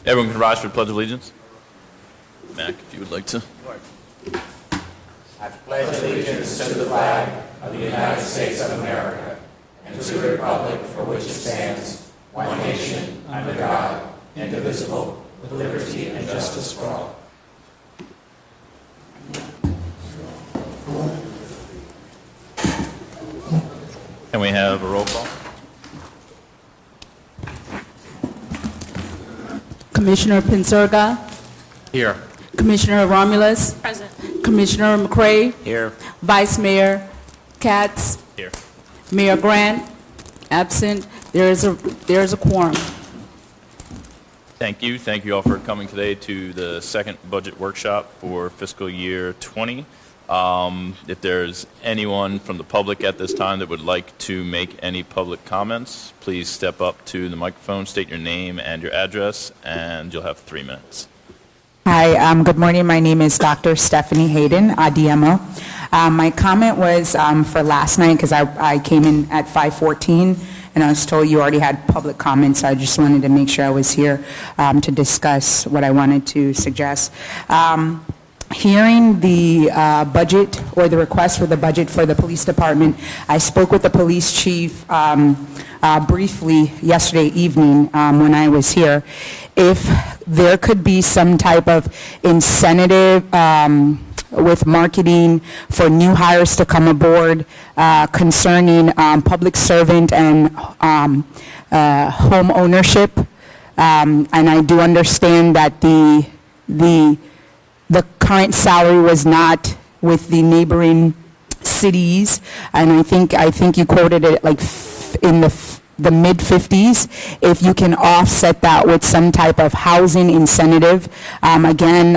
Everyone can rise for the Pledge of Allegiance. Mac, if you would like to. I pledge allegiance to the flag of the United States of America and to the republic for which it stands, one nation, under God, indivisible, with liberty and justice for all. Can we have a roll call? Commissioner Pinsurga. Here. Commissioner Romulus. Present. Commissioner McCray. Here. Vice Mayor Katz. Here. Mayor Grant. Absent. There is a quorum. Thank you. Thank you all for coming today to the second budget workshop for fiscal year 20. If there's anyone from the public at this time that would like to make any public comments, please step up to the microphone, state your name and your address, and you'll have 3 minutes. Hi, good morning. My name is Dr. Stephanie Hayden, DMO. My comment was for last night because I came in at 5:14 and I was told you already had public comments. So I just wanted to make sure I was here to discuss what I wanted to suggest. Hearing the budget or the request for the budget for the police department, I spoke with the police chief briefly yesterday evening when I was here. If there could be some type of incentive with marketing for new hires to come aboard concerning public servant and home ownership, and I do understand that the current salary was not with the neighboring cities, and I think you quoted it like in the mid-50s. If you can offset that with some type of housing incentive, again,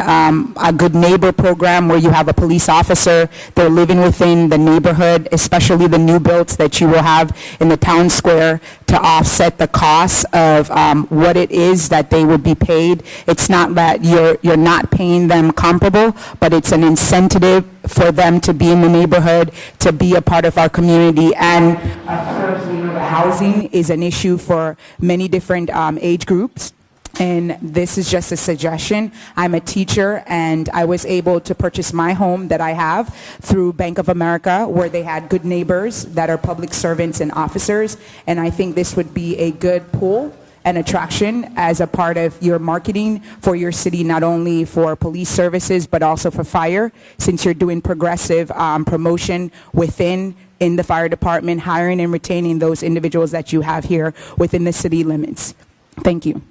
a good neighbor program where you have a police officer, they're living within the neighborhood, especially the new builds that you will have in the town square, to offset the costs of what it is that they would be paid. It's not that you're not paying them comparable, but it's an incentive for them to be in the neighborhood, to be a part of our community. And of course, we know that housing is an issue for many different age groups. And this is just a suggestion. I'm a teacher, and I was able to purchase my home that I have through Bank of America, where they had good neighbors that are public servants and officers. And I think this would be a good pull and attraction as a part of your marketing for your city, not only for police services, but also for fire, since you're doing progressive promotion within in the fire department, hiring and retaining those individuals that you have here within the city limits. Thank you.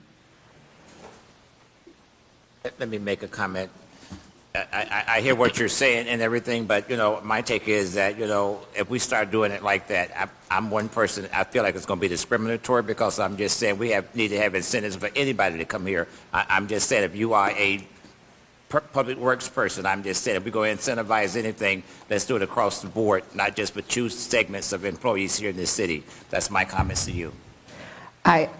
Let me make a comment. I hear what you're saying and everything, but, my take is that, if we start doing it like that, I'm one person, I feel like it's going to be discriminatory, because I'm just saying we need to have incentives for anybody to come here. I'm just saying if you are a public works person, I'm just saying if we're going to incentivize anything, let's do it across the board, not just for two segments of employees here in this city. That's my comments to you. I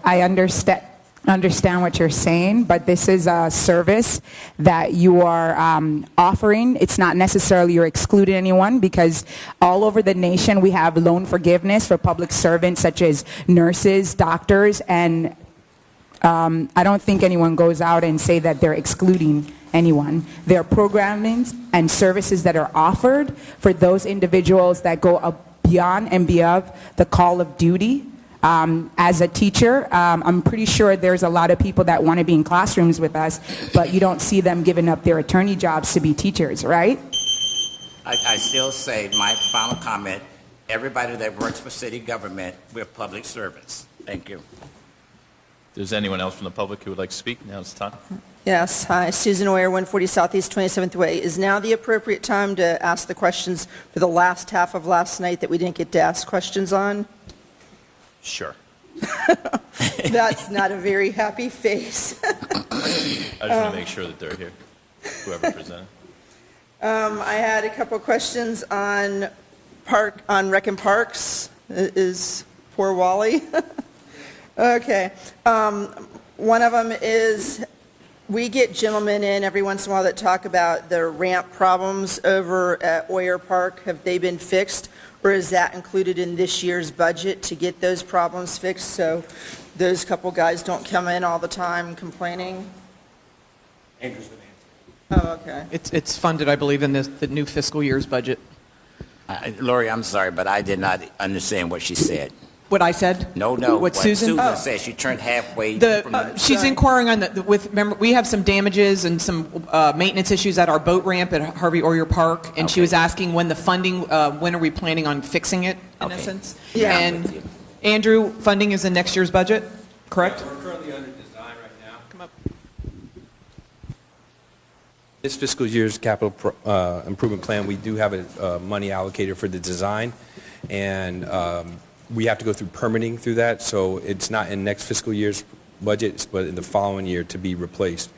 understand what you're saying, but this is a service that you are offering. It's not necessarily you're excluding anyone, because all over the nation we have loan forgiveness for public servants such as nurses, doctors, and I don't think anyone goes out and say that they're excluding anyone. There are programming and services that are offered for those individuals that go beyond and beyond the call of duty. As a teacher, I'm pretty sure there's a lot of people that want to be in classrooms with us, but you don't see them giving up their attorney jobs to be teachers, right? I still say, my final comment, everybody that works for city government, we're public servants. Thank you. If there's anyone else from the public who would like to speak, now's the time. Yes. Hi, Susan Oyer, 140 Southeast 27th Way. Is now the appropriate time to ask the questions for the last half of last night that we didn't get to ask questions on? Sure. That's not a very happy face. I just want to make sure that they're here, whoever presented. I had a couple questions on Rec and Parks. Is poor Wally. Okay. One of them is We get gentlemen in every once in a while that talk about the ramp problems over at Oyer Park. Have they been fixed, or is that included in this year's budget to get those problems fixed so those couple guys don't come in all the time complaining? Andrew's going to answer. Oh, okay. It's funded, I believe, in the new fiscal year's budget. Lori, I'm sorry, but I did not understand what she said. What I said? No. What Susan? said, she turned halfway from the... She's inquiring on remember, we have some damages and some maintenance issues at our boat ramp at Harvey Oyer Park, and she Okay. was asking when the funding, when are we planning on fixing it, in Okay. essence? Yeah. And Andrew, funding is in next year's budget, correct? We're currently under design right now. Come up. This fiscal year's capital improvement plan, we do have money allocated for the design, and we have to go through permitting through that, so it's not in next fiscal year's budget, but in the following year to be replaced.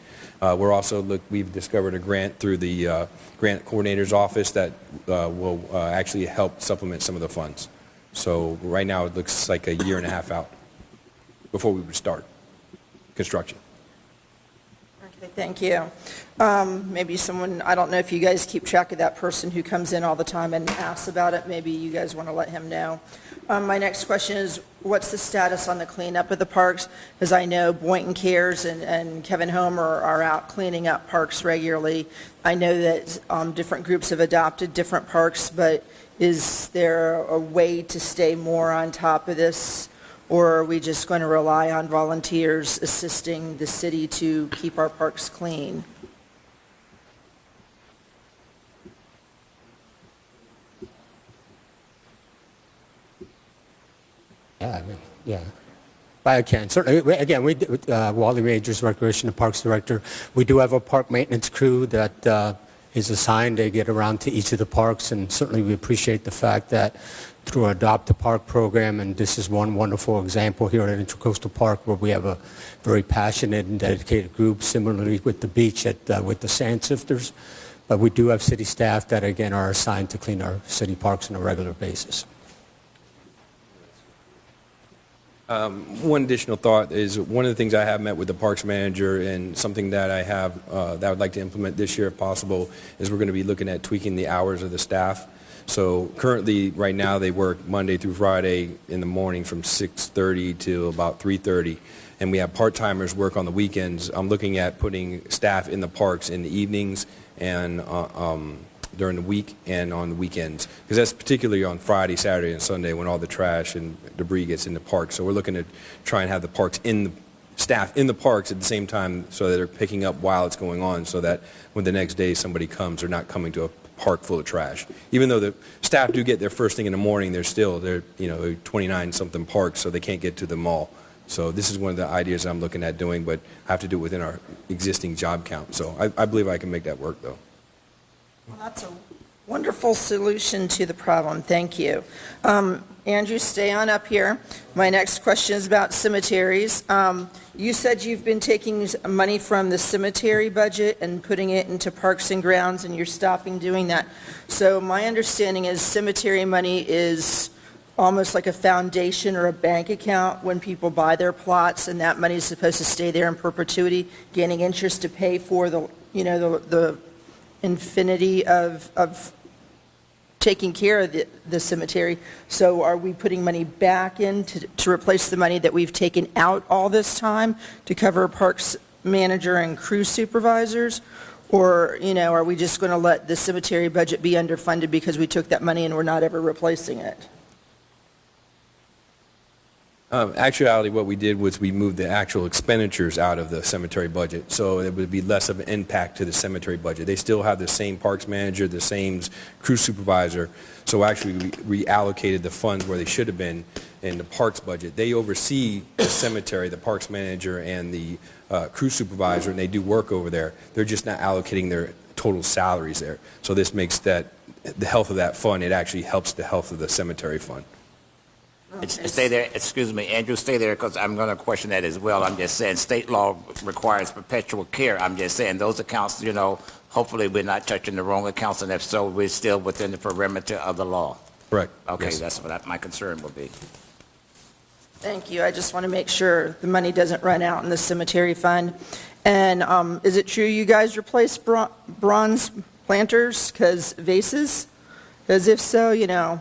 We're also, we've discovered a grant through the grant coordinator's office that will actually help supplement some of the funds. So right now, it looks like a year and a half out before we would start construction. Okay, thank you. Maybe someone, I don't know if you guys keep track of that person who comes in all the time and asks about it. Maybe you guys want to let him know. My next question is, what's the status on the cleanup of the parks? As I know, Boynton Cares and Kevin Homer are out cleaning up parks regularly. I know that different groups have adopted different parks, but is there a way to stay more on top of this? Or are we just going to rely on volunteers assisting the city to keep our parks clean? Yeah. But I can. Certainly, again, Wally Majors, Recreation and Parks Director, we do have a park maintenance crew that is assigned to get around to each of the parks, and certainly we appreciate the fact that through our Adopt a Park program, and this is one wonderful example here at Intracoastal Park where we have a very passionate and dedicated group, similarly with the beach with the sand sifters. But we do have city staff that, again, are assigned to clean our city parks on a regular basis. One additional thought is one of the things I have met with the parks manager, and something that I have that I would like to implement this year if possible, is we're going to be looking at tweaking the hours of the staff. So currently, right now, they work Monday through Friday in the morning from 6:30 to about 3:30, and we have part-timers work on the weekends. I'm looking at putting staff in the parks in the evenings and during the week and on the weekends, because that's particularly on Friday, Saturday, and Sunday when all the trash and debris gets in the parks. So we're looking to try and have the staff in the parks at the same time so that they're picking up while it's going on, so that when the next day somebody comes, they're not coming to a park full of trash. Even though the staff do get there first thing in the morning, they're 29-something parks, so they can't get to them all. So this is one of the ideas I'm looking at doing, but I have to do it within our existing job count. So I believe I can make that work, though. Well, that's a wonderful solution to the problem. Thank you. Andrew, stay on up here. My next question is about cemeteries. You said you've been taking money from the cemetery budget and putting it into parks and grounds, and you're stopping doing that. So my understanding is cemetery money is almost like a foundation or a bank account when people buy their plots, and that money is supposed to stay there in perpetuity, gaining interest to pay for the infinity of taking care of the cemetery. So are we putting money back in to replace the money that we've taken out all this time to cover parks manager and crew supervisors? Or, are we just going to let the cemetery budget be underfunded because we took that money and we're not ever replacing it? Actuality, what we did was we moved the actual expenditures out of the cemetery budget, so it would be less of an impact to the cemetery budget. They still have the same parks manager, the same crew supervisor, so actually we reallocated the funds where they should have been in the parks budget. They oversee the cemetery, the parks manager, and the crew supervisor, and they do work over there. They're just not allocating their total salaries there. So this makes that the health of that fund, it actually helps the health of the cemetery fund. Stay there, excuse me, Andrew, stay there, because I'm going to question that as well. I'm just saying, state law requires perpetual care. I'm just saying, those accounts, hopefully we're not touching the wrong accounts, and if so, we're still within the perimeter of the law. Correct. Okay, Yes. that's what my concern would be. Thank you. I just want to make sure the money doesn't run out in the cemetery fund. And is it true you guys replace bronze planters, vases? Because if so,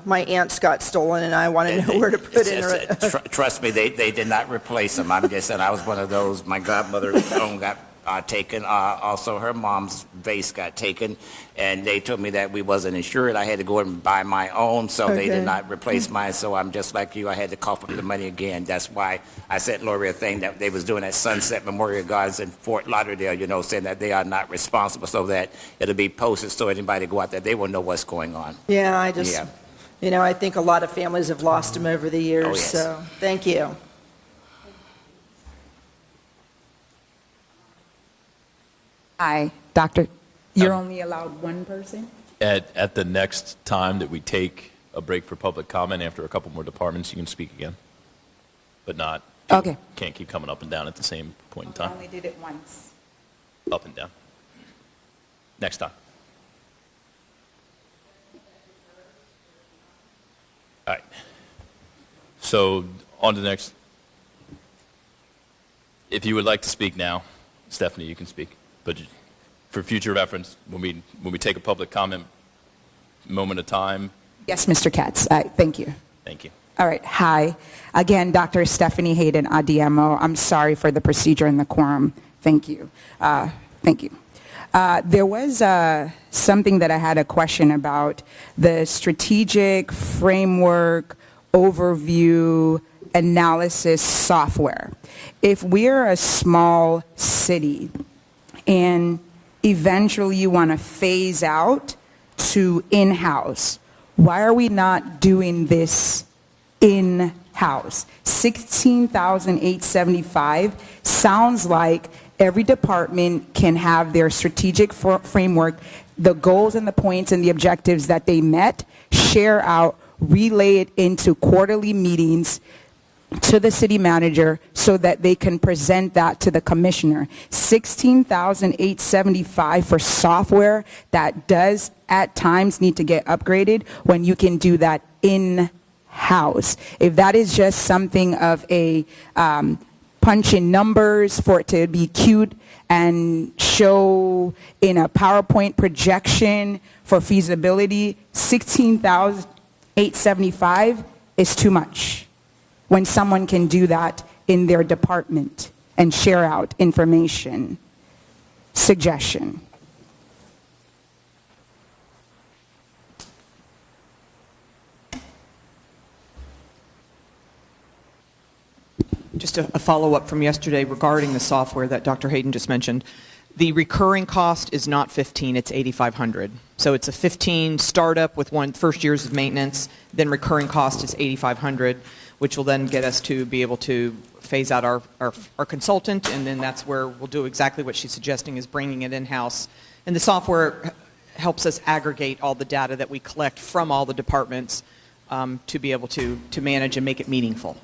my aunt's got stolen and I want to know where to put it. Trust me, they did not replace them. I'm just saying, I was one of those. My godmother's own got taken. Also, her mom's vase got taken, and they told me that we wasn't insured. I had to go and buy my own, so they did not replace mine. So I'm just like you. I had to cough up the money again. That's why I sent Lori a thing that they was doing at Sunset Memorial Gardens in Fort Lauderdale, saying that they are not responsible, so that it'll be posted so anybody go out there, they will know what's going on. Yeah, I think a lot of families have lost them over the years, Oh, yes. so thank you. Hi, Doctor. You're only allowed one person? At the next time that we take a break for public comment after a couple more departments, you can speak again, but not. Okay. Can't keep coming up and down at the same point in I time. only did it once. Up and down. Next time. All right. So on to the next. If you would like to speak now, Stephanie, you can speak. But for future reference, when we take a public comment moment of time. Yes, Mr. Katz. Thank you. Thank you. All right. Hi. Again, Dr. Stephanie Hayden, ADMO. I'm sorry for the procedure and the quorum. Thank you. Thank you. There was something that I had a question about, the strategic framework overview analysis software. If we're a small city and eventually you want to phase out to in-house, why are we not doing this in-house? $16,875 sounds like every department can have their strategic framework, the goals and the points and the objectives that they met, share out, relay it into quarterly meetings to the city manager so that they can present that to the commissioner. $16,875 for software that does at times need to get upgraded when you can do that in-house. If that is just something of a punch in numbers for it to be queued and show in a PowerPoint projection for feasibility, $16,875 is too much when someone can do that in their department and share out information. Suggestion. Just a follow-up from yesterday regarding the software that Dr. Hayden just mentioned. The recurring cost is not 15, it's 8,500. So it's a 15 startup with first years of maintenance, then recurring cost is 8,500, which will then get us to be able to phase out our consultant, and then that's where we'll do exactly what she's suggesting, is bringing it in-house. And the software helps us aggregate all the data that we collect from all the departments to be able to manage and make it meaningful.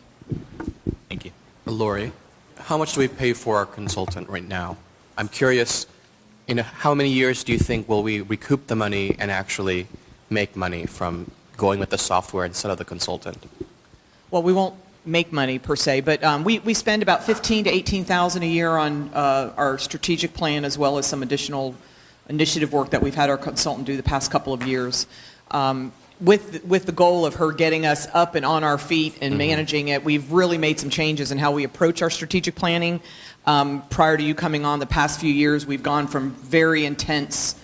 Thank you. Lori, how much do we pay for our consultant right now? I'm curious, in how many years do you think will we recoup the money and actually make money from going with the software instead of the consultant? Well, we won't make money per se, but we spend about $15,000 to $18,000 a year on our strategic plan, as well as some additional initiative work that we've had our consultant do the past couple of years. With the goal of her getting us up and on our feet and managing it, we've really made some changes in how we approach our strategic planning. Prior to you coming on, the past few years, we've gone from very intense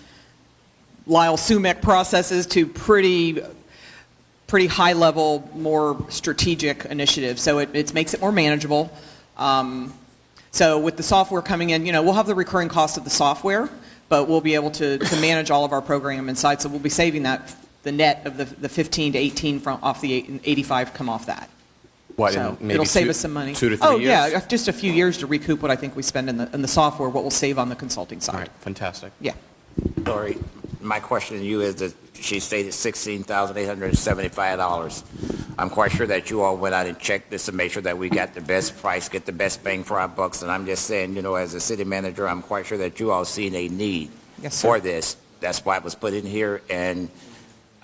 Lyle Sumek processes to pretty high level, more strategic initiatives. So it makes it more manageable. So with the software coming in, we'll have the recurring cost of the software, but we'll be able to manage all of our program inside. So we'll be saving that. The net of the 15 to 18 off the 85 come off that. What, so maybe it'll save us some money. 2 to 3 years? Oh yeah, just a few years to recoup what I think we spend in the software, what we'll save on the consulting side. All right, fantastic. Yeah. Lori, my question to you is that she stated $16,875. I'm quite sure that you all went out and checked this to make sure that we got the best price, get the best bang for our bucks. And I'm just saying, as a city manager, I'm quite sure that you all seen a need for this. That's why it was put in here, and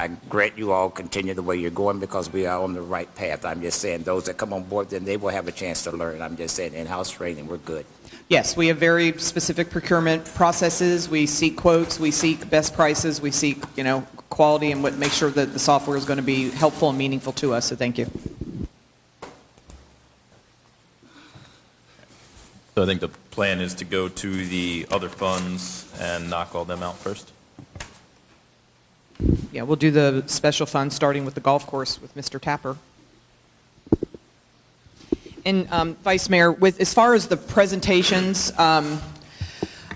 I grant you all continue the way you're going because we are on the right path. I'm just saying those that come on board, then they will have a chance to learn. I'm just saying in-house training, we're good. Yes, we have very specific procurement processes. We seek quotes, we seek best prices, we seek, quality and make sure that the software is going to be helpful and meaningful to us, so thank you. So I think the plan is to go to the other funds and knock all them out first? Yeah, we'll do the special fund, starting with the golf course with Mr. Tapper. And Vice Mayor, as far as the presentations,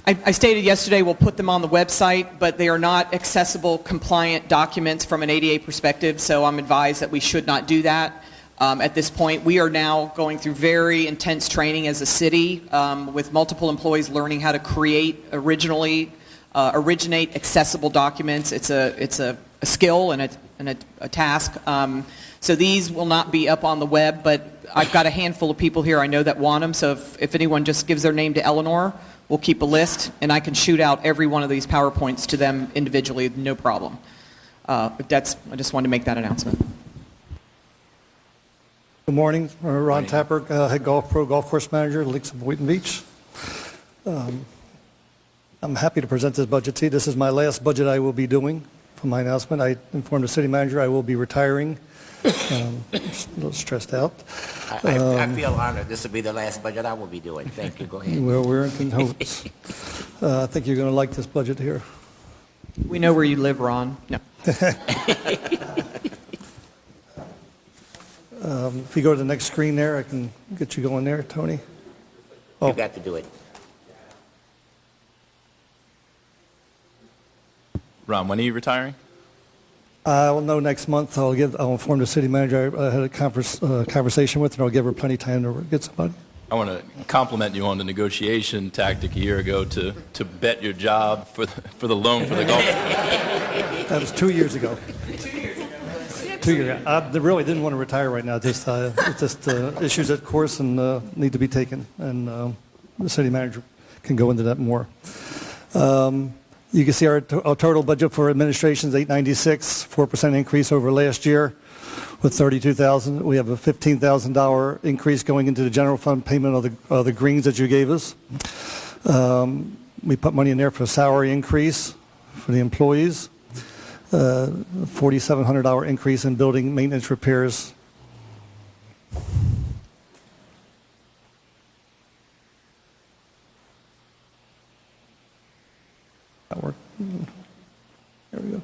I stated yesterday we'll put them on the website, but they are not accessible, compliant documents from an ADA perspective, so I'm advised that we should not do that. At this point, we are now going through very intense training as a city with multiple employees learning how to originate accessible documents. It's a skill and a task. So these will not be up on the web, but I've got a handful of people here I know that want them, so if anyone just gives their name to Eleanor, we'll keep a list, and I can shoot out every one of these PowerPoints to them individually, no problem. I just wanted to make that announcement. Good morning. Ron Tapper, head pro golf course manager, Lakes of Boynton Beach. I'm happy to present this budget to you. This is my last budget I will be doing. For my announcement, I informed the city manager I will be retiring. A little stressed out. I feel honored. This will be the last budget I will be doing. Thank you. Go ahead. Well, we're in hopes. I think you're going to like this budget here. We know where you live, Ron. No. If you go to the next screen there, I can get you going there, Tony. You got to do it. Ron, when are you retiring? I will know next month. I'll inform the city manager. I had a conversation with her. I'll give her plenty of time to get somebody. I want to compliment you on the negotiation tactic a year ago to bet your job for the loan for the golf. That was 2 years ago. 2 years ago. I really didn't want to retire right now. It's just issues at course and need to be taken, and the city manager can go into that more. You can see our total budget for administration is $896, 4% increase over last year with $32,000. We have a $15,000 increase going into the general fund payment of the greens that you gave us. We put money in there for a salary increase for the employees. $4,700 increase in building maintenance repairs. That worked. There we go.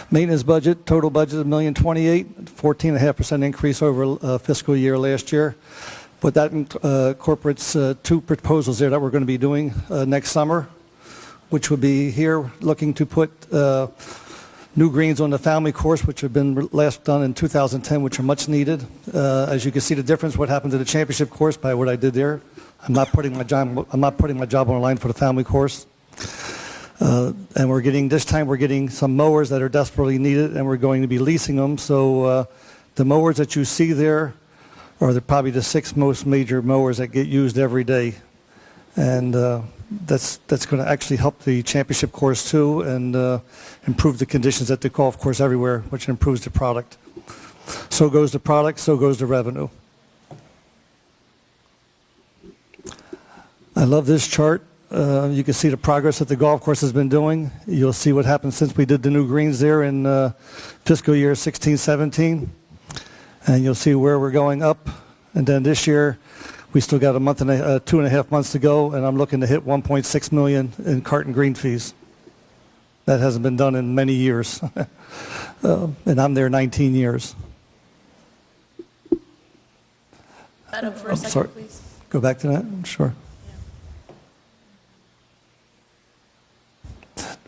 Maintenance budget, total budget of $1,028,000, 14.5% increase over fiscal year last year. But that incorporates two proposals there that we're going to be doing next summer, which would be here looking to put new greens on the family course, which have been last done in 2010, which are much needed. As you can see the difference, what happened to the championship course by what I did there. I'm not putting my job on the line for the family course. And this time we're getting some mowers that are desperately needed, and we're going to be leasing them. So the mowers that you see there are probably the 6 most major mowers that get used every day. And that's going to actually help the championship course too, and improve the conditions at the golf course everywhere, which improves the product. So goes the product, so goes the revenue. I love this chart. You can see the progress that the golf course has been doing. You'll see what happened since we did the new greens there in fiscal year 16-17. And you'll see where we're going up. And then this year, we still got 2.5 months to go, and I'm looking to hit $1.6 million in cart and green fees. That hasn't been done in many years. And I'm there 19 years. That up for a second, sorry. please. Go back to that? Sure.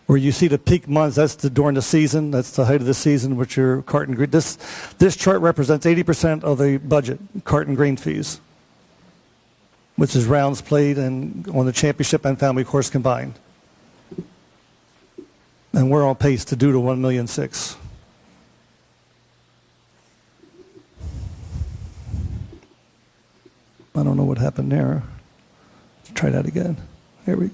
Where you see the peak months, that's during the season. That's the height of the season, which are cart and green. This chart represents 80% of the budget, cart and green fees, which is rounds played and on the championship and family course combined. And we're on pace to do the $1.6 million. I don't know what happened there. Let's try that again. Here we go.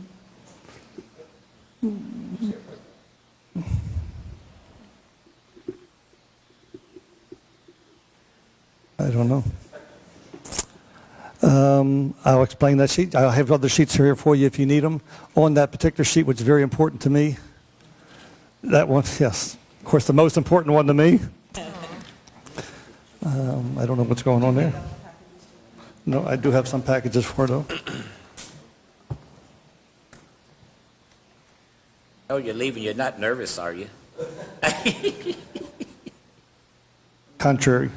I don't know. I'll explain that sheet. I'll have other sheets here for you if you need them. On that particular sheet, which is very important to me, that one, yes, of course, the most important one to me. I don't know what's going on there. No, I do have some packages for it, though. Oh, you're leaving. You're not nervous, are you? Contrary.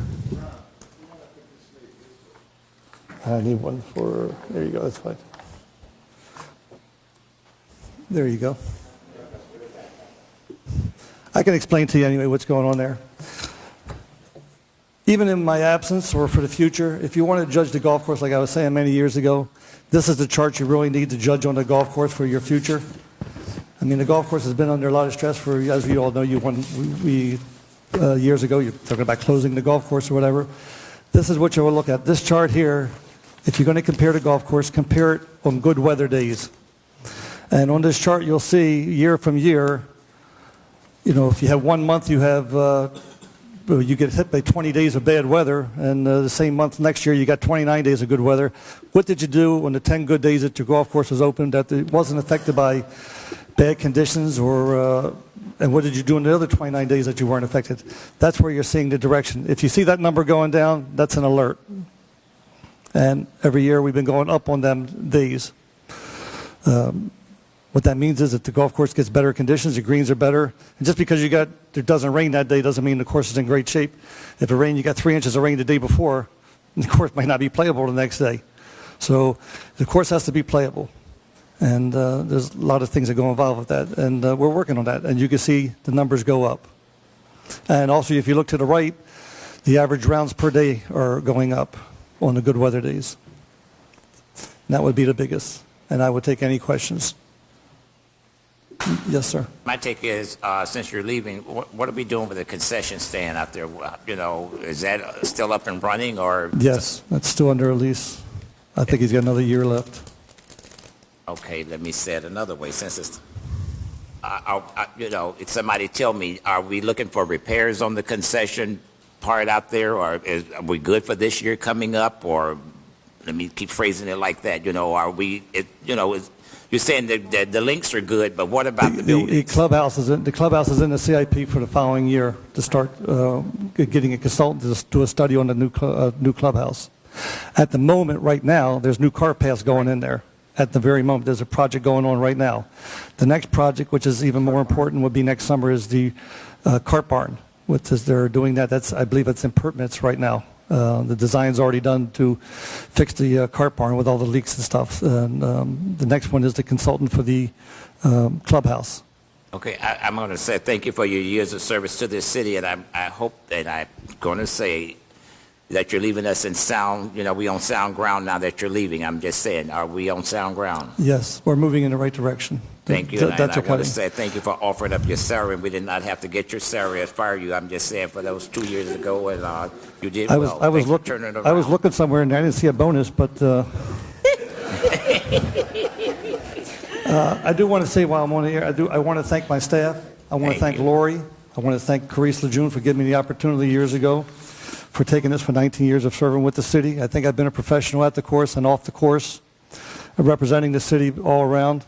I need one for, there you go, that's fine. There you go. I can explain to you anyway what's going on there. Even in my absence or for the future, if you want to judge the golf course like I was saying many years ago, this is the chart you really need to judge on the golf course for your future. I mean, the golf course has been under a lot of stress for, as we all know, years ago, you're talking about closing the golf course or whatever. This is what you will look at. This chart here, if you're going to compare the golf course, compare it on good weather days. And on this chart, you'll see year from year, you know, if you have 1 month, you have, you get hit by 20 days of bad weather, and the same month next year, you got 29 days of good weather. What did you do on the 10 good days that your golf course was open that it wasn't affected by bad conditions, or and what did you do in the other 29 days that you weren't affected? That's where you're seeing the direction. If you see that number going down, that's an alert. And every year we've been going up on them days. What that means is that the golf course gets better conditions, the greens are better. And just because it doesn't rain that day doesn't mean the course is in great shape. If it rained, you got 3 inches of rain the day before, the course might not be playable the next day. So the course has to be playable. And there's a lot of things that go involved with that. And we're working on that. And you can see the numbers go up. And also, if you look to the right, the average rounds per day are going up on the good weather days. And that would be the biggest. And I would take any questions. Yes, sir. My take is, since you're leaving, what are we doing with the concession stand out there? You know, is that still up and running, or? Yes, that's still under a lease. I think he's got another year left. Okay, let me say it another way. Since it's, you know, if somebody tell me, are we looking for repairs on the concession part out there, or are we good for this year coming up, or let me keep phrasing it like that, you know, are we, you know, you're saying that the links are good, but what about the buildings? The clubhouse is in the CIP for the following year to start getting a consultant to do a study on the new clubhouse. At the moment, right now, there's new car paths going in there. At the very moment, there's a project going on right now. The next project, which is even more important, would be next summer, is the cart barn. They're doing that. I believe it's in permits right now. The design's already done to fix the cart barn with all the leaks and stuff. And the next one is the consultant for the clubhouse. Okay, I'm going to say thank you for your years of service to this city, and I hope that I'm going to say that you're leaving us in sound, you know, we on sound ground now that you're leaving. I'm just saying, are we on sound ground? Yes, we're moving in the right direction. Thank you, and I want to say thank you for offering up your salary. We did not have to get your salary as fire you. I'm just saying for those 2 years ago, and you did well. I was looking somewhere and I didn't see a bonus, but I do want to say while I'm on the air, I want to thank my staff. I want to thank Lori. I want to thank Carice Lejeune for giving me the opportunity years ago, for taking this for 19 years of serving with the city. I think I've been a professional at the course and off the course, representing the city all around.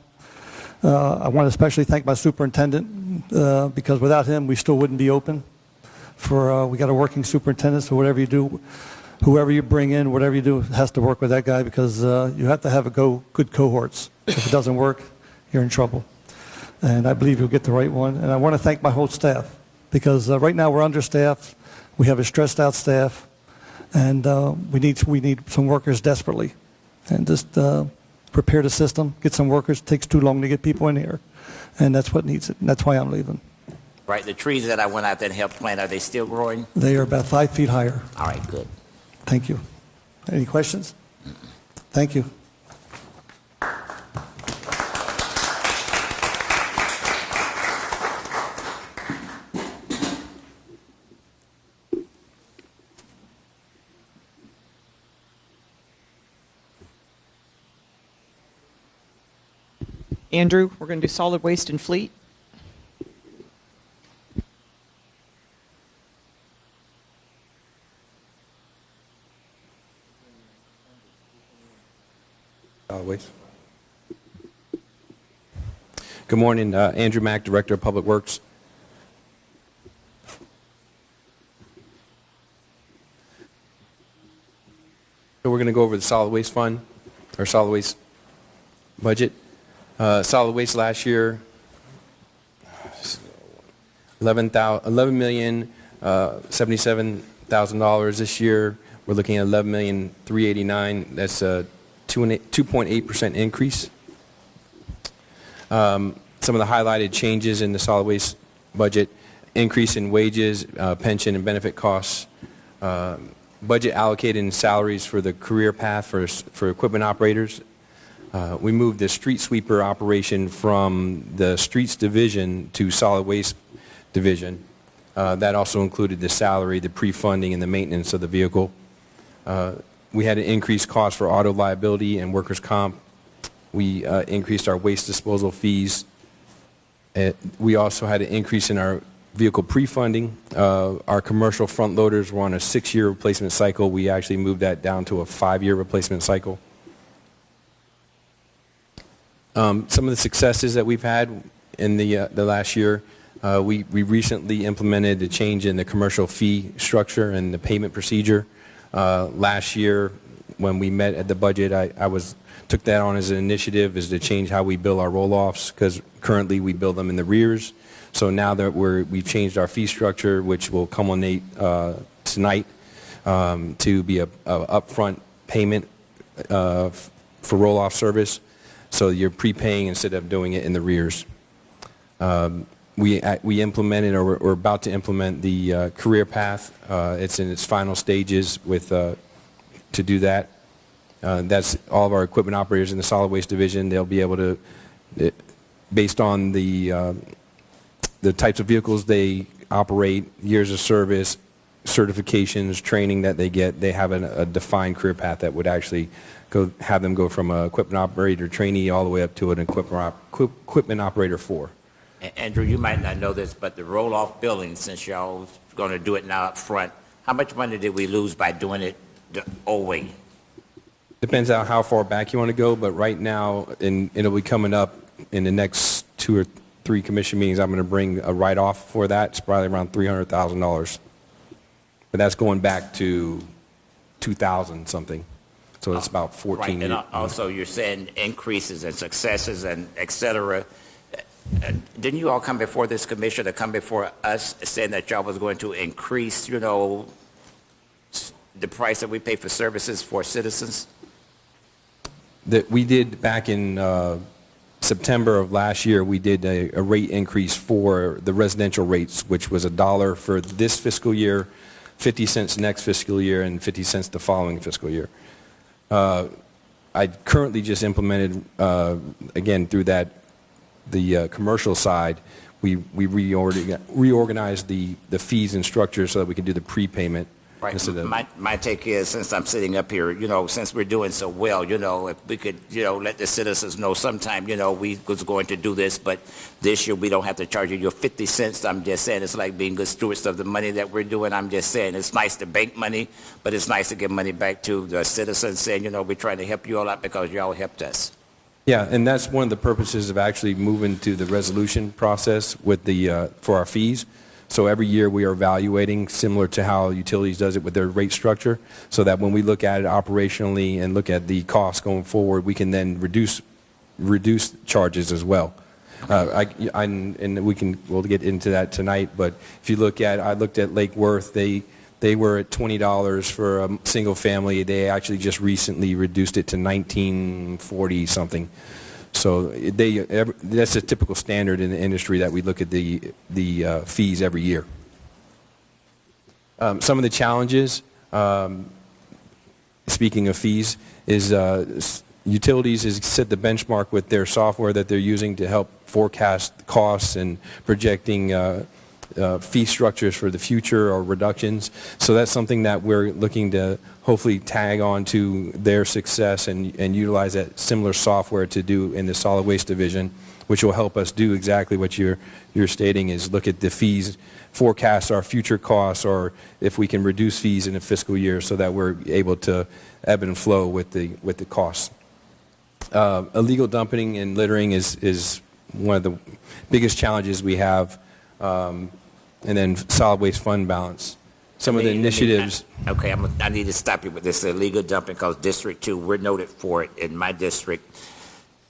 I want to especially thank my superintendent, because without him, we still wouldn't be open. We got a working superintendent, so whatever you do, whoever you bring in, whatever you do, has to work with that guy, because you have to have good cohorts. If it doesn't work, you're in trouble. And I believe you'll get the right one. And I want to thank my whole staff, because right now we're understaffed. We have a stressed out staff, and we need some workers desperately. And just prepare the system, get some workers. It takes too long to get people in here, and that's what needs it. And that's why I'm leaving. Right, the trees that I went out there and helped plant, are they still growing? They are about 5 feet higher. All right, good. Thank you. Any questions? Thank you. Andrew, we're going to do solid waste and fleet. Solid Waste. Good morning, Andrew Mack, Director of Public Works. So we're going to go over the solid waste fund, or solid waste budget. Solid waste last year, $11,077,000. This year, we're looking at $11,389,000. That's a 2.8% increase. Some of the highlighted changes in the solid waste budget: increase in wages, pension and benefit costs, budget allocated in salaries for the career path for equipment operators. We moved the street sweeper operation from the streets division to solid waste division. That also included the salary, the pre-funding, and the maintenance of the vehicle. We had an increased cost for auto liability and workers' comp. We increased our waste disposal fees. We also had an increase in our vehicle pre-funding. Our commercial front loaders were on a 6-year replacement cycle. We actually moved that down to a 5-year replacement cycle. Some of the successes that we've had in the last year, we recently implemented a change in the commercial fee structure and the payment procedure. Last year, when we met at the budget, I took that on as an initiative, is to change how we bill our roll-offs, because currently we bill them in the rears. So now that we've changed our fee structure, which will culminate tonight, to be a upfront payment for roll-off service. So you're prepaying instead of doing it in the rears. We implemented, or we're about to implement, the career path. It's in its final stages to do that. That's all of our equipment operators in the solid waste division. They'll be able to, based on the types of vehicles they operate, years of service, certifications, training that they get, they have a defined career path that would actually have them go from an equipment operator trainee all the way up to an equipment operator 4. Andrew, you might not know this, but the roll-off billing, since y'all going to do it now up front, how much money did we lose by doing it the old way? Depends on how far back you want to go, but right now, and it'll be coming up in the next 2 or 3 commission meetings, I'm going to bring a write-off for that. It's probably around $300,000. But that's going back to 2000 something. So it's about 14 Right, years. and also you're saying increases and successes and et cetera. Didn't you all come before this commission or come before us saying that y'all was going to increase, the price that we pay for services for citizens? That we did back in September of last year, we did a rate increase for the residential rates, which was $1 for this fiscal year, 50 cents next fiscal year, and 50 cents the following fiscal year. I currently just implemented, again, through the commercial side, we reorganized the fees and structures so that we can do the prepayment. Right. My take is, since I'm sitting up here, since we're doing so well, if we could, let the citizens know sometime, we was going to do this, but this year we don't have to charge you your 50 cents. I'm just saying it's like being good stewards of the money that we're doing. I'm just saying it's nice to bank money, but it's nice to give money back to the citizens, saying, we're trying to help you all out because you all helped us. Yeah, and that's one of the purposes of actually moving to the resolution process with for our fees. So every year we are evaluating, similar to how utilities does it with their rate structure, so that when we look at it operationally and look at the costs going forward, we can then reduce charges as well. We'll get into that tonight, but if you look at, I looked at Lake Worth, they were at $20 for a single family. They actually just recently reduced it to $19.40 something. So that's a typical standard in the industry that we look at the fees every year. Some of the challenges, speaking of fees, is utilities has set the benchmark with their software that they're using to help forecast costs and projecting fee structures for the future or reductions. So that's something that we're looking to hopefully tag on to their success and utilize that similar software to do in the solid waste division, which will help us do exactly what you're stating, is look at the fees, forecast our future costs, or if we can reduce fees in a fiscal year so that we're able to ebb and flow with the costs. Illegal dumping and littering is one of the biggest challenges we have, and then solid waste fund balance. Some of the initiatives. Okay, I need to stop you with this illegal dumping because District 2, we're noted for it in my district.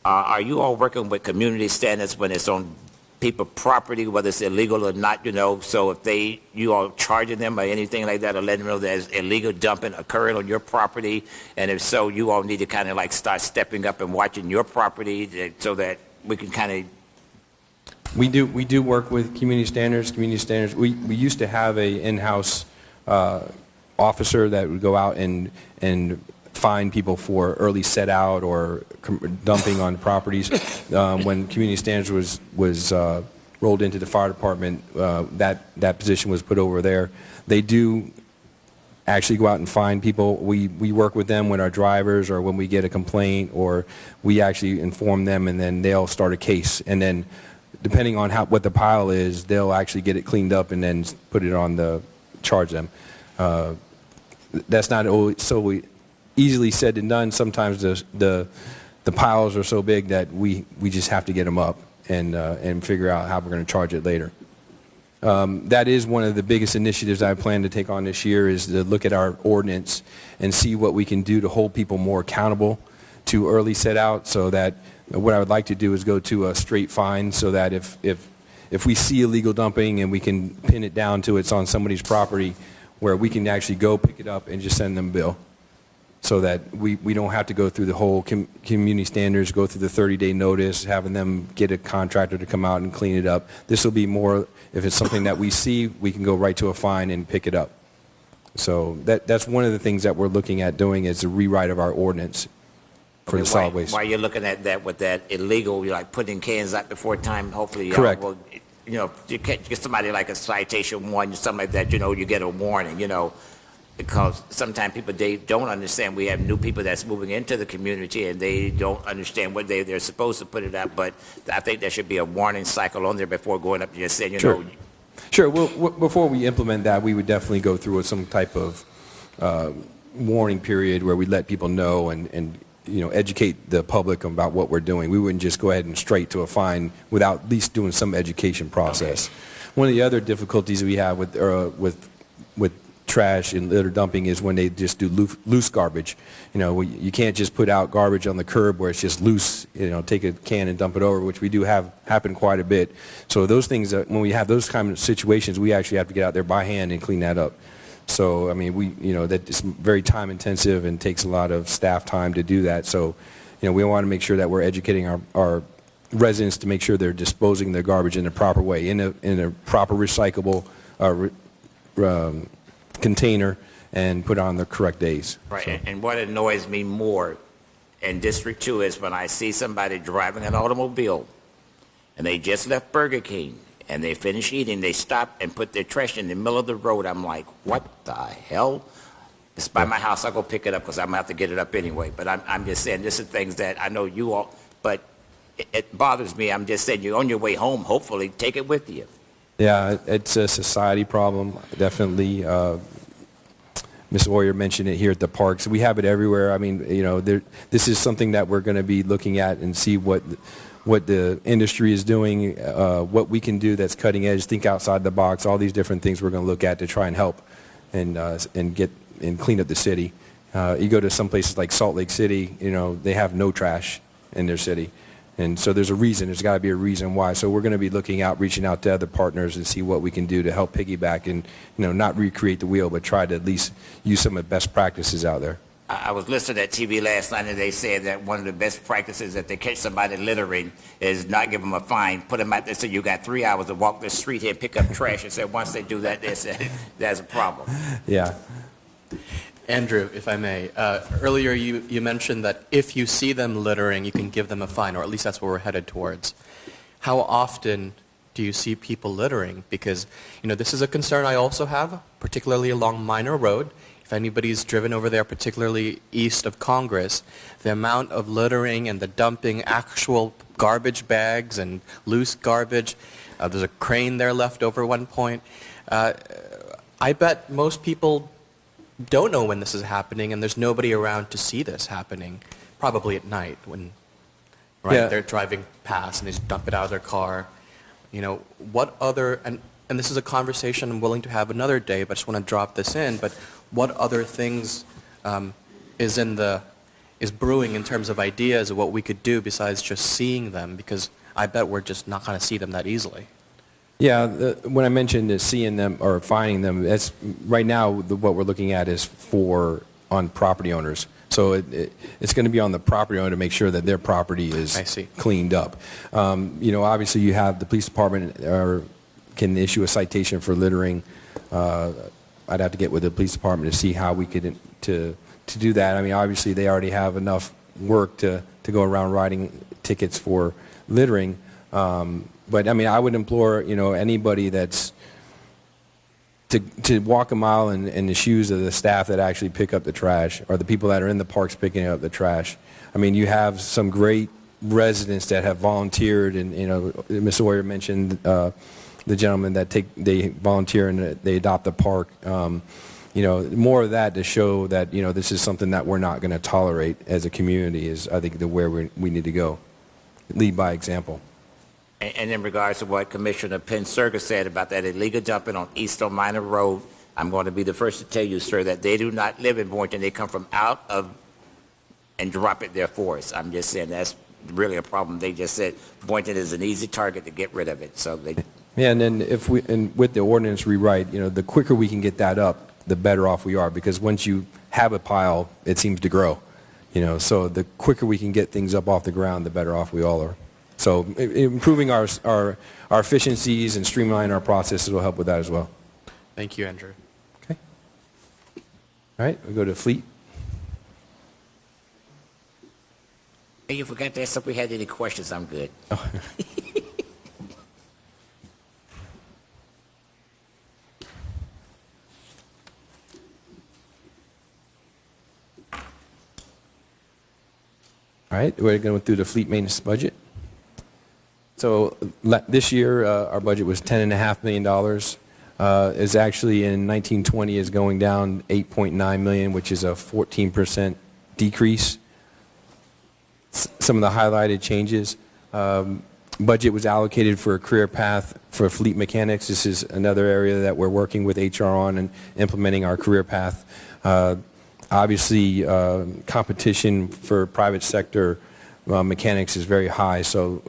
Are you all working with community standards when it's on people's property, whether it's illegal or not, so if you all charging them or anything like that, or letting them know there's illegal dumping occurring on your property, and if so, you all need to kind of like start stepping up and watching your property so that we can kind of. We do work with community standards. We used to have a in-house officer that would go out and fine people for early set out or dumping on properties. When community standards was rolled into the fire department, that position was put over there. They do actually go out and find people. We work with them when our drivers or when we get a complaint, or we actually inform them, and then they'll start a case. And then depending on what the pile is, they'll actually get it cleaned up and then put it on charge them. That's not always so easily said and done. Sometimes the piles are so big that we just have to get them up and figure out how we're going to charge it later. That is one of the biggest initiatives I plan to take on this year, is to look at our ordinance and see what we can do to hold people more accountable to early set out, so that what I would like to do is go to a straight fine, so that if we see illegal dumping and we can pin it down to it's on somebody's property, where we can actually go pick it up and just send them a bill, so that we don't have to go through the whole community standards, go through the 30-day notice, having them get a contractor to come out and clean it up. This will be more, if it's something that we see, we can go right to a fine and pick it up. So that's one of the things that we're looking at doing, is a rewrite of our ordinance for the solid waste. While you're looking at that with that illegal, you're like putting cans out before time, hopefully. Correct. You can't get somebody like a citation one, something like that, you get a warning, because sometimes people, they don't understand. We have new people that's moving into the community, and they don't understand what they're supposed to put it up. But I think there should be a warning cycle on there before going up to just saying, Sure. Sure. Well, before we implement that, we would definitely go through some type of warning period where we let people know and educate the public about what we're doing. We wouldn't just go ahead and straight to a fine without at least doing some education process. Okay. One of the other difficulties we have with trash and litter dumping is when they just do loose garbage. You can't just put out garbage on the curb where it's just loose, take a can and dump it over, which we do have happen quite a bit. So those things, when we have those kind of situations, we actually have to get out there by hand and clean that up. So, I mean, that is very time intensive and takes a lot of staff time to do that. So, we want to make sure that we're educating our residents to make sure they're disposing their garbage in the proper way, in a proper recyclable container, and put on the correct days. Right, So. and what annoys me more in District 2 is when I see somebody driving an automobile, and they just left Burger King, and they finish eating, they stop and put their trash in the middle of the road. I'm like, what the hell? It's by my house. I'll go pick it up because I'm going to have to get it up anyway. But I'm just saying, this is things that I know you all, but it bothers me. I'm just saying, you're on your way home, hopefully, take it with you. Yeah, it's a society problem, definitely. Ms. Oyer mentioned it here at the parks. We have it everywhere. I mean, this is something that we're going to be looking at and see what the industry is doing, what we can do that's cutting edge, think outside the box, all these different things we're going to look at to try and help and clean up the city. You go to some places like Salt Lake City, they have no trash in their city. And so there's got to be a reason why. So we're going to be reaching out to other partners and see what we can do to help piggyback and, not recreate the wheel, but try to at least use some of the best practices out there. I was listening at TV last night, and they said that one of the best practices that they catch somebody littering is not give them a fine, put them out there so you got 3 hours to walk the street here and pick up trash, and said once they do that, they said there's a problem. Yeah. Andrew, if I may, earlier you mentioned that if you see them littering, you can give them a fine, or at least that's where we're headed towards. How often do you see people littering? Because, this is a concern I also have, particularly along Minor Road. If anybody's driven over there, particularly east of Congress, the amount of littering and the dumping actual garbage bags and loose garbage, there's a crane there left over one point. I bet most people don't know when this is happening, and there's nobody around to see this happening, probably at night when right? Yeah. They're driving past and they just dump it out of their car. You know, what other, and this is a conversation I'm willing to have another day, but I just want to drop this in, but what other things is brewing in terms of ideas of what we could do besides just seeing them? Because I bet we're just not going to see them that easily. Yeah, when I mentioned seeing them or finding them, that's right now what we're looking at is on property owners. So it's going to be on the property owner to make sure that their property is cleaned up. You know, obviously you have the police department can issue a citation for littering. I'd have to get with the police department to see how we could to do that. I mean, obviously they already have enough work to go around writing tickets for littering. But I mean, I would implore, you know, anybody that's to walk a mile in the shoes of the staff that actually pick up the trash, or the people that are in the parks picking up the trash. I mean, you have some great residents that have volunteered, and you know, Ms. Sawyer mentioned the gentleman that they volunteer and they adopt the park. You know, more of that to show that, you know, this is something that we're not going to tolerate as a community is, I think, where we need to go. Lead by example. And in regards to what Commissioner Pensurga said about that illegal dumping on East O'Minor Road, I'm going to be the first to tell you, sir, that they do not live in Boynton. They come from out of and drop it there for us. I'm just saying that's really a problem. They just said Boynton is an easy target to get rid of it. So they. Yeah, and then with the ordinance rewrite, you know, the quicker we can get that up, the better off we are, because once you have a pile, it seems to grow. You know, so the quicker we can get things up off the ground, the better off we all are. So improving our efficiencies and streamlining our processes will help with that as well. Thank you, Andrew. Okay. All right, we'll go to Fleet. Hey, you forgot to ask if we had any questions. I'm good. Oh. All right, we're going through the fleet maintenance budget. So this year, our budget was $10.5 million. Is actually in 1920 is going down $8.9 million, which is a 14% decrease. Some of the highlighted changes. Budget was allocated for a career path for fleet mechanics. This is another area that we're working with HR on and implementing our career path. Obviously, competition for private sector mechanics is very high, so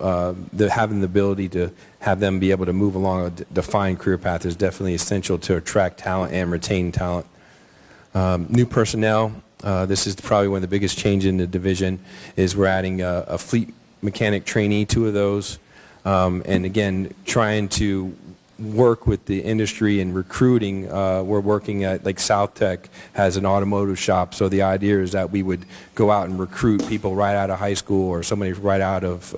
having the ability to have them be able to move along a defined career path is definitely essential to attract talent and retain talent. New personnel, this is probably one of the biggest changes in the division, is we're adding a fleet mechanic trainee, 2 of those, and again, trying to work with the industry and recruiting. We're working at, like, South Tech has an automotive shop, so the idea is that we would go out and recruit people right out of high school or somebody right out of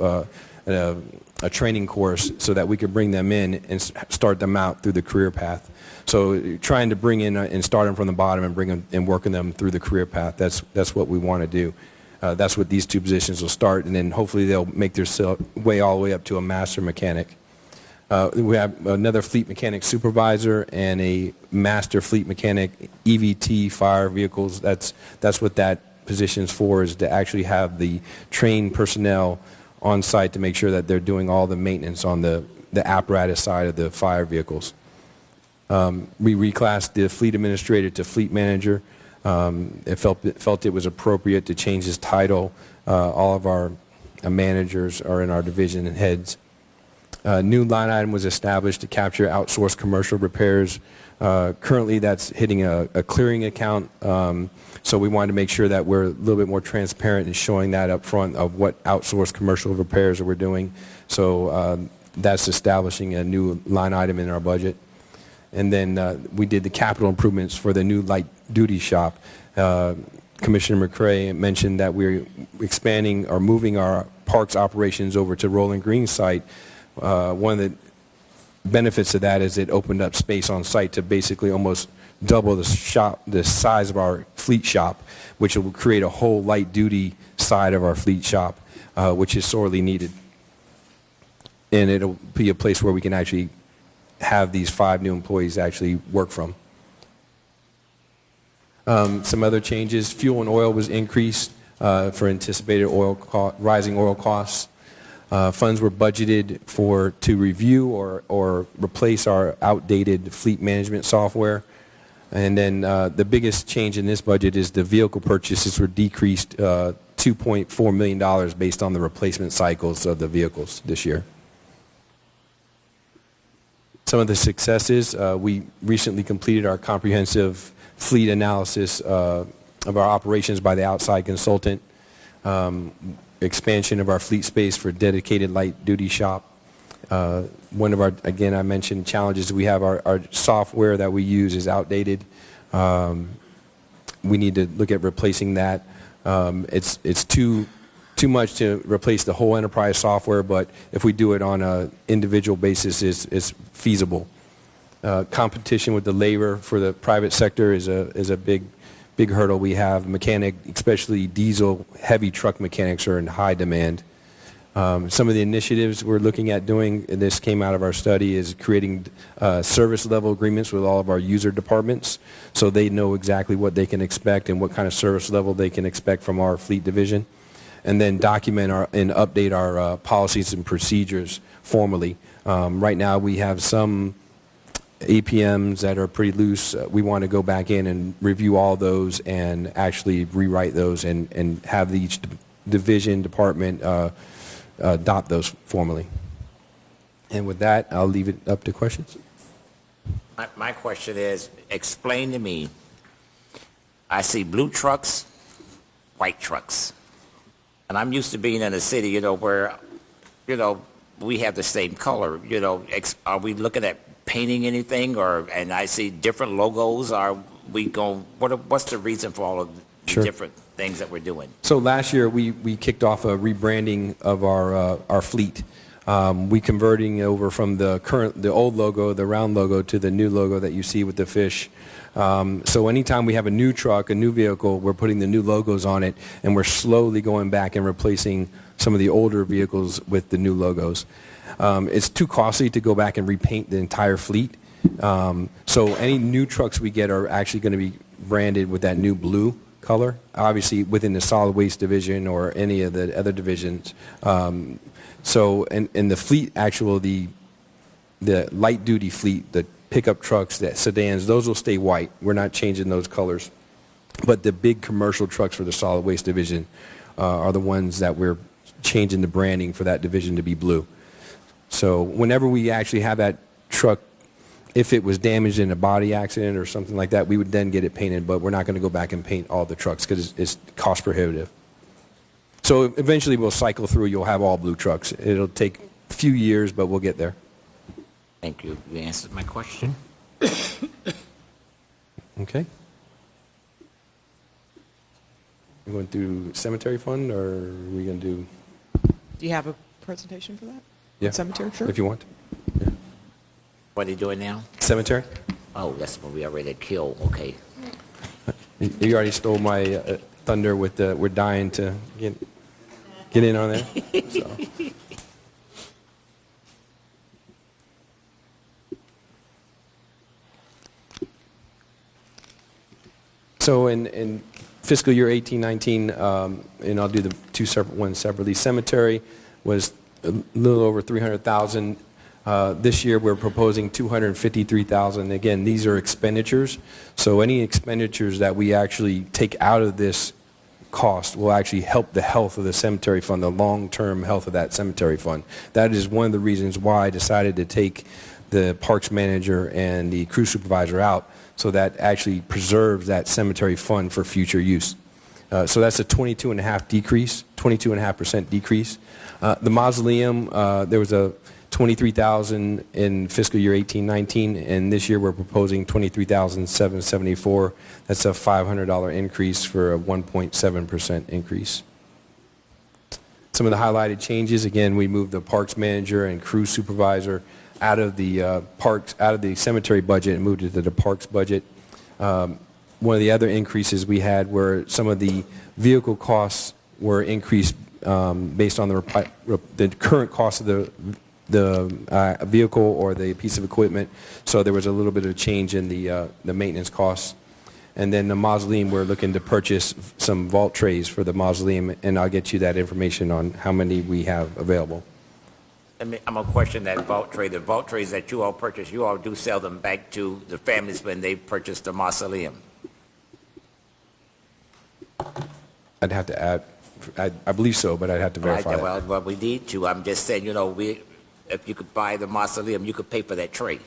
a training course so that we could bring them in and start them out through the career path. So trying to bring in and start them from the bottom and bring them and working them through the career path, that's what we want to do. That's what these 2 positions will start, and then hopefully they'll make their way all the way up to a master mechanic. We have another fleet mechanic supervisor and a master fleet mechanic EVT fire vehicles. That's what that position is for, is to actually have the trained personnel on site to make sure that they're doing all the maintenance on the apparatus side of the fire vehicles. We reclassed the fleet administrator to fleet manager. It felt it was appropriate to change his title. All of our managers are in our division and heads. New line item was established to capture outsourced commercial repairs. Currently, that's hitting a clearing account, so we wanted to make sure that we're a little bit more transparent in showing that up front of what outsourced commercial repairs that we're doing. So that's establishing a new line item in our budget. And then we did the capital improvements for the new light duty shop. Commissioner McCrae mentioned that we're expanding or moving our parks operations over to Rolling Green site. One of the benefits of that is it opened up space on site to basically almost double the size of our fleet shop, which will create a whole light duty side of our fleet shop, which is sorely needed. And it'll be a place where we can actually have these 5 new employees actually work from. Some other changes, fuel and oil was increased. for anticipated rising oil costs. Funds were budgeted to review or replace our outdated fleet management software. And then the biggest change in this budget is the vehicle purchases were decreased $2.4 million based on the replacement cycles of the vehicles this year. Some of the successes, we recently completed our comprehensive fleet analysis of our operations by the outside consultant, expansion of our fleet space for dedicated light-duty shop. One of our, again, I mentioned challenges. We have our software that we use is outdated. We need to look at replacing that. It's too much to replace the whole enterprise software, but if we do it on an individual basis, it's feasible. Competition with the labor for the private sector is a big hurdle we have. Mechanic, especially diesel, heavy truck mechanics are in high demand. Some of the initiatives we're looking at doing, and this came out of our study, is creating service level agreements with all of our user departments so they know exactly what they can expect and what kind of service level they can expect from our fleet division. And then document and update our policies and procedures formally. Right now we have some APMs that are pretty loose. We want to go back in and review all those and actually rewrite those and have each division, department adopt those formally. And with that, I'll leave it up to questions. My question is, explain to me, I see blue trucks, white trucks. And I'm used to being in a city, where, we have the same color. Are we looking at painting anything, and I see different logos? Are we going? What's the reason for all of the different things that we're doing? So last year we kicked off a rebranding of our fleet. We converting over from the old logo, the round logo, to the new logo that you see with the fish. So anytime we have a new truck, a new vehicle, we're putting the new logos on it, and we're slowly going back and replacing some of the older vehicles with the new logos. It's too costly to go back and repaint the entire fleet. So any new trucks we get are actually going to be branded with that new blue color, obviously within the solid waste division or any of the other divisions. So in the fleet, the light duty fleet, the pickup trucks, the sedans, those will stay white. We're not changing those colors. But the big commercial trucks for the solid waste division are the ones that we're changing the branding for that division to be blue. So whenever we actually have that truck, if it was damaged in a body accident or something like that, we would then get it painted, but we're not going to go back and paint all the trucks because it's cost prohibitive. So eventually we'll cycle through, you'll have all blue trucks. It'll take a few years, but we'll get there. Thank you. You answered my question. Okay. You going through cemetery fund, or are we going to do? Do you have a presentation for that? Yeah. Cemetery, sure. If you want. Yeah. What are you doing now? Cemetery. Oh, that's what we already killed. Okay. You already stole my thunder with the we're dying to get in on there. So. So in fiscal year 18-19, and I'll do the two separate ones separately. Cemetery was a little over $300,000. This year we're proposing $253,000. Again, these are expenditures. So any expenditures that we actually take out of this cost will actually help the health of the cemetery fund, the long-term health of that cemetery fund. That is one of the reasons why I decided to take the parks manager and the crew supervisor out, so that actually preserves that cemetery fund for future use. So that's a 22.5% decrease. The mausoleum, there was a $23,000 in fiscal year 18-19, and this year we're proposing $23,774. That's a $500 increase for a 1.7% increase. Some of the highlighted changes, again, we moved the parks manager and crew supervisor out of the cemetery budget and moved it to the parks budget. One of the other increases we had were some of the vehicle costs were increased based on the current cost of the vehicle or the piece of equipment. So there was a little bit of change in the maintenance costs. And then the mausoleum, we're looking to purchase some vault trays for the mausoleum, and I'll get you that information on how many we have available. I'm going to question that vault tray. The vault trays that you all purchase, you all do sell them back to the families when they purchase the mausoleum. I'd have to add, I believe so, but I'd have to verify Right, that. well, we need to. I'm just saying, if you could buy the mausoleum, you could pay for that tray.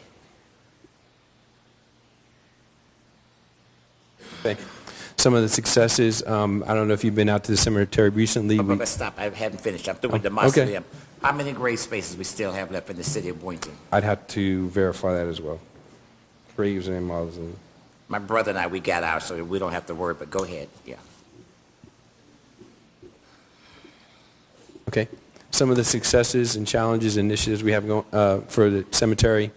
Okay. Some of the successes, I don't know if you've been out to the cemetery recently. But let's stop. I haven't finished. I'm through with the mausoleum. How many grave spaces we still have left in the city of Boynton? I'd have to verify that as well. Graves and mausoleum. My brother and I, we got ours, so we don't have to worry, but go ahead. Yeah. Okay. Some of the successes and challenges, initiatives we have going for the cemetery.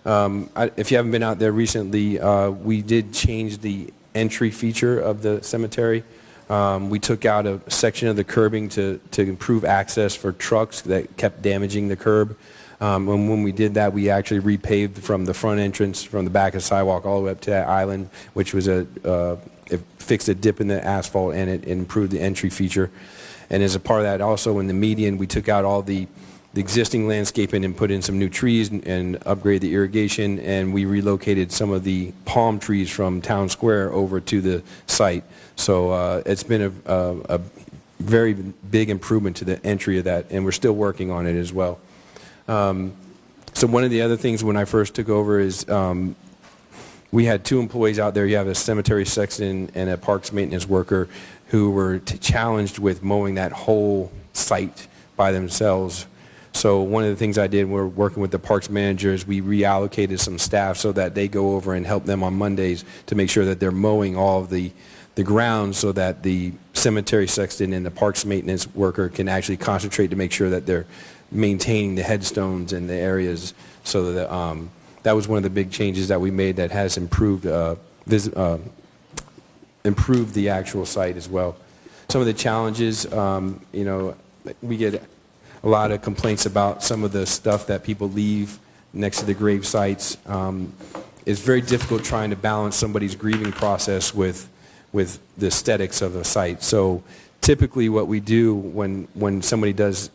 If you haven't been out there recently, we did change the entry feature of the cemetery. We took out a section of the curbing to improve access for trucks that kept damaging the curb. When we did that, we actually repaved from the front entrance, from the back of the sidewalk all the way up to that island, which was it fixed a dip in the asphalt and it improved the entry feature. And as a part of that, also in the median, we took out all the existing landscaping and put in some new trees and upgraded the irrigation, and we relocated some of the palm trees from Town Square over to the site. So it's been a very big improvement to the entry of that, and we're still working on it as well. So one of the other things when I first took over is we had two employees out there. You have a cemetery sexton and a parks maintenance worker who were challenged with mowing that whole site by themselves. So one of the things I did, we're working with the parks managers, we reallocated some staff so that they go over and help them on Mondays to make sure that they're mowing all of the grounds so that the cemetery sexton and the parks maintenance worker can actually concentrate to make sure that they're maintaining the headstones and the areas. So that that was one of the big changes that we made that has improved improved the actual site as well. Some of the challenges, we get a lot of complaints about some of the stuff that people leave next to the grave sites. It's very difficult trying to balance somebody's grieving process with the aesthetics of a site. So typically what we do when somebody does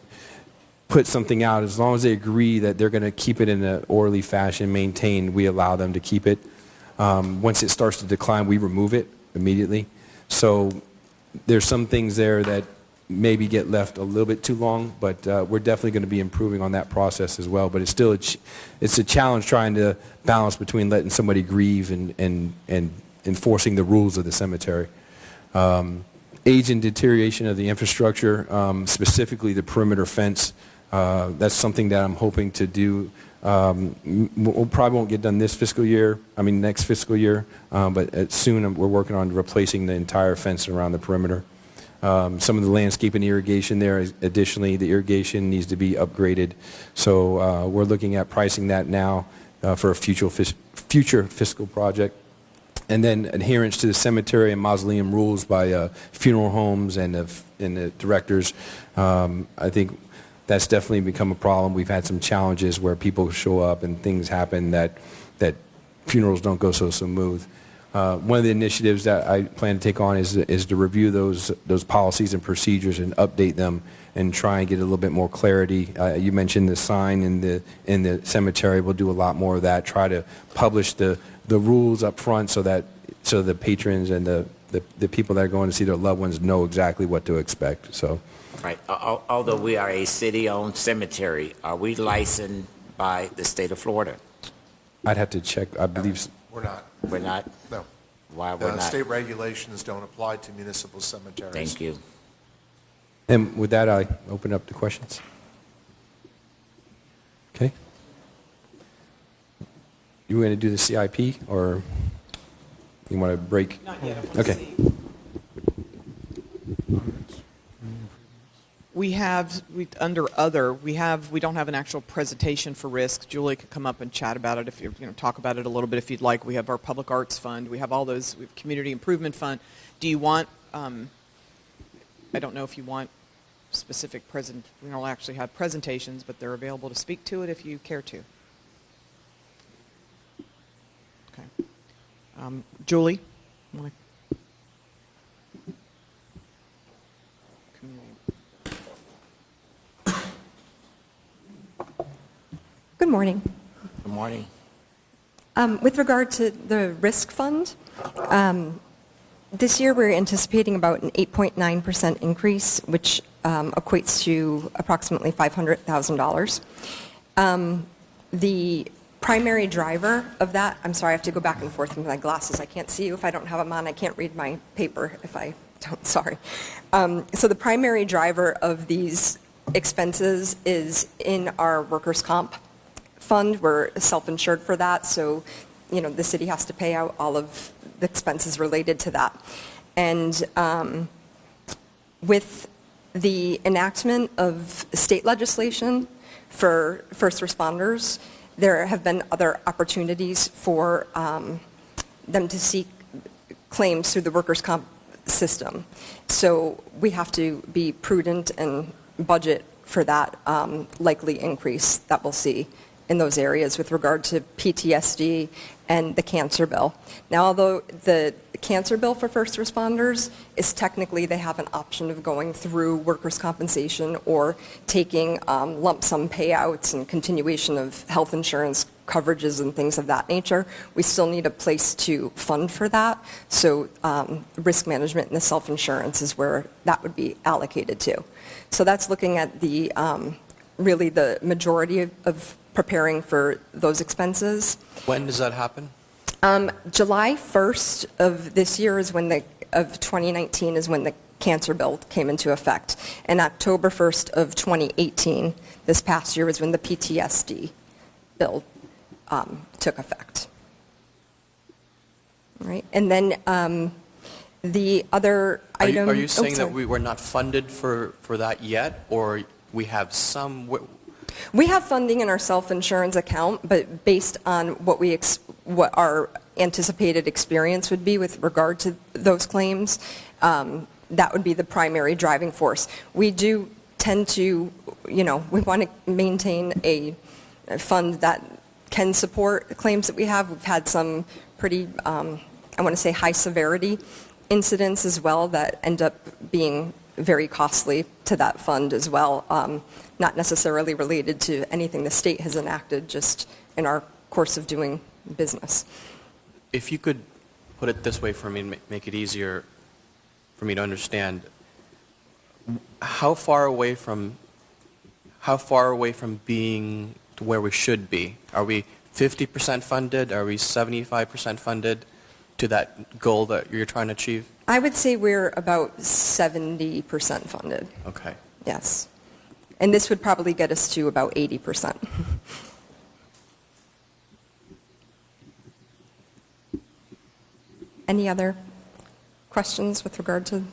put something out, as long as they agree that they're going to keep it in an orderly fashion, maintained, we allow them to keep it. Once it starts to decline, we remove it immediately. So there's some things there that maybe get left a little bit too long, but we're definitely going to be improving on that process as well. But it's still it's a challenge trying to balance between letting somebody grieve and enforcing the rules of the cemetery. Age and deterioration of the infrastructure, specifically the perimeter fence. That's something that I'm hoping to do. We'll probably won't get done this fiscal year, next fiscal year, but soon we're working on replacing the entire fence around the perimeter. Some of the landscape and irrigation there, additionally, the irrigation needs to be upgraded. So we're looking at pricing that now for a future fiscal project. And then adherence to the cemetery and mausoleum rules by funeral homes and the directors. I think that's definitely become a problem. We've had some challenges where people show up and things happen that funerals don't go so smooth. One of the initiatives that I plan to take on is to review those policies and procedures and update them and try and get a little bit more clarity. You mentioned the sign in the cemetery. We'll do a lot more of that. Try to publish the rules up front so the patrons and the people that are going to see their loved ones know exactly what to expect. So. Right. Although we are a city-owned cemetery, are we licensed by the state of Florida? I'd have to check. I believe. We're not. We're not? No. Why we're not? State regulations don't apply to municipal cemeteries. Thank you. And with that, I open up to questions. Okay. You want to do the CIP or you want to break? Not yet. Okay. Under other, we don't have an actual presentation for risk. Julie could come up and chat about it if you talk about it a little bit if you'd like. We have our public arts fund. We have all those. We have community improvement fund. Do you want? I don't know if you want specific we don't actually have presentations, but they're available to speak to it if you care to. Okay. Julie. Good morning. Good morning. With regard to the risk fund, this year we're anticipating about an 8.9% increase, which equates to approximately $500,000. The primary driver of that, I'm sorry, I have to go back and forth with my glasses. I can't see you if I don't have them on. I can't read my paper if I don't, sorry. So the primary driver of these expenses is in our workers' comp fund. We're self-insured for that, so the city has to pay out all of the expenses related to that. And with the enactment of state legislation for first responders, there have been other opportunities for them to seek claims through the workers' comp system. So we have to be prudent and budget for that likely increase that we'll see in those areas with regard to PTSD and the cancer bill. Now, although the cancer bill for first responders is technically, they have an option of going through workers' compensation or taking lump sum payouts and continuation of health insurance coverages and things of that nature, we still need a place to fund for that. So risk management and the self-insurance is where that would be allocated to. So that's looking at the really the majority of preparing for those expenses. When does that happen? July 1st of this year is when of 2019 is when the cancer bill came into effect. And October 1st of 2018, this past year, is when the PTSD bill took effect. All right. And then the other item... Are you saying that we were not funded for that yet, or we have some... We have funding in our self-insurance account, but based on what our anticipated experience would be with regard to those claims, that would be the primary driving force. We do tend to, we want to maintain a fund that can support the claims that we have. We've had some pretty, I want to say, high severity incidents as well that end up being very costly to that fund as well, not necessarily related to anything the state has enacted, just in our course of doing business. If you could put it this way for me and make it easier for me to understand, how far away from being to where we should be? Are we 50% funded? Are we 75% funded to that goal that you're trying to achieve? I would say we're about 70% funded. Okay. Yes. And this would probably get us to about 80%. Any other questions with regard to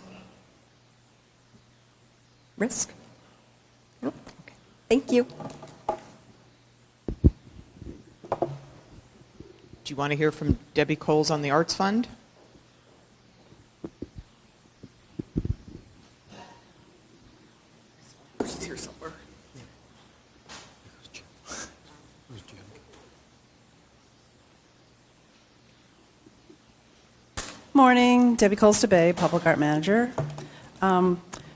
risk? No? Okay. Thank you. Do you want to hear from Debbie Coles on the Arts Fund? She's here somewhere. Morning, Debbie Coles Bay, Public Art Manager.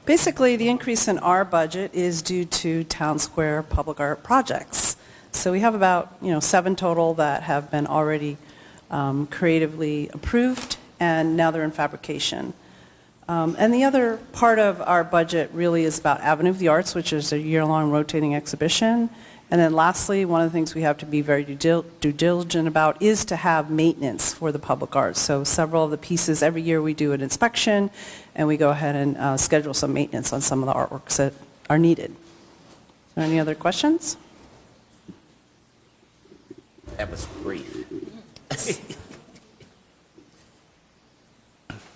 Basically, the increase in our budget is due to town square public art projects. So we have about 7 total that have been already creatively approved, and now they're in fabrication. And the other part of our budget really is about Avenue of the Arts, which is a year-long rotating exhibition. And then lastly, one of the things we have to be very due diligent about is to have maintenance for the public arts. So several of the pieces, every year we do an inspection, and we go ahead and schedule some maintenance on some of the artworks that are needed. Are there any other questions? That was brief.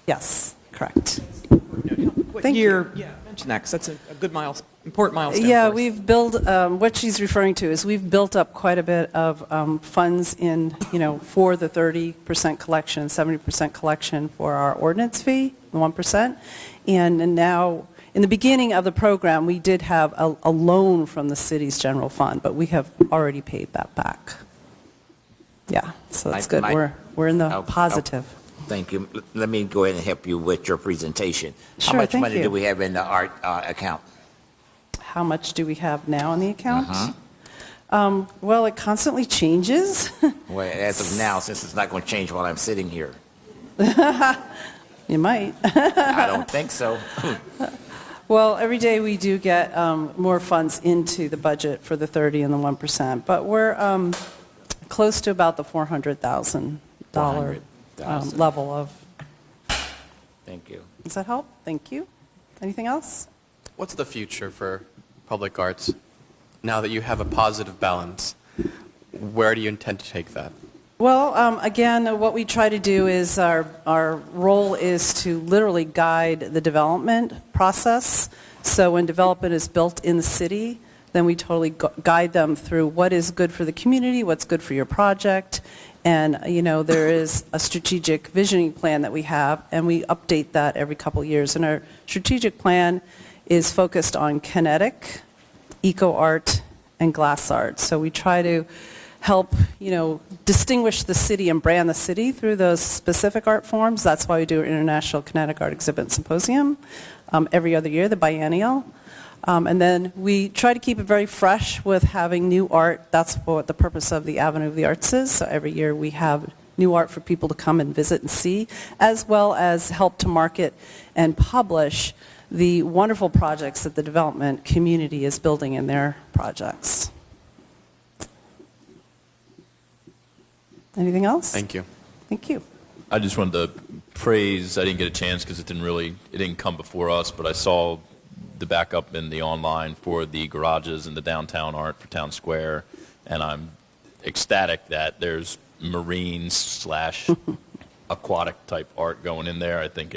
Yes, correct. What Thank year? you. Yeah, mention that, 'cause that's a good important milestone. Yeah, for us. we've built, what she's referring to is we've built up quite a bit of funds in, for the 30% collection, 70% collection for our ordinance fee, the 1%. And now, in the beginning of the program, we did have a loan from the city's general fund, but we have already paid that back. Yeah, so that's good. We're in the positive. Thank you. Let me go ahead and help you with your presentation. How Sure, much thank money you. do we have in the art account? How much do we have now in the account? Well, it constantly changes. Well, as of now, since it's not going to change while I'm sitting here. You might. I don't think so. Well, every day we do get more funds into the budget for the 30 and the 1%, but we're close to about the $400,000 level of. Thank you. Does that help? Thank you. Anything else? What's the future for public arts now that you have a positive balance? Where do you intend to take that? Well, again, what we try to do is our role is to literally guide the development process. So when development is built in the city, then we totally guide them through what is good for the community, what's good for your project. And, you know, there is a strategic visioning plan that we have, and we update that every couple of years. And our strategic plan is focused on kinetic, eco art, and glass art. So we try to help, you know, distinguish the city and brand the city through those specific art forms. That's why we do an International Kinetic Art Exhibit and Symposium every other year, the biennial. And then we try to keep it very fresh with having new art. That's what the purpose of the Avenue of the Arts is. So every year we have new art for people to come and visit and see, as well as help to market and publish the wonderful projects that the development community is building in their projects. Anything else? Thank you. Thank you. I just wanted to praise, I didn't get a chance because it didn't come before us, but I saw the backup in the online for the garages and the downtown art for Town Square, and I'm ecstatic that there's marine / aquatic type art going in there. I think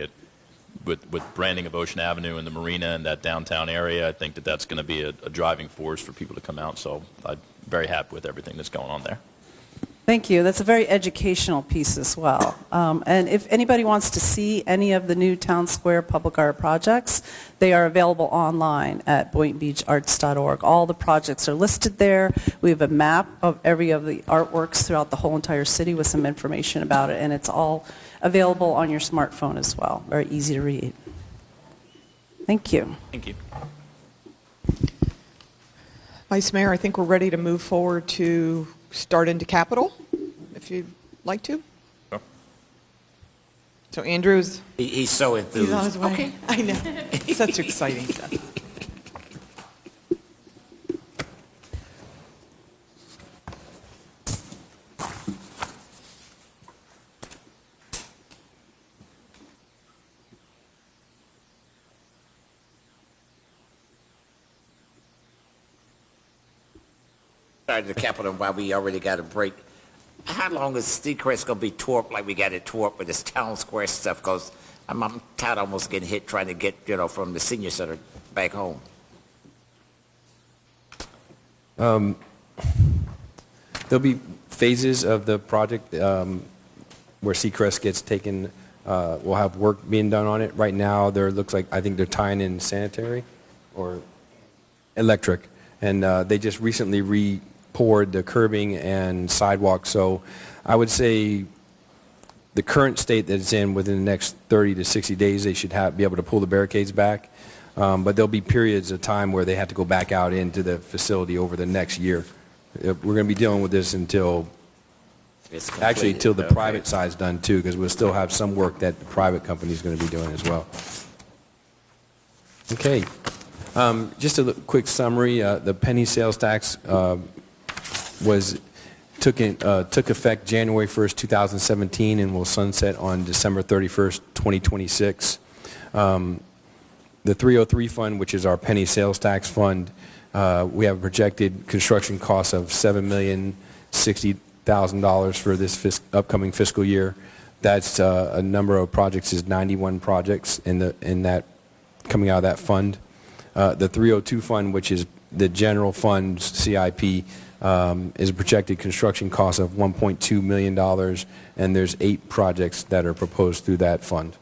with branding of Ocean Avenue and the marina and that downtown area, I think that's going to be a driving force for people to come out, so I'm very happy with everything that's going on there. Thank you. That's a very educational piece as well. And if anybody wants to see any of the new Town Square public art projects, they are available online at boyntonbeacharts.org. All the projects are listed there. We have a map of every of the artworks throughout the whole entire city with some information about it, and it's all available on your smartphone as well. Very easy to read. Thank you. Thank you. Vice Mayor, I think we're ready to move forward to start into capital, if you'd like to. Sure. So Andrew's He's so enthused. he's on his way. Okay. I know. Such exciting stuff. Started the capital while we already got a break. How long is Seacrest going to be tore up like we got it tore up with this Town Square stuff? Because I'm tired of almost getting hit trying to get, you know, from the senior center back home. There'll be phases of the project where Seacrest gets taken. We'll have work being done on it. Right now, looks like, I think they're tying in sanitary or electric. And they just recently poured the curbing and sidewalk. So I would say the current state that it's in, within the next 30 to 60 days, they should be able to pull the barricades back. But there'll be periods of time where they have to go back out into the facility over the next year. We're going to be dealing with this until the private side's done too, because we'll still have some work that the private company is going to be doing as well. Okay. Just a quick summary. The penny sales tax took effect January 1st, 2017, and will sunset on December 31st, 2026. The 303 fund, which is our penny sales tax fund, we have a projected construction cost of $7,060,000 for this upcoming fiscal year. That's a number of projects is 91 projects in that coming out of that fund. The 302 fund, which is the general fund CIP, is a projected construction cost of $1.2 million, and there's 8 projects that are proposed through that fund.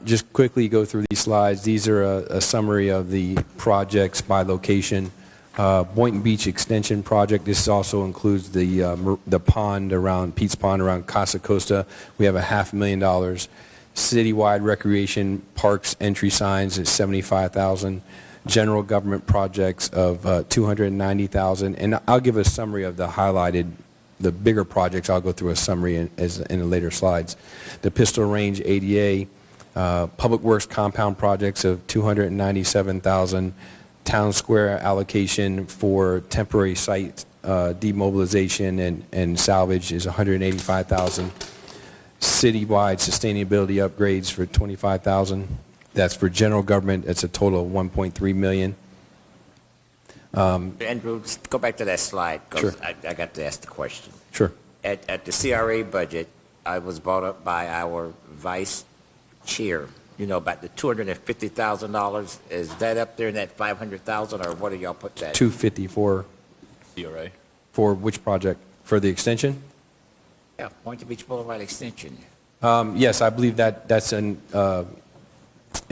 Just quickly go through these slides. These are a summary of the projects by location. Boynton Beach Extension Project, this also includes the pond around, Pete's Pond around Casa Costa. We have $500,000. Citywide recreation parks entry signs is $75,000. General government projects of $290,000. And I'll give a summary of the highlighted, the bigger projects. I'll go through a summary in the later slides. The Pistol Range ADA, Public Works compound projects of $297,000. Town Square allocation for temporary site demobilization and salvage is $185,000. Citywide sustainability upgrades for $25,000. That's for general government. That's a total of $1.3 million. Andrew, just go back to that slide, because Sure. I got to ask the question. Sure. At the CRA budget, I was brought up by our vice chair, about the $250,000. Is that up there in that $500,000, or what do y'all put that? 250 for CRA. For which project? For the extension? Yeah, Boynton Beach Boulevard extension. Yes, I believe that's in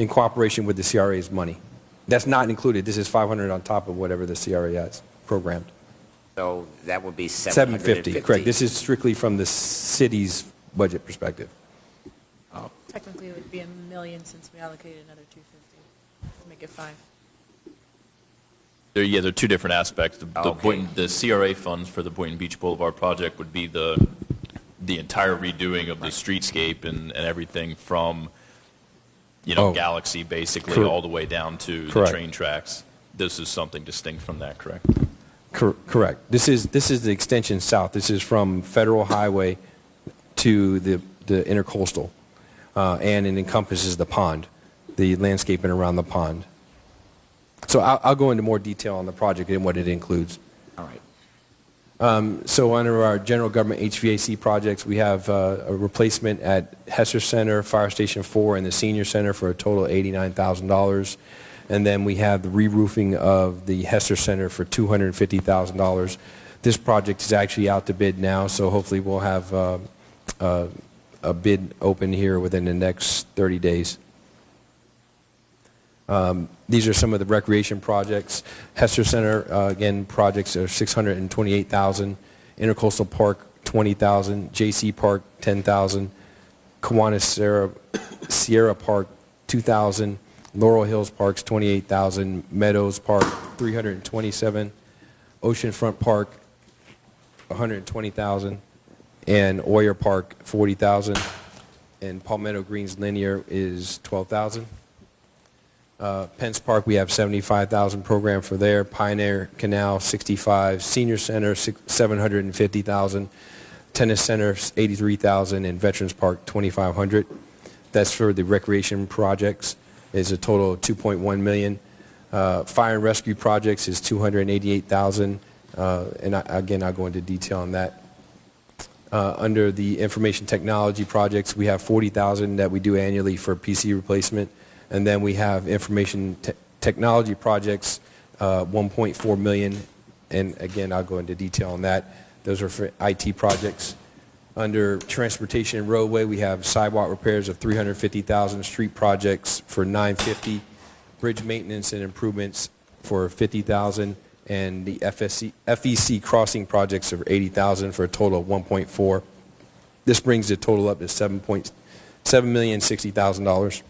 cooperation with the CRA's money. That's not included. This is 500 on top of whatever the CRA has programmed. So that would be 750, correct. This is strictly from the city's budget perspective. Technically, it would be $1 million since we allocated another 250. Make it 5. There are two different aspects. Okay. The CRA funds for the Boynton Beach Boulevard project would be the entire redoing of the streetscape and everything from, Galaxy basically all the way down to the train tracks. This is something distinct from that, correct? Correct. This is the extension south. This is from Federal Highway to the Intracoastal, and it encompasses the pond, the landscaping around the pond. So I'll go into more detail on the project and what it includes. All right. So under our general government HVAC projects, we have a replacement at Hester Center, Fire Station 4, and the Senior Center for a total of $89,000. And then we have the re-roofing of the Hester Center for $250,000. This project is actually out to bid now, so hopefully we'll have a bid open here within the next 30 days. These are some of the recreation projects. Hester Center, again, projects are $628,000. Intracoastal Park, $20,000. JC Park, $10,000. Kiwanis Sierra Park, $2,000. Laurel Hills Parks, $28,000. Meadows Park, $327,000. Oceanfront Park, $120,000. And Oyer Park, $40,000. And Palmetto Greens Linear is $12,000. Pence Park, we have $75,000 program for there. Pioneer Canal, $65,000. Senior Center, $750,000. Tennis Center, $83,000. And Veterans Park, $2,500. That's for the recreation projects. Is a total of $2.1 million. Fire and rescue projects is $288,000. And again, I'll go into detail on that. Under the information technology projects, we have $40,000 that we do annually for PC replacement. And then we have information technology projects, $1.4 million. And again, I'll go into detail on that. Those are for IT projects. Under transportation and roadway, we have sidewalk repairs of $350,000, street projects for $950,000, bridge maintenance and improvements for $50,000, and the FEC crossing projects of $80,000 for a total of $1.4 million. This brings the total up to $7,060,000.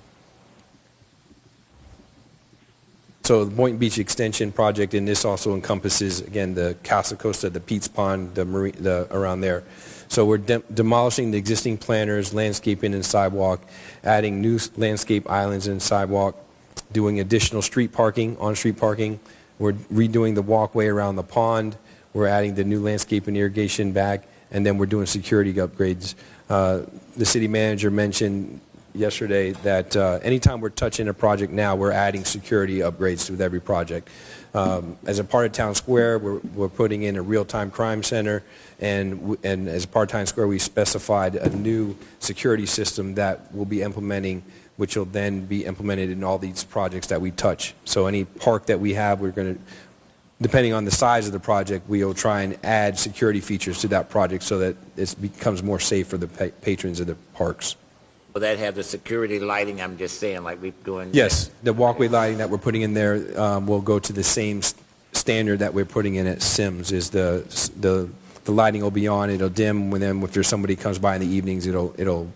So the Boynton Beach Extension project, and this also encompasses, again, the Casa Costa, the Pete's Pond, around there. So we're demolishing the existing planters, landscaping and sidewalk, adding new landscape islands and sidewalk, doing additional street parking, on-street parking. We're redoing the walkway around the pond. We're adding the new landscape and irrigation back, and then we're doing security upgrades. The city manager mentioned yesterday that anytime we're touching a project now, we're adding security upgrades with every project. As a part of Town Square, we're putting in a real-time crime center, and as a part of Town Square, we specified a new security system that we'll be implementing, which will then be implemented in all these projects that we touch. So any park that we have, we're going to, depending on the size of the project, we'll try and add security features to that project so that it becomes more safe for the patrons of the parks. Will that have the security lighting? I'm just saying, like we're doing. Yes, the walkway lighting that we're putting in there will go to the same standard that we're putting in at Sims is the lighting will be on, it'll dim, when then if there's somebody comes by in the evenings, it'll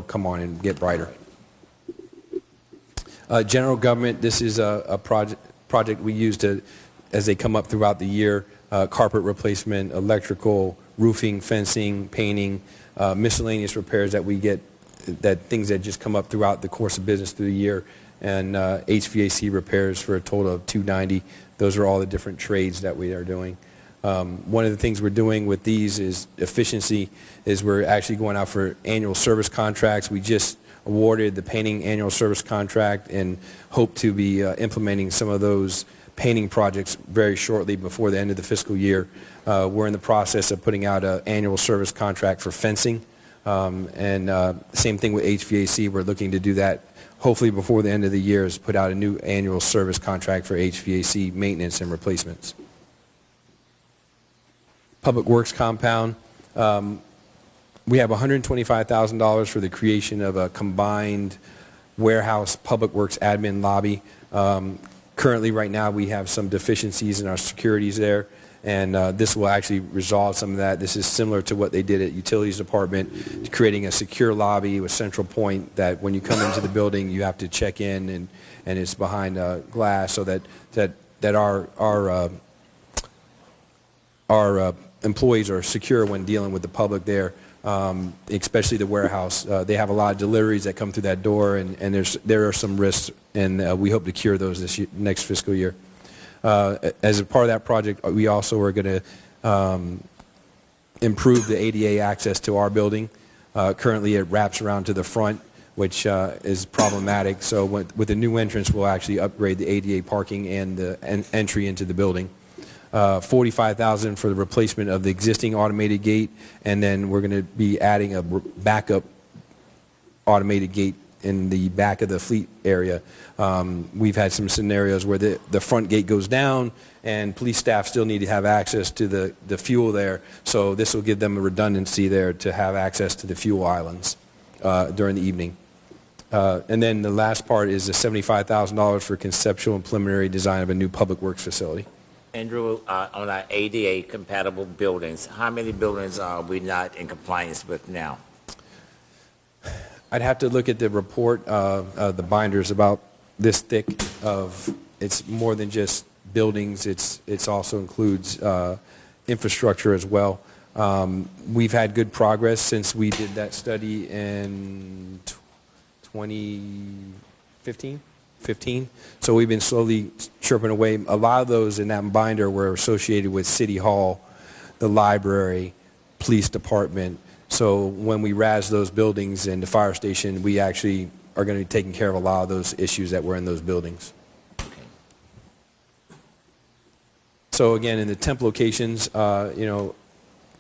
come on and get brighter. General government, this is a project we use to, as they come up throughout the year, carpet replacement, electrical, roofing, fencing, painting, miscellaneous repairs that we get, that things that just come up throughout the course of business through the year, and HVAC repairs for a total of $290. Those are all the different trades that we are doing. One of the things we're doing with these is efficiency, is we're actually going out for annual service contracts. We just awarded the painting annual service contract and hope to be implementing some of those painting projects very shortly before the end of the fiscal year. We're in the process of putting out an annual service contract for fencing, and same thing with HVAC. We're looking to do that hopefully before the end of the year, is put out a new annual service contract for HVAC maintenance and replacements. Public Works compound, we have $125,000 for the creation of a combined warehouse public works admin lobby. Currently, right now, we have some deficiencies in our securities there, and this will actually resolve some of that. This is similar to what they did at Utilities Department, creating a secure lobby with central point that when you come into the building, you have to check in, and it's behind glass, so that our employees are secure when dealing with the public there, especially the warehouse. They have a lot of deliveries that come through that door, and there are some risks, and we hope to cure those this year, next fiscal year. As a part of that project, we also are going to improve the ADA access to our building. Currently, it wraps around to the front, which is problematic. So with the new entrance, we'll actually upgrade the ADA parking and the entry into the building. $45,000 for the replacement of the existing automated gate, and then we're going to be adding a backup automated gate in the back of the fleet area. We've had some scenarios where the front gate goes down and police staff still need to have access to the fuel there, so this will give them a redundancy there to have access to the fuel islands during the evening. And then the last part is the $75,000 for conceptual and preliminary design of a new public works facility. Andrew, on our ADA compatible buildings, how many buildings are we not in compliance with now? I'd have to look at the report. The binder's about this thick. It's more than just buildings. It's also includes infrastructure as well. We've had good progress since we did that study in 2015. So we've been slowly chirping away. A lot of those in that binder were associated with City Hall, the library, police department. So when we razz those buildings and the fire station, we actually are going to be taking care of a lot of those issues that were in those buildings. So again, in the temp locations,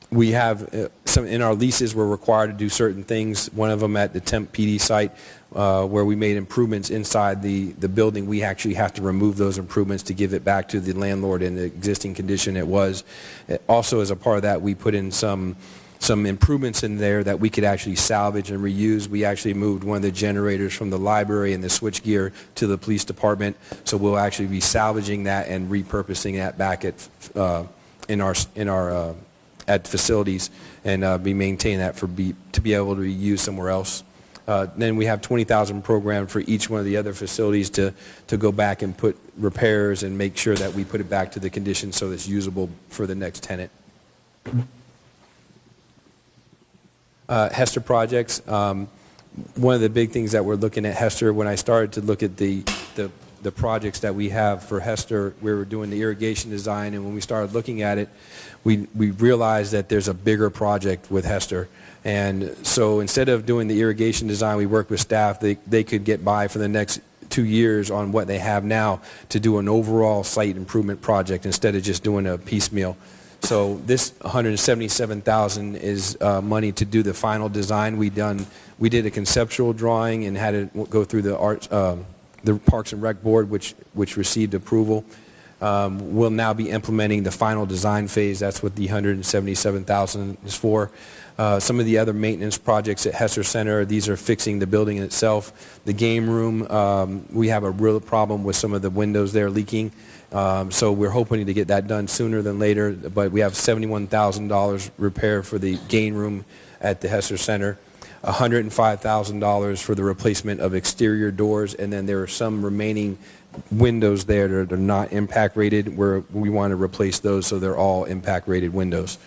we have some in our leases. We're required to do certain things. One of them at the temp PD site, where we made improvements inside the building. We actually have to remove those improvements to give it back to the landlord in the existing condition it was. Also, as a part of that, we put in some improvements in there that we could actually salvage and reuse. We actually moved one of the generators from the library and the switchgear to the police department. So we'll actually be salvaging that and repurposing that back at facilities, and be maintaining that to be able to be used somewhere else. Then we have $20,000 programmed for each one of the other facilities to go back and put repairs and make sure that we put it back to the condition so it's usable for the next tenant. Hester Projects. One of the big things that we're looking at Hester, when I started to look at the projects that we have for Hester, we were doing the irrigation design, and when we started looking at it, we realized that there's a bigger project with Hester. And so instead of doing the irrigation design, we worked with staff. They could get by for the next 2 years on what they have now to do an overall site improvement project instead of just doing a piecemeal. So this $177,000 is money to do the final design. We did a conceptual drawing and had it go through the Parks and Rec Board, which received approval. We'll now be implementing the final design phase. That's what the $177,000 is for. Some of the other maintenance projects at Hester Center, these are fixing the building itself. The game room, we have a real problem with some of the windows there leaking. So we're hoping to get that done sooner than later, but we have $71,000 repair for the game room at the Hester Center, $105,000 for the replacement of exterior doors, and then there are some remaining windows there that are not impact rated where we want to replace those so they're all impact rated windows.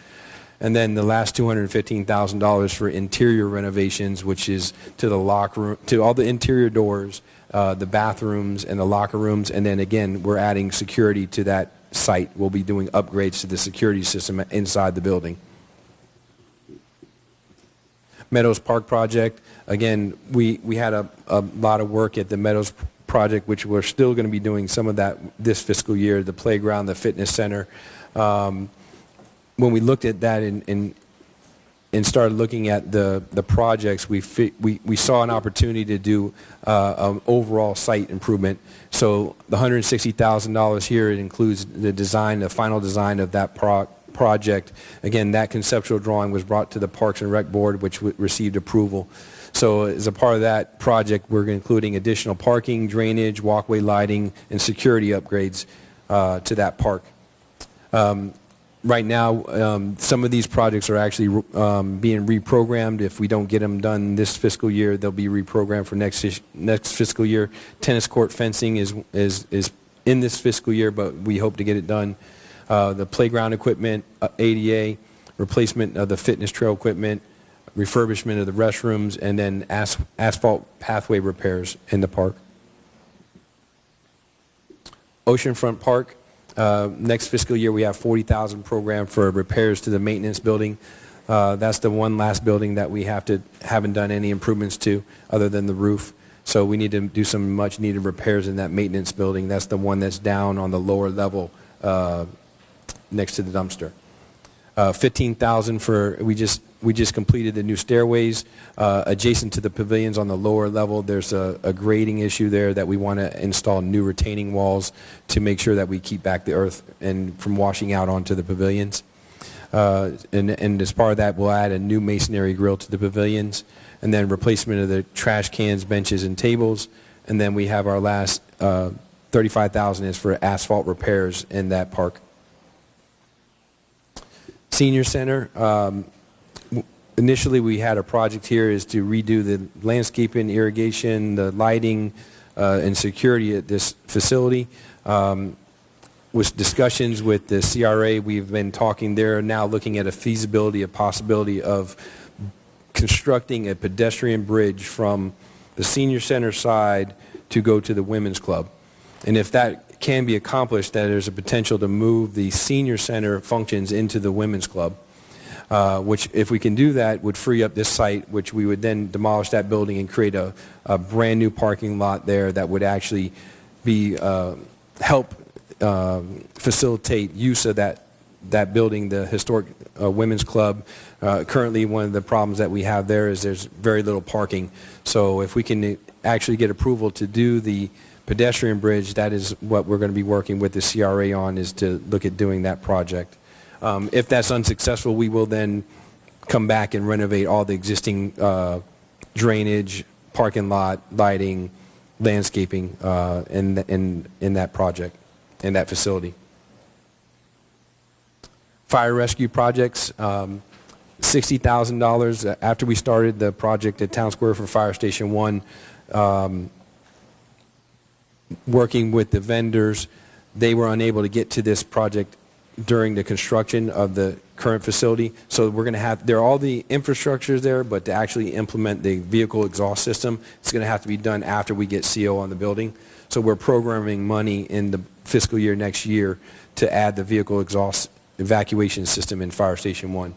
And then the last $215,000 for interior renovations, which is to the locker room, to all the interior doors, the bathrooms and the locker rooms, and then again, we're adding security to that site. We'll be doing upgrades to the security system inside the building. Meadows Park project, again, we had a lot of work at the Meadows project, which we're still going to be doing some of that this fiscal year, the playground, the fitness center. When we looked at that and started looking at the projects, we saw an opportunity to do an overall site improvement. So the $160,000 here, it includes the design, the final design of that project. Again, that conceptual drawing was brought to the Parks and Rec Board, which received approval. So as a part of that project, we're including additional parking, drainage, walkway lighting, and security upgrades to that park. Right now, some of these projects are actually being reprogrammed. If we don't get them done this fiscal year, they'll be reprogrammed for next fiscal year. Tennis court fencing is in this fiscal year, but we hope to get it done. The playground equipment, ADA, replacement of the fitness trail equipment, refurbishment of the restrooms, and then asphalt pathway repairs in the park. Oceanfront Park. Next fiscal year, we have $40,000 programmed for repairs to the maintenance building. That's the one last building that we haven't done any improvements to other than the roof. So we need to do some much needed repairs in that maintenance building. That's the one that's down on the lower level next to the dumpster. $15,000 for, we just completed the new stairways adjacent to the pavilions on the lower level. There's a grading issue there that we want to install new retaining walls to make sure that we keep back the earth and from washing out onto the pavilions. And as part of that, we'll add a new masonry grill to the pavilions, and then replacement of the trash cans, benches, and tables. And then we have our last $35,000 is for asphalt repairs in that park. Senior Center, initially we had a project here is to redo the landscaping, irrigation, the lighting, and security at this facility. With discussions with the CRA, we've been talking there, now looking at a feasibility, a possibility of constructing a pedestrian bridge from the Senior Center side to go to the Women's Club. And if that can be accomplished, that there's a potential to move the Senior Center functions into the Women's Club, which if we can do that would free up this site, which we would then demolish that building and create a brand new parking lot there that would actually be help facilitate use of that building, the historic Women's Club. Currently, one of the problems that we have there is there's very little parking. So if we can actually get approval to do the pedestrian bridge, that is what we're going to be working with the CRA on, is to look at doing that project. If that's unsuccessful, we will then come back and renovate all the existing drainage, parking lot, lighting, landscaping in that project, in that facility. Fire rescue projects, $60,000. After we started the project at Town Square for Fire Station 1, working with the vendors, they were unable to get to this project during the construction of the current facility. So we're going to have, there are all the infrastructures there, but to actually implement the vehicle exhaust system, it's going to have to be done after we get CO on the building. So we're programming money in the fiscal year next year to add the vehicle exhaust evacuation system in Fire Station 1.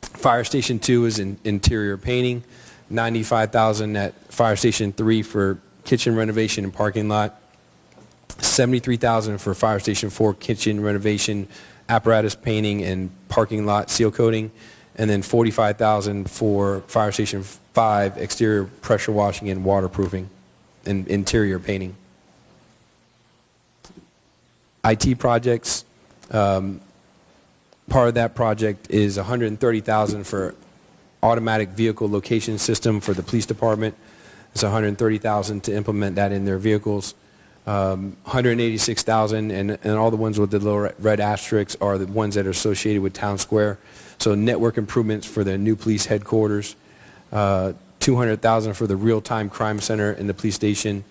Fire Station 2 is in interior painting, $95,000 at Fire Station 3 for kitchen renovation and parking lot, $73,000 for Fire Station 4 kitchen renovation, apparatus painting, and parking lot seal coating, and then $45,000 for Fire Station 5 exterior pressure washing and waterproofing and interior painting. IT projects, part of that project is $130,000 for automatic vehicle location system for the police department. It's $130,000 to implement that in their vehicles. $186,000, and all the ones with the little red asterisks are the ones that are associated with Town Square. So network improvements for the new police headquarters. $200,000 for the real-time crime center in the police station.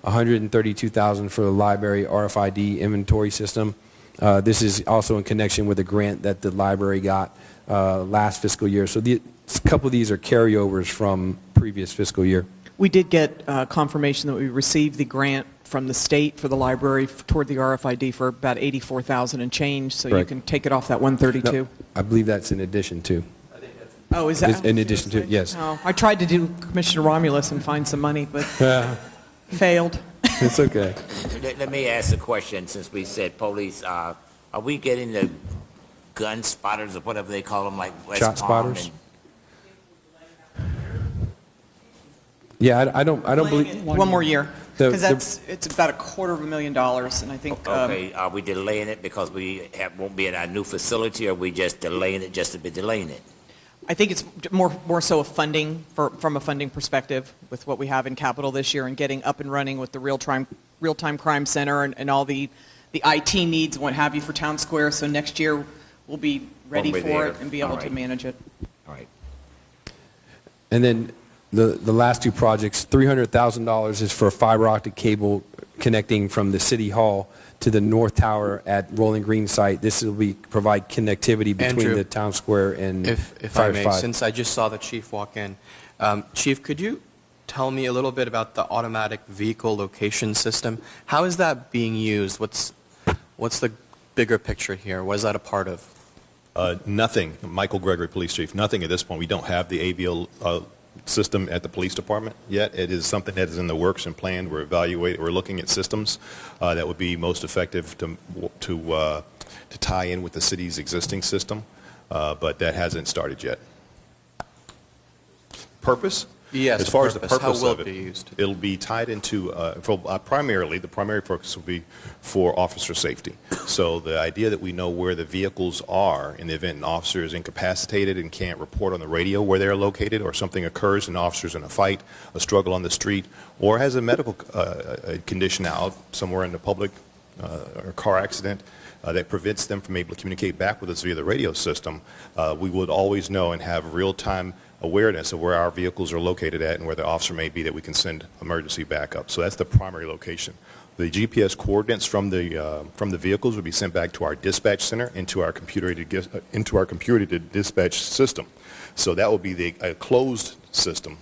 $132,000 for the library RFID inventory system. This is also in connection with a grant that the library got last fiscal year. So a couple of these are carryovers from previous fiscal year. We did get confirmation that we received the grant from the state for the library toward the RFID for about $84,000 and change, so you Correct. can take it off that 132. No, I believe that's in addition to. Oh, is that? In addition to, yes. Oh, I tried to do Commissioner Romulus and find some money, but failed. It's okay. Let me ask a question, since we said police, are we getting the gun spotters or whatever they call them, like West Shot Palm spotters? Yeah, I don't believe. One more year, The- because it's about $250,000, and I think. Okay, are we delaying it because won't be in our new facility, or are we just delaying it just to be delaying it? I think it's more so a funding, from a funding perspective, with what we have in capital this year and getting up and running with the real-time crime center and all the IT needs and what have you for Town Square. So next year, we'll be ready We'll be for there. it and be able All to right. manage it. All right. And then the last two projects, $300,000 is for fiber optic cable connecting from the City Hall to the North Tower at Rolling Green site. This will provide connectivity between Andrew, the Town Square and If I Fire may, 5. since I just saw the chief walk in, Chief, could you tell me a little bit about the automatic vehicle location system? How is that being used? What's the bigger picture here? What is that a part of? Nothing. Michael Gregory, Police Chief. Nothing at this point. We don't have the AVL system at the police department yet. It is something that is in the works and planned. We're evaluating. We're looking at systems that would be most effective to tie in with the city's existing system, but that hasn't started yet. Purpose? Yes, As far as the purpose. purpose How will of it it, be used? it'll be tied into, primarily, the primary focus will be for officer safety. So the idea that we know where the vehicles are in the event an officer is incapacitated and can't report on the radio where they're located, or something occurs and the officer's in a fight, a struggle on the street, or has a medical condition out somewhere in the public, or car accident, that prevents them from able to communicate back with us via the radio system, we would always know and have real-time awareness of where our vehicles are located at and where the officer may be, that we can send emergency backup. So that's the primary location. The GPS coordinates from the vehicles would be sent back to our dispatch center into our computer-aided dispatch system. So that will be a closed system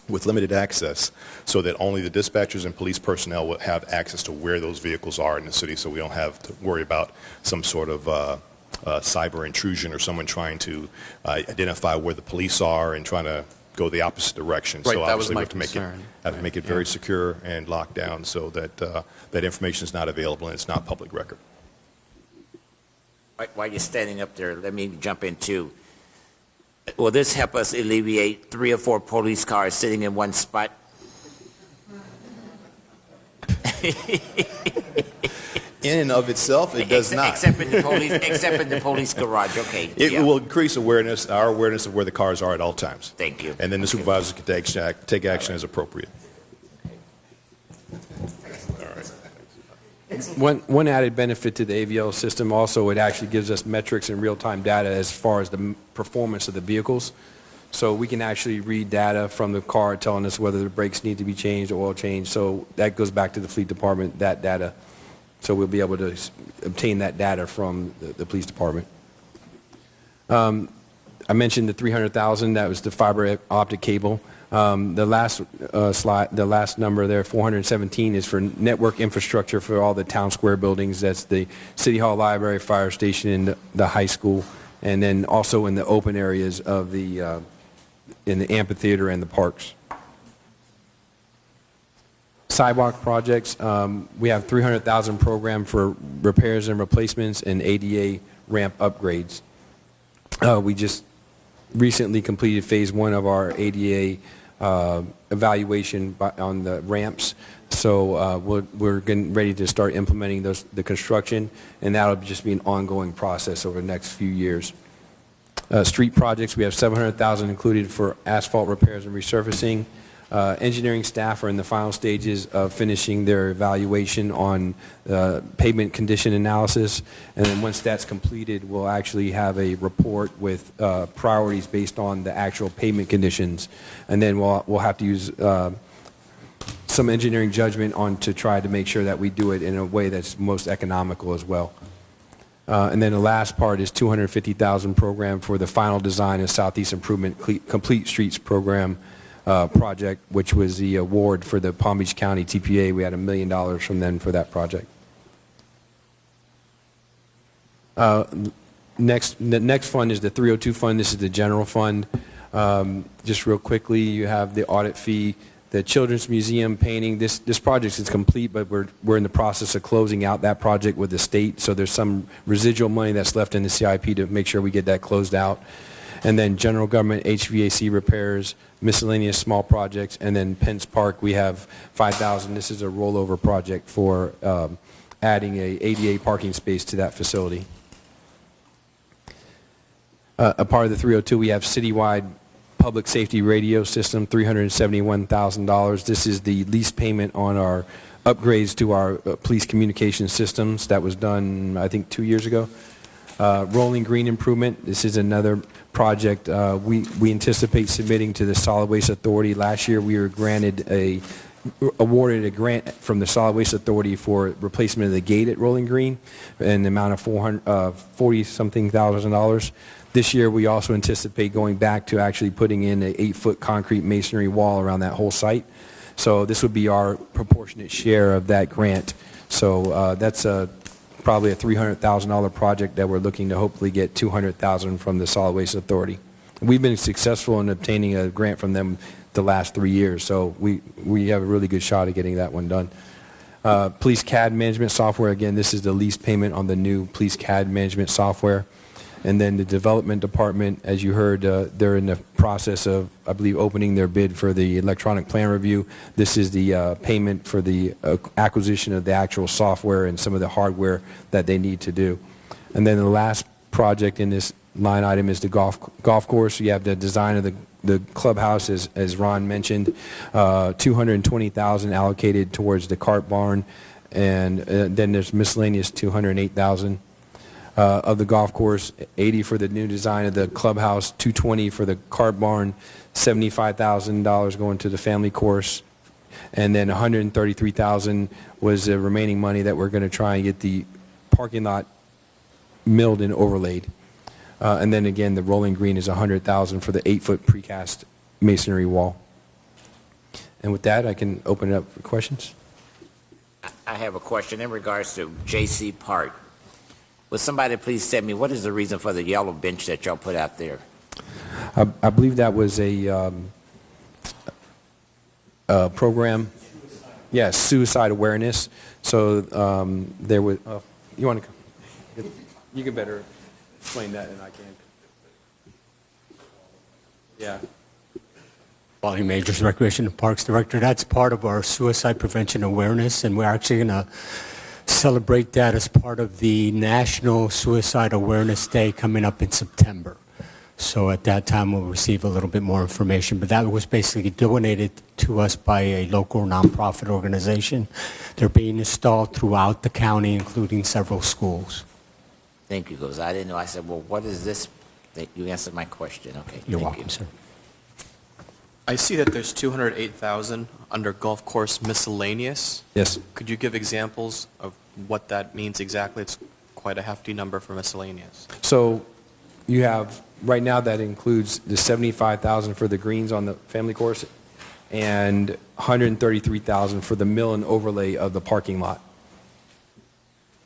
with limited access, so that only the dispatchers and police personnel will have access to where those vehicles are in the city, so we don't have to worry about some sort of cyber intrusion or someone trying to identify where the police are and trying to go the opposite direction. Right, So that was obviously we my have to concern. make it very secure and locked down, so that that information is not available and it's not public record. While you're standing up there, let me jump in too. Will this help us alleviate 3 or 4 police cars sitting in one spot? In and of itself, it does not. Except in the police garage, okay. It yeah. will increase our awareness of where the cars are at all times. Thank you. And then the supervisors can take action as appropriate. One added benefit to the AVL system also, it actually gives us metrics and real-time data as far as the performance of the vehicles. So we can actually read data from the car telling us whether the brakes need to be changed or oil changed. So that goes back to the fleet department, that data. So we'll be able to obtain that data from the police department. I mentioned the $300,000, that was the fiber optic cable. The last number there, 417, is for network infrastructure for all the town square buildings. That's the City Hall, Library, Fire Station, and the high school, and then also in the open areas of in the amphitheater and the parks. Sidewalk projects, we have $300,000 program for repairs and replacements and ADA ramp upgrades. We just recently completed phase 1 of our ADA evaluation on the ramps. So we're getting ready to start implementing the construction, and that'll just be an ongoing process over the next few years. Street projects, we have $700,000 included for asphalt repairs and resurfacing. Engineering staff are in the final stages of finishing their evaluation on pavement condition analysis, and then once that's completed, we'll actually have a report with priorities based on the actual pavement conditions, and then we'll have to use some engineering judgment on to try to make sure that we do it in a way that's most economical as well. And then the last part is $250,000 program for the final design of Southeast Improvement Complete Streets Program project, which was the award for the Palm Beach County TPA. We had $1 million from them for that project. The next fund is the 302 fund. This is the general fund. Just real quickly, you have the audit fee, the Children's Museum painting. This project is complete, but we're in the process of closing out that project with the state, so there's some residual money that's left in the CIP to make sure we get that closed out. And then general government HVAC repairs, miscellaneous small projects, and then Pence Park, we have $5,000. This is a rollover project for adding a ADA parking space to that facility. A part of the 302, we have citywide public safety radio system, $371,000. This is the lease payment on our upgrades to our police communication systems. That was done, I think, 2 years ago. Rolling Green improvement, this is another project we anticipate submitting to the Solid Waste Authority. Last year we were awarded a grant from the Solid Waste Authority for replacement of the gate at Rolling Green in the amount of $40-something thousand. This year we also anticipate going back to actually putting in an 8-foot concrete masonry wall around that whole site. So this would be our proportionate share of that grant. So that's probably a $300,000 project that we're looking to hopefully get $200,000 from the Solid Waste Authority. We've been successful in obtaining a grant from them the last 3 years, so we have a really good shot at getting that one done. Police CAD management software, again, this is the lease payment on the new police CAD management software. And then the development department, as you heard, they're in the process of, I believe, opening their bid for the electronic plan review. This is the payment for the acquisition of the actual software and some of the hardware that they need to do. And then the last project in this line item is the golf course. You have the design of the clubhouse, as Ron mentioned, $220,000 allocated towards the cart barn, and then there's miscellaneous $208,000. Of the golf course, $80 for the new design of the clubhouse, $220 for the cart barn, $75,000 going to the family course, and then $133,000 was the remaining money that we're going to try and get the parking lot milled and overlaid. And then again, the Rolling Green is $100,000 for the 8-foot precast masonry wall. And with that, I can open it up for questions. I have a question in regards to J.C. Park. Would somebody please tell me what is the reason for the yellow bench that y'all put out there? I believe that was a program. Yes, suicide awareness. So there was. You want to? You can better explain that than I can. Yeah. Wally Majors, Recreation and Parks Director. That's part of our suicide prevention awareness, and we're actually going to celebrate that as part of the National Suicide Awareness Day coming up in September. So at that time, we'll receive a little bit more information. But that was basically donated to us by a local nonprofit organization. They're being installed throughout the county, including several schools. Thank you, because I didn't know. I said, well, what is this? You answered my question. Okay. You're thank welcome, you. sir. I see that there's $208,000 under golf course miscellaneous. Yes. Could you give examples of what that means exactly? It's quite a hefty number for miscellaneous. So you have, right now that includes the $75,000 for the greens on the family course and $133,000 for the mill and overlay of the parking lot.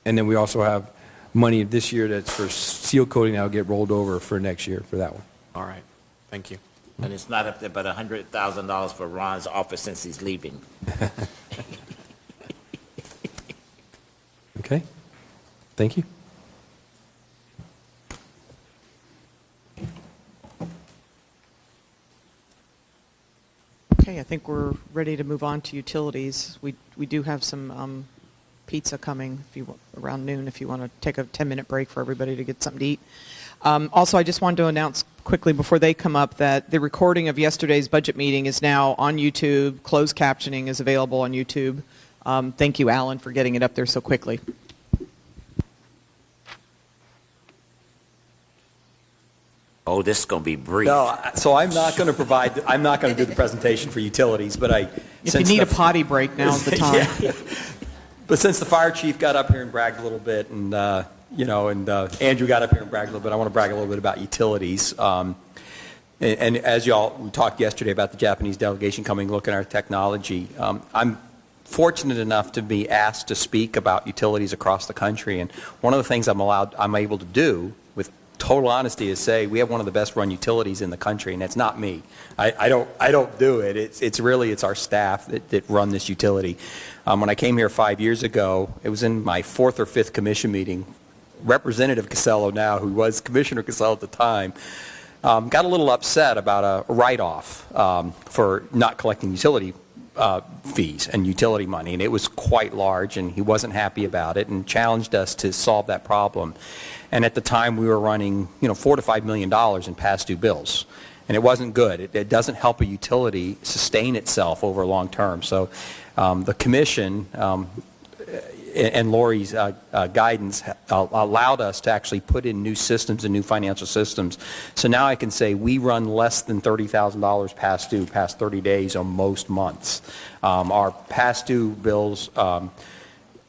And then we also have money this year that's for seal coating that will get rolled over for next year for that one. All right. Thank you. And it's not up there but $100,000 for Ron's office since he's leaving. Okay. Thank you. Okay, I think we're ready to move on to utilities. We do have some pizza coming around noon if you want to take a 10-minute break for everybody to get something to eat. Also, I just wanted to announce quickly before they come up that the recording of yesterday's budget meeting is now on YouTube. Closed captioning is available on YouTube. Thank you, Alan, for getting it up there so quickly. Oh, this is going to be brief. No, so I'm not going to do the presentation for utilities, but If you need a potty break, now's the time. Yeah. But since the fire chief got up here and bragged a little bit, and Andrew got up here and bragged a little bit, I want to brag a little bit about utilities. And as we talked yesterday about the Japanese delegation coming, looking at our technology. I'm fortunate enough to be asked to speak about utilities across the country, and one of the things I'm able to do with total honesty is say we have one of the best run utilities in the country, and that's not me. I don't do it. It's our staff that run this utility. When I came here 5 years ago, it was in my 4th or 5th commission meeting. Representative Casello now, who was Commissioner Casello at the time, got a little upset about a write-off for not collecting utility fees and utility money, and it was quite large, and he wasn't happy about it and challenged us to solve that problem. And at the time, we were running, $4 to $5 million in past due bills, and it wasn't good. It doesn't help a utility sustain itself over long term. So the commission and Lori's guidance allowed us to actually put in new systems and new financial systems. So now I can say we run less than $30,000 past due, past 30 days on most months. Our past due bills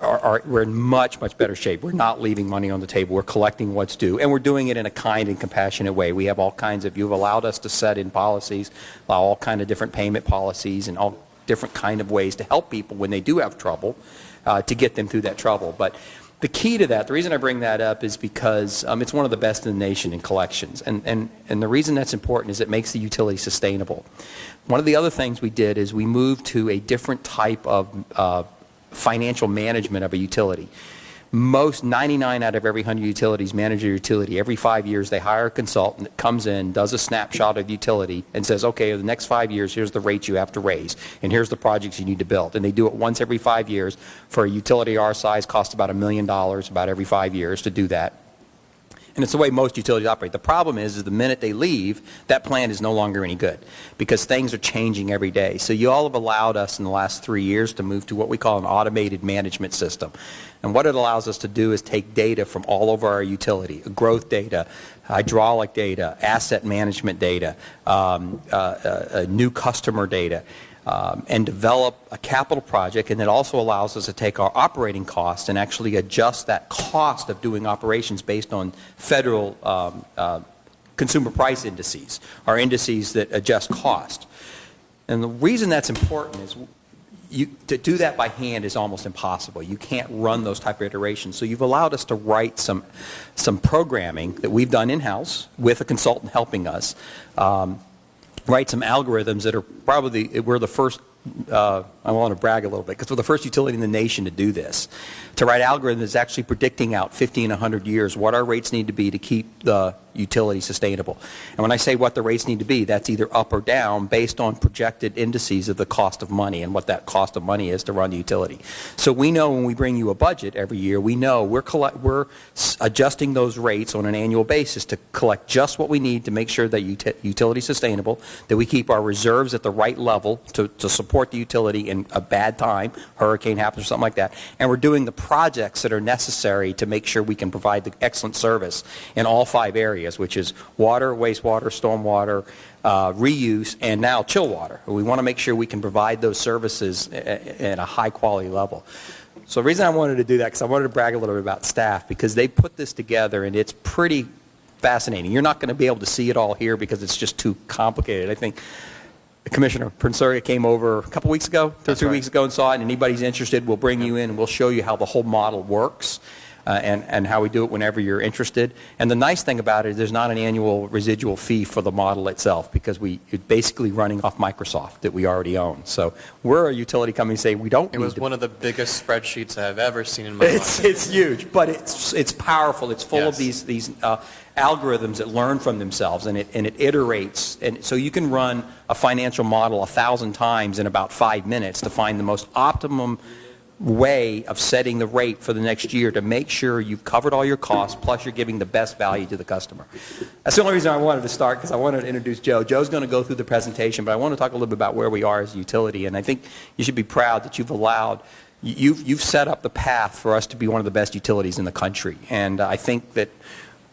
we're in much, much better shape. We're not leaving money on the table. We're collecting what's due, and we're doing it in a kind and compassionate way. We have all kinds of, you've allowed us to set in policies, allow all kind of different payment policies and all different kind of ways to help people when they do have trouble, to get them through that trouble. But the key to that, the reason I bring that up is because it's one of the best in the nation in collections. And the reason that's important is it makes the utility sustainable. One of the other things we did is we moved to a different type of financial management of a utility. Most 99 out of every 100 utilities manage a utility. Every 5 years they hire a consultant that comes in, does a snapshot of the utility, and says, okay, the next 5 years, here's the rates you have to raise, and here's the projects you need to build. And they do it once every 5 years. For a utility our size, costs about $1 million about every 5 years to do that. And it's the way most utilities operate. The problem is the minute they leave, that plan is no longer any good because things are changing every day. So you all have allowed us in the last 3 years to move to what we call an automated management system. And what it allows us to do is take data from all over our utility, growth data, hydraulic data, asset management data, new customer data, and develop a capital project, and it also allows us to take our operating costs and actually adjust that cost of doing operations based on federal consumer price indices, or indices that adjust cost. And the reason that's important is to do that by hand is almost impossible. You can't run those type of iterations. So you've allowed us to write some programming that we've done in-house with a consultant helping us, write some algorithms that are probably, we're the first, I want to brag a little bit, because we're the first utility in the nation to do this. To write algorithms is actually predicting out 50 and 100 years what our rates need to be to keep the utility sustainable. And when I say what the rates need to be, that's either up or down based on projected indices of the cost of money and what that cost of money is to run the utility. So we know when we bring you a budget every year, we know we're adjusting those rates on an annual basis to collect just what we need to make sure that utility is sustainable, that we keep our reserves at the right level to support the utility in a bad time, hurricane happens or something like that, and we're doing the projects that are necessary to make sure we can provide the excellent service in all 5 areas, which is water, wastewater, stormwater, reuse, and now chill water. We want to make sure we can provide those services at a high quality level. So the reason I wanted to do that, because I wanted to brag a little bit about staff, because they put this together and it's pretty fascinating. You're not going to be able to see it all here because it's just too complicated. I think Commissioner Princeria came over a couple weeks ago, 2 weeks ago, and saw it. And anybody's interested, we'll bring you in and we'll show you how the whole model works and how we do it whenever you're interested. And the nice thing about it is there's not an annual residual fee for the model itself because it's basically running off Microsoft that we already own. So we're a utility company say we don't. It was one of the biggest spreadsheets I've ever seen in my life. It's huge, but it's powerful. It's full of these algorithms that learn from themselves, and it iterates, and so you can run a financial model 1,000 times in about 5 minutes to find the most optimum way of setting the rate for the next year to make sure you've covered all your costs, plus you're giving the best value to the customer. That's the only reason I wanted to start, because I wanted to introduce Joe. Joe's going to go through the presentation, but I want to talk a little bit about where we are as a utility, and I think you should be proud that you've set up the path for us to be one of the best utilities in the country. And I think that,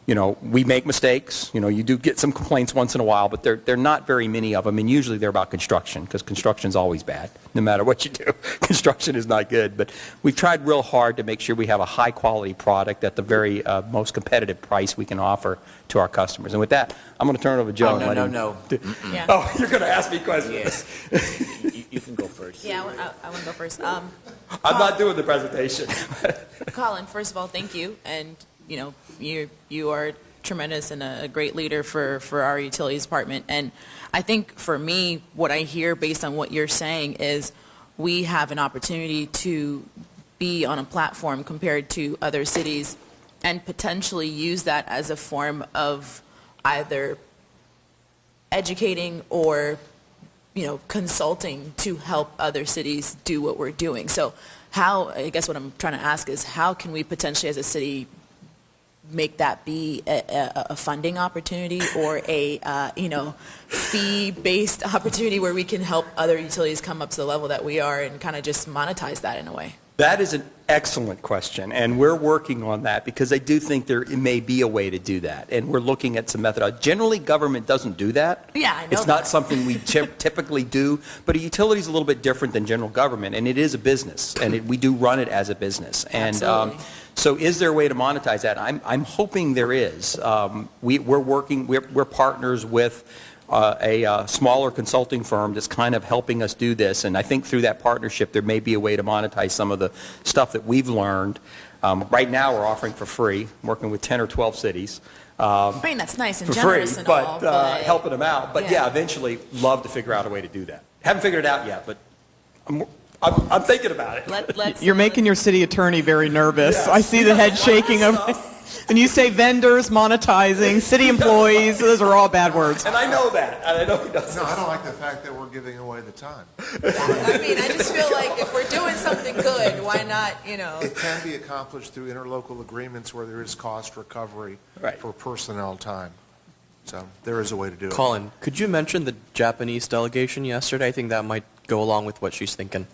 we make mistakes. You do get some complaints once in a while, but they're not very many of them, and usually they're about construction, because construction's always bad. No matter what you do, construction is not good. But we've tried real hard to make sure we have a high-quality product at the very most competitive price we can offer to our customers. And with that, I'm going to turn it over to Joe. No. Yeah. Oh, you're going to ask me questions? Yes. You can go first. Yeah, I want to go first. I'm not doing the presentation. Colin, first of all, thank you, and you are tremendous and a great leader for our utilities department. And I think for me, what I hear based on what you're saying is we have an opportunity to be on a platform compared to other cities and potentially use that as a form of either educating or consulting to help other cities do what we're doing. So I guess what I'm trying to ask is, how can we potentially as a city make that be a funding opportunity or a fee-based opportunity where we can help other utilities come up to the level that we are and kind of just monetize that in a way? That is an excellent question, and we're working on that, because I do think there may be a way to do that, and we're looking at some methodology. Generally, government doesn't do that. Yeah, I know It's not something we typically do, but a utility is a little bit different than general government, and it is a business, and we do run it as a business. And so is there a way to monetize that? I'm hoping there is. We're partners with a smaller consulting firm that's kind of helping us do this, and I think through that partnership there may be a way to monetize some of the stuff that we've learned. Right now we're offering for free, working with 10 or 12 cities. That's nice and for generous free, and but, all, but helping them out. But yeah, eventually love to figure out a way to do that. Haven't figured it out yet, but I'm thinking about it. You're making your city attorney very nervous. Yes. I see the head shaking of. And you say vendors, monetizing, city employees, those are all bad words. And I know that, and I know he doesn't. No, I don't like the fact that we're giving away the time. I just feel like if we're doing something good, why not, It can be accomplished through interlocal agreements where there is cost recovery for personnel time. So there is a way to do it. Colin, could you mention the Japanese delegation yesterday? I think that might go along with what she's thinking.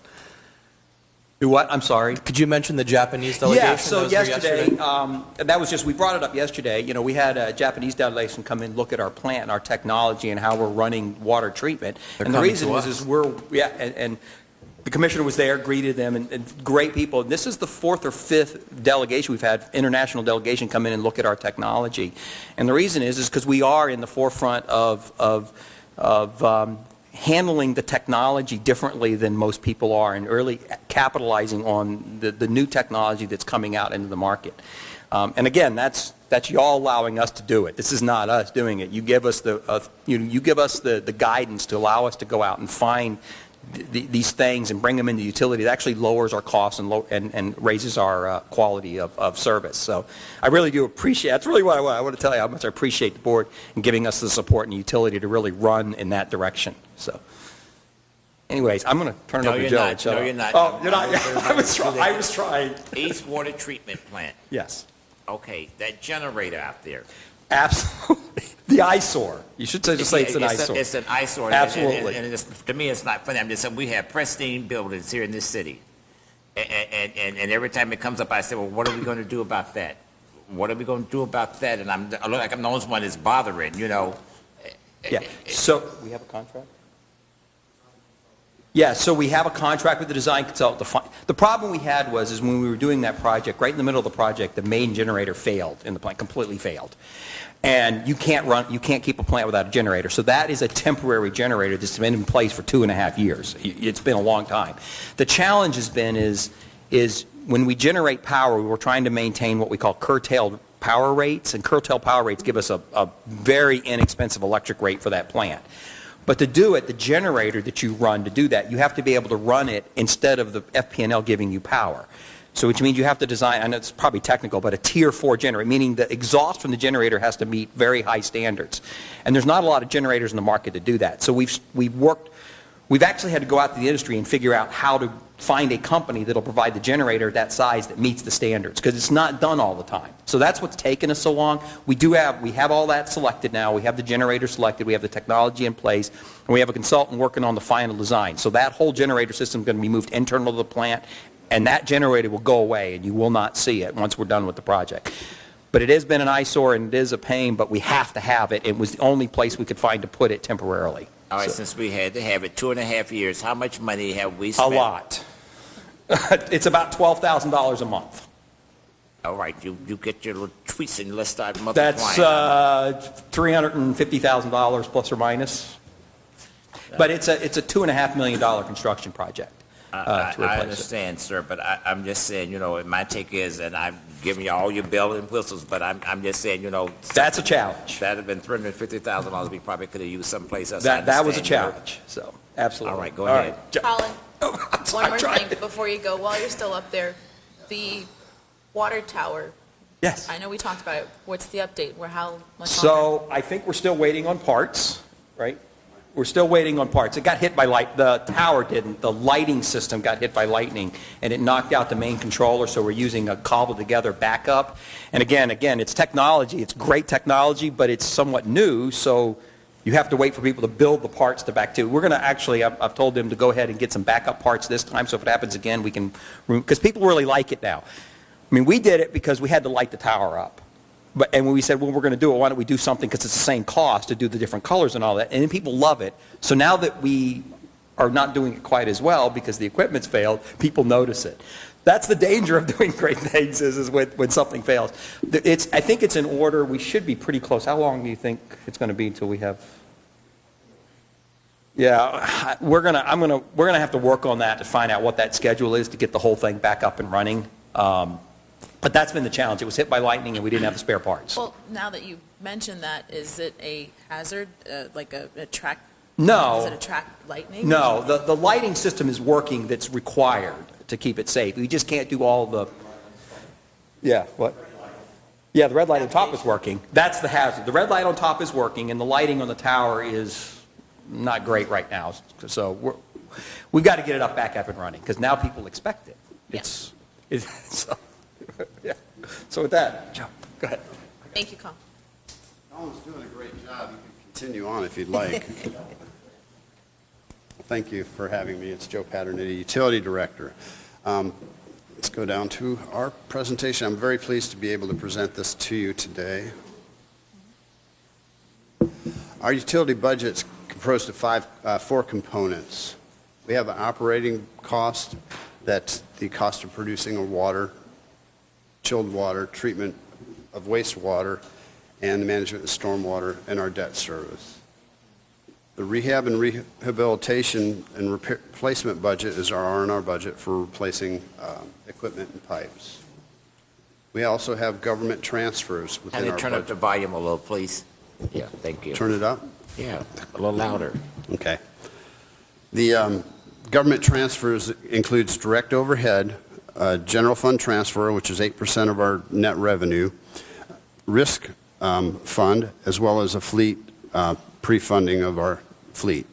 Do what? I'm sorry. Could you mention the Japanese delegation? Yeah, so yesterday, that was just, we brought it up yesterday. We had a Japanese delegation come in, look at our plant, our technology, and how we're running water treatment. And the reason is and the commissioner was there, greeted them, and great people. This is the fourth or fifth delegation we've had, international delegation, come in and look at our technology. And the reason is because we are in the forefront of handling the technology differently than most people are, and really capitalizing on the new technology that's coming out into the market. And again, that's y'all allowing us to do it. This is not us doing it. You give us the guidance to allow us to go out and find these things and bring them into utility. It actually lowers our costs and raises our quality of service. So I really do appreciate, that's really what I want to tell you, how much I appreciate the board and giving us the support and utility to really run in that direction. So anyways, I'm going to turn it over to Joe. No, you're not. Oh, you're not? I was trying. East Water Treatment Plant. Yes. Okay, that generator out there. Absolutely. The eyesore. You should just say it's an eyesore. It's an eyesore. Absolutely. And to me, it's not funny. I'm just saying we have pristine buildings here in this city. And every time it comes up, I say, well, what are we going to do about that? What are we going to do about that? And I look like I'm the only one that's bothering, Yeah. So we have a contract? Yeah, so we have a contract with the design consultant. The problem we had was when we were doing that project, right in the middle of the project, the main generator failed in the plant, completely failed. And you can't keep a plant without a generator. So that is a temporary generator that's been in place for 2.5 years. It's been a long time. The challenge has been is when we generate power, we're trying to maintain what we call curtailed power rates, and curtailed power rates give us a very inexpensive electric rate for that plant. But to do it, the generator that you run to do that, you have to be able to run it instead of the FP&L giving you power. So which means you have to design, I know it's probably technical, but a tier 4 generator, meaning the exhaust from the generator has to meet very high standards. And there's not a lot of generators in the market to do that. So we've worked we've actually had to go out to the industry and figure out how to find a company that'll provide the generator that size that meets the standards, because it's not done all the time. So that's what's taken us so long. We have all that selected now. We have the generator selected. We have the technology in place, and we have a consultant working on the final design. So that whole generator system is going to be moved internal to the plant, and that generator will go away, and you will not see it once we're done with the project. But it has been an eyesore, and it is a pain, but we have to have it. It was the only place we could find to put it temporarily. All right, since we had to have it 2.5 years, how much money have we spent? A lot. It's about $12,000 a month. All right, you get your little tweets and let's start multiplying. That's $350,000 plus or minus. But it's a $2.5 million construction project. I understand, sir, but I'm just saying, my take is, and I'm giving you all your bells and whistles, but I'm just saying, that's a challenge. That had been $350,000 we probably could have used someplace else. That was a challenge, so absolutely. All right, go ahead. Colin, one more thing before you go, while you're still up there, the water tower. Yes. I know we talked about it. What's the update? How much So longer? I think we're still waiting on parts, right? We're still waiting on parts. It got hit by the tower didn't. The lighting system got hit by lightning, and it knocked out the main controller, so we're using a cobbled together backup. And again, it's technology. It's great technology, but it's somewhat new, so you have to wait for people to build the parts to back to. We're going to actually, I've told them to go ahead and get some backup parts this time, so if it happens again, we can, because people really like it now. I mean, we did it because we had to light the tower up. And when we said, well, we're going to do it, why don't we do something, because it's the same cost to do the different colors and all that, and then people love it. So now that we are not doing it quite as well because the equipment's failed, people notice it. That's the danger of doing great things is when something fails. I think it's in order. We should be pretty close. How long do you think it's going to be until we have? Yeah, we're going to have to work on that to find out what that schedule is to get the whole thing back up and running. But that's been the challenge. It was hit by lightning and we didn't have the spare parts. Well, now that you mentioned that, is it a hazard, like a track? No. Does it attract lightning? No, the lighting system is working that's required to keep it safe. We just can't do all the, yeah, what? Yeah, the red light on top is working. That's the hazard. The red light on top is working and the lighting on the tower is not great right now. So we've got to get it back up and running because now people expect it. Yeah. So with that, Joe, go ahead. Thank you, Colin. Colin's doing a great job. You can continue on if you'd like. Thank you for having me. It's Joe Paternity, Utility Director. Let's go down to our presentation. I'm very pleased to be able to present this to you today. Our utility budget is composed of four components. We have an operating cost. That's the cost of producing a water, chilled water, treatment of wastewater, and the management of stormwater and our debt service. The rehab and rehabilitation and replacement budget is our R&R budget for replacing equipment and pipes. We also have government transfers within our budget. Turn up the volume a little, please. Yeah, thank you. Turn it up? Yeah, a little louder. Okay. The government transfers includes direct overhead, general fund transfer, which is 8% of our net revenue, risk fund, as well as a fleet pre-funding of our fleet.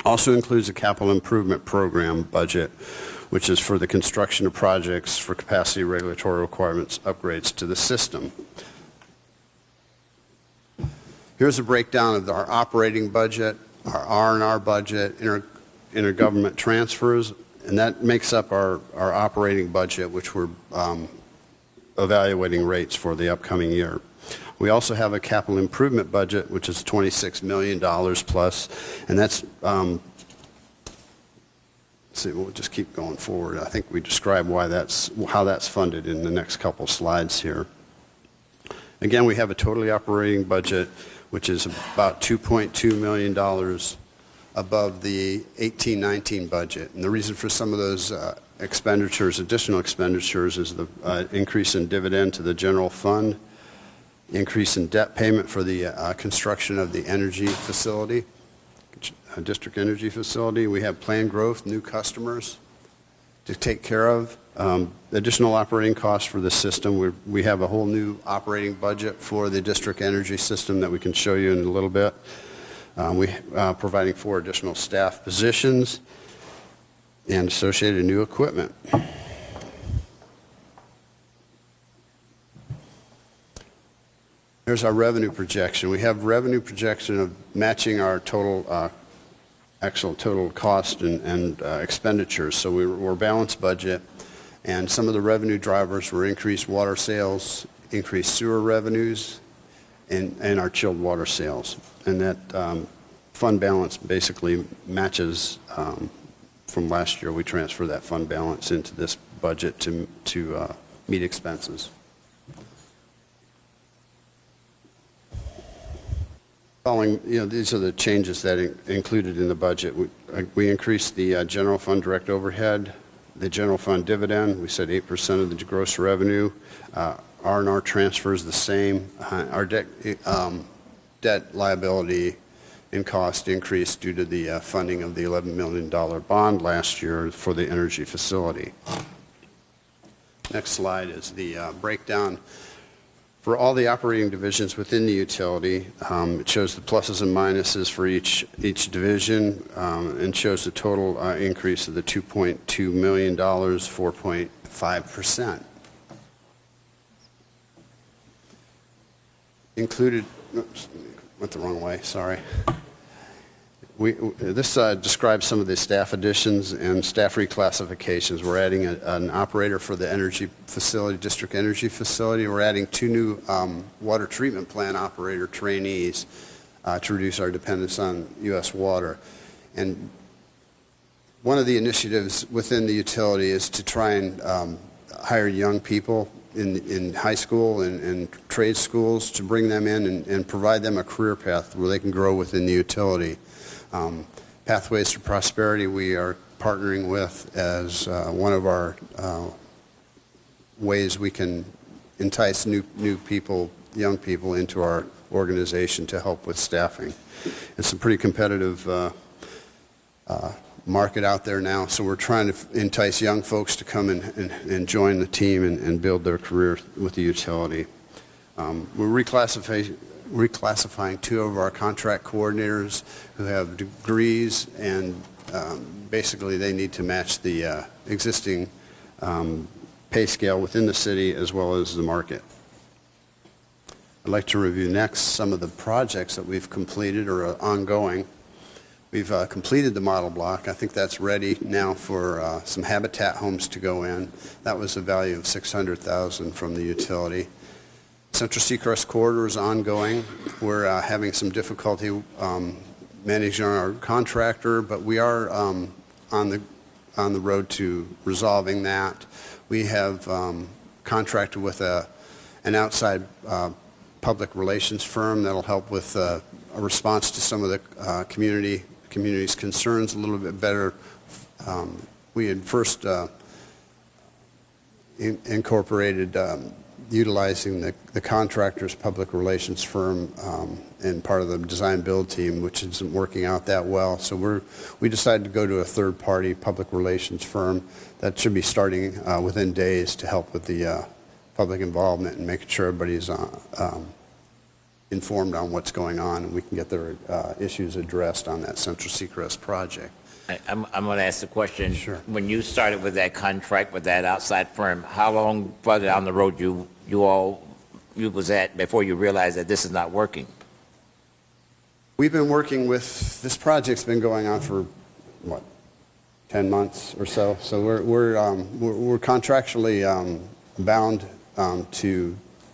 Also includes a capital improvement program budget, which is for the construction of projects for capacity regulatory requirements upgrades to the system. Here's a breakdown of our operating budget, our R&R budget, intergovernment transfers, and that makes up our operating budget, which we're evaluating rates for the upcoming year. We also have a capital improvement budget, which is $26 million plus, and that's, let's see, we'll just keep going forward. I think we describe how that's funded in the next couple slides here. Again, we have a totally operating budget, which is about $2.2 million above the 18-19 budget. And the reason for some of those expenditures, additional expenditures, is the increase in dividend to the general fund, increase in debt payment for the construction of the energy facility, district energy facility. We have planned growth, new customers to take care of, additional operating costs for the system. We have a whole new operating budget for the district energy system that we can show you in a little bit. We providing 4 additional staff positions and associated new equipment. Here's our revenue projection. We have revenue projection of matching our total, actual total cost and expenditures. So we're balanced budget, and some of the revenue drivers were increased water sales, increased sewer revenues, and our chilled water sales. And that fund balance basically matches from last year. We transfer that fund balance into this budget to meet expenses. Following, these are the changes that included in the budget. We increased the general fund direct overhead, the general fund dividend. We said 8% of the gross revenue. R&R transfer is the same. Our debt liability and cost increased due to the funding of the $11 million bond last year for the energy facility. Next slide is the breakdown for all the operating divisions within the utility. It shows the pluses and minuses for each division, and shows the total increase of the $2.2 million, 4.5%. Included, oops, went the wrong way, sorry. This describes some of the staff additions and staff reclassifications. We're adding an operator for the energy facility, district energy facility. We're adding 2 new water treatment plant operator trainees to reduce our dependence on U.S. water. And one of the initiatives within the utility is to try and hire young people in high school and trade schools to bring them in and provide them a career path where they can grow within the utility. Pathways to Prosperity we are partnering with as one of our ways we can entice new people, young people into our organization to help with staffing. It's a pretty competitive market out there now, so we're trying to entice young folks to come and join the team and build their career with the utility. We're reclassifying 2 of our contract coordinators who have degrees, and basically they need to match the existing pay scale within the city as well as the market. I'd like to review next some of the projects that we've completed or are ongoing. We've completed the model block. I think that's ready now for some habitat homes to go in. That was a value of $600,000 from the utility. Central Seacrest Corridor is ongoing. We're having some difficulty managing our contractor, but we are on the road to resolving that. We have contracted with an outside public relations firm that'll help with a response to some of the community's concerns a little bit better. We had first incorporated utilizing the contractor's public relations firm and part of the design build team, which isn't working out that well. So we decided to go to a third-party public relations firm that should be starting within days to help with the public involvement and making sure everybody's informed on what's going on and we can get their issues addressed on that Central Seacrest project. I'm going to ask the question. Sure. When you started with that contract with that outside firm, how long further down the road you was at before you realized that this is not working? We've been working with, this project's been going on for, 10 months or so. So we're contractually bound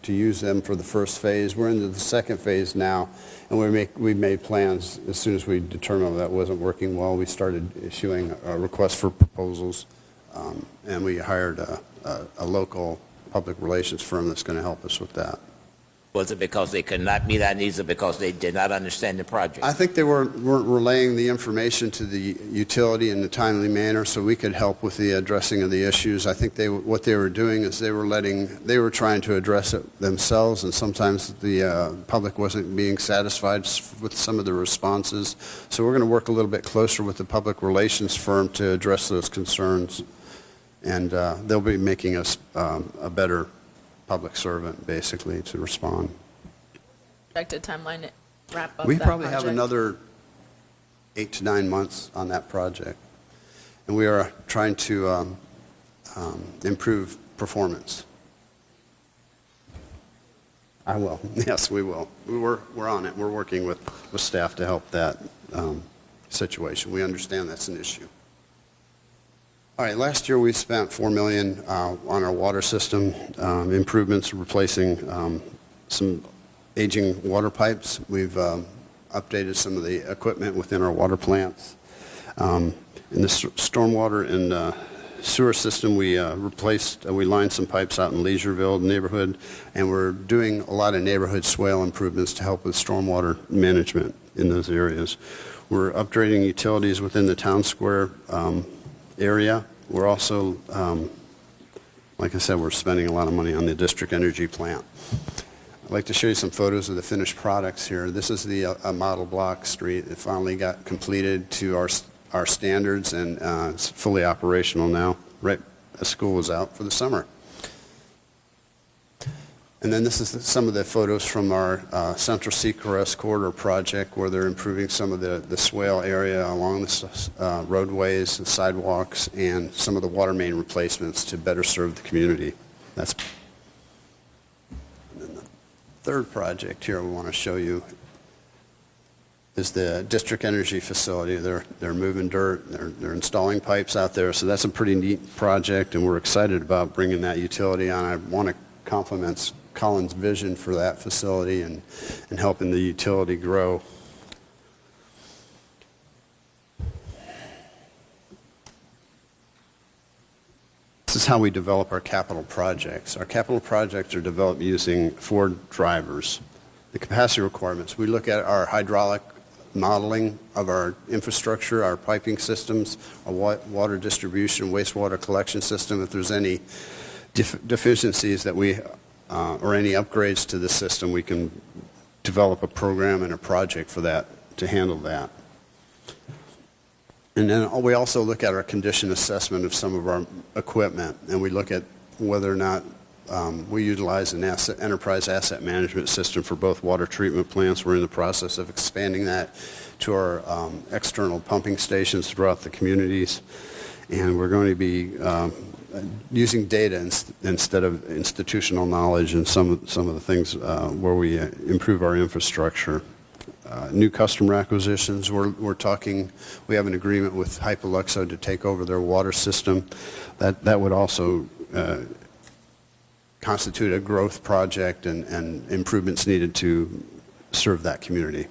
to use them for the first phase. We're into the second phase now, and we made plans. As soon as we determined that wasn't working well, we started issuing a request for proposals, and we hired a local public relations firm that's going to help us with that. Was it because they could not meet our needs or because they did not understand the project? I think they weren't relaying the information to the utility in a timely manner so we could help with the addressing of the issues. I think what they were doing is they were trying to address it themselves, and sometimes the public wasn't being satisfied with some of the responses. So we're going to work a little bit closer with the public relations firm to address those concerns, and they'll be making us a better public servant, basically, to respond. Projected timeline to wrap up We that probably have project? another 8 to 9 months on that project. And we are trying to improve performance. I will. Yes, we will. We're on it. We're working with staff to help that situation. We understand that's an issue. All right, last year we spent $4 million on our water system improvements, replacing some aging water pipes. We've updated some of the equipment within our water plants. In the stormwater and sewer system, we lined some pipes out in Leisureville neighborhood, and we're doing a lot of neighborhood swale improvements to help with stormwater management in those areas. We're upgrading utilities within the town square area. We're also, like I said, we're spending a lot of money on the district energy plant. I'd like to show you some photos of the finished products here. This is the model block street. It finally got completed to our standards, and it's fully operational now, right as school was out for the summer. And then this is some of the photos from our Central Seacrest Corridor project, where they're improving some of the swale area along the roadways and sidewalks, and some of the water main replacements to better serve the community. And then the third project here we want to show you is the district energy facility. They're moving dirt, they're installing pipes out there, so that's a pretty neat project, and we're excited about bringing that utility on. I want to compliment Colin's vision for that facility and helping the utility grow. This is how we develop our capital projects. Our capital projects are developed using 4 drivers. The capacity requirements. We look at our hydraulic modeling of our infrastructure, our piping systems, our water distribution, wastewater collection system. If there's any deficiencies that or any upgrades to the system, we can develop a program and a project for that to handle that. And then we also look at our condition assessment of some of our equipment, and we look at whether or not we utilize an enterprise asset management system for both water treatment plants. We're in the process of expanding that to our external pumping stations throughout the communities, and we're going to be using data instead of institutional knowledge and some of the things where we improve our infrastructure. New customer acquisitions, we're talking, we have an agreement with Hypoluxo to take over their water system. That would also constitute a growth project and improvements needed to serve that community.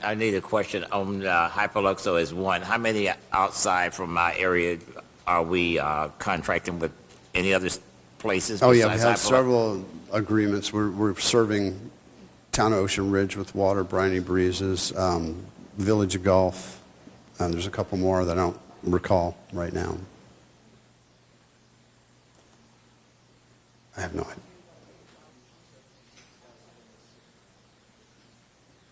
I need a question on Hypoluxo is one. How many outside from my area are we contracting with? Any other places? Oh yeah, we have several agreements. We're serving Town of Ocean Ridge with water, Briny Breezes, Village of Gulf, and there's a couple more that I don't recall right now. I have no idea.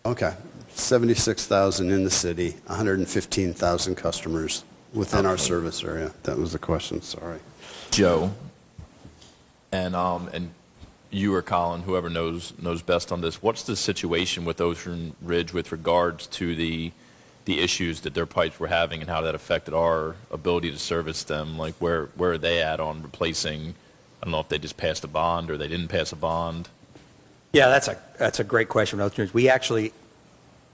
Okay, 76,000 in the city, 115,000 customers within our service area. That was the question, sorry. Joe, and you or Colin, whoever knows best on this, what's the situation with Ocean Ridge with regards to the issues that their pipes were having and how that affected our ability to service them? Like where are they at on replacing? I don't know if they just passed a bond or they didn't pass a bond. Yeah, that's a great question. We actually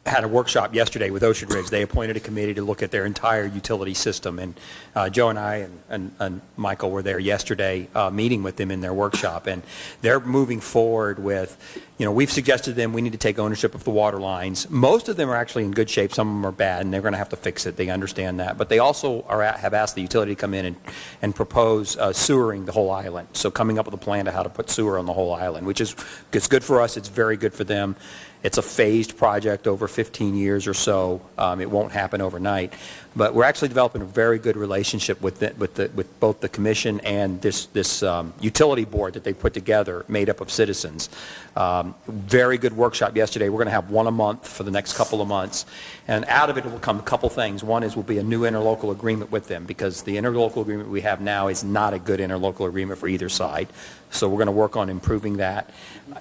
had a workshop yesterday with Ocean Ridge. They appointed a committee to look at their entire utility system, and Joe and I and Michael were there yesterday meeting with them in their workshop, and they're moving forward with, we've suggested to them we need to take ownership of the water lines. Most of them are actually in good shape. Some of them are bad, and they're going to have to fix it. They understand that. But they also have asked the utility to come in and propose sewering the whole island. So coming up with a plan to how to put sewer on the whole island, which is it's good for us. It's very good for them. It's a phased project over 15 years or so. It won't happen overnight. But we're actually developing a very good relationship with both the commission and this utility board that they put together, made up of citizens. Very good workshop yesterday. We're going to have one a month for the next couple of months. And out of it will come a couple things. One is will be a new interlocal agreement with them because the interlocal agreement we have now is not a good interlocal agreement for either side. So we're going to work on improving that.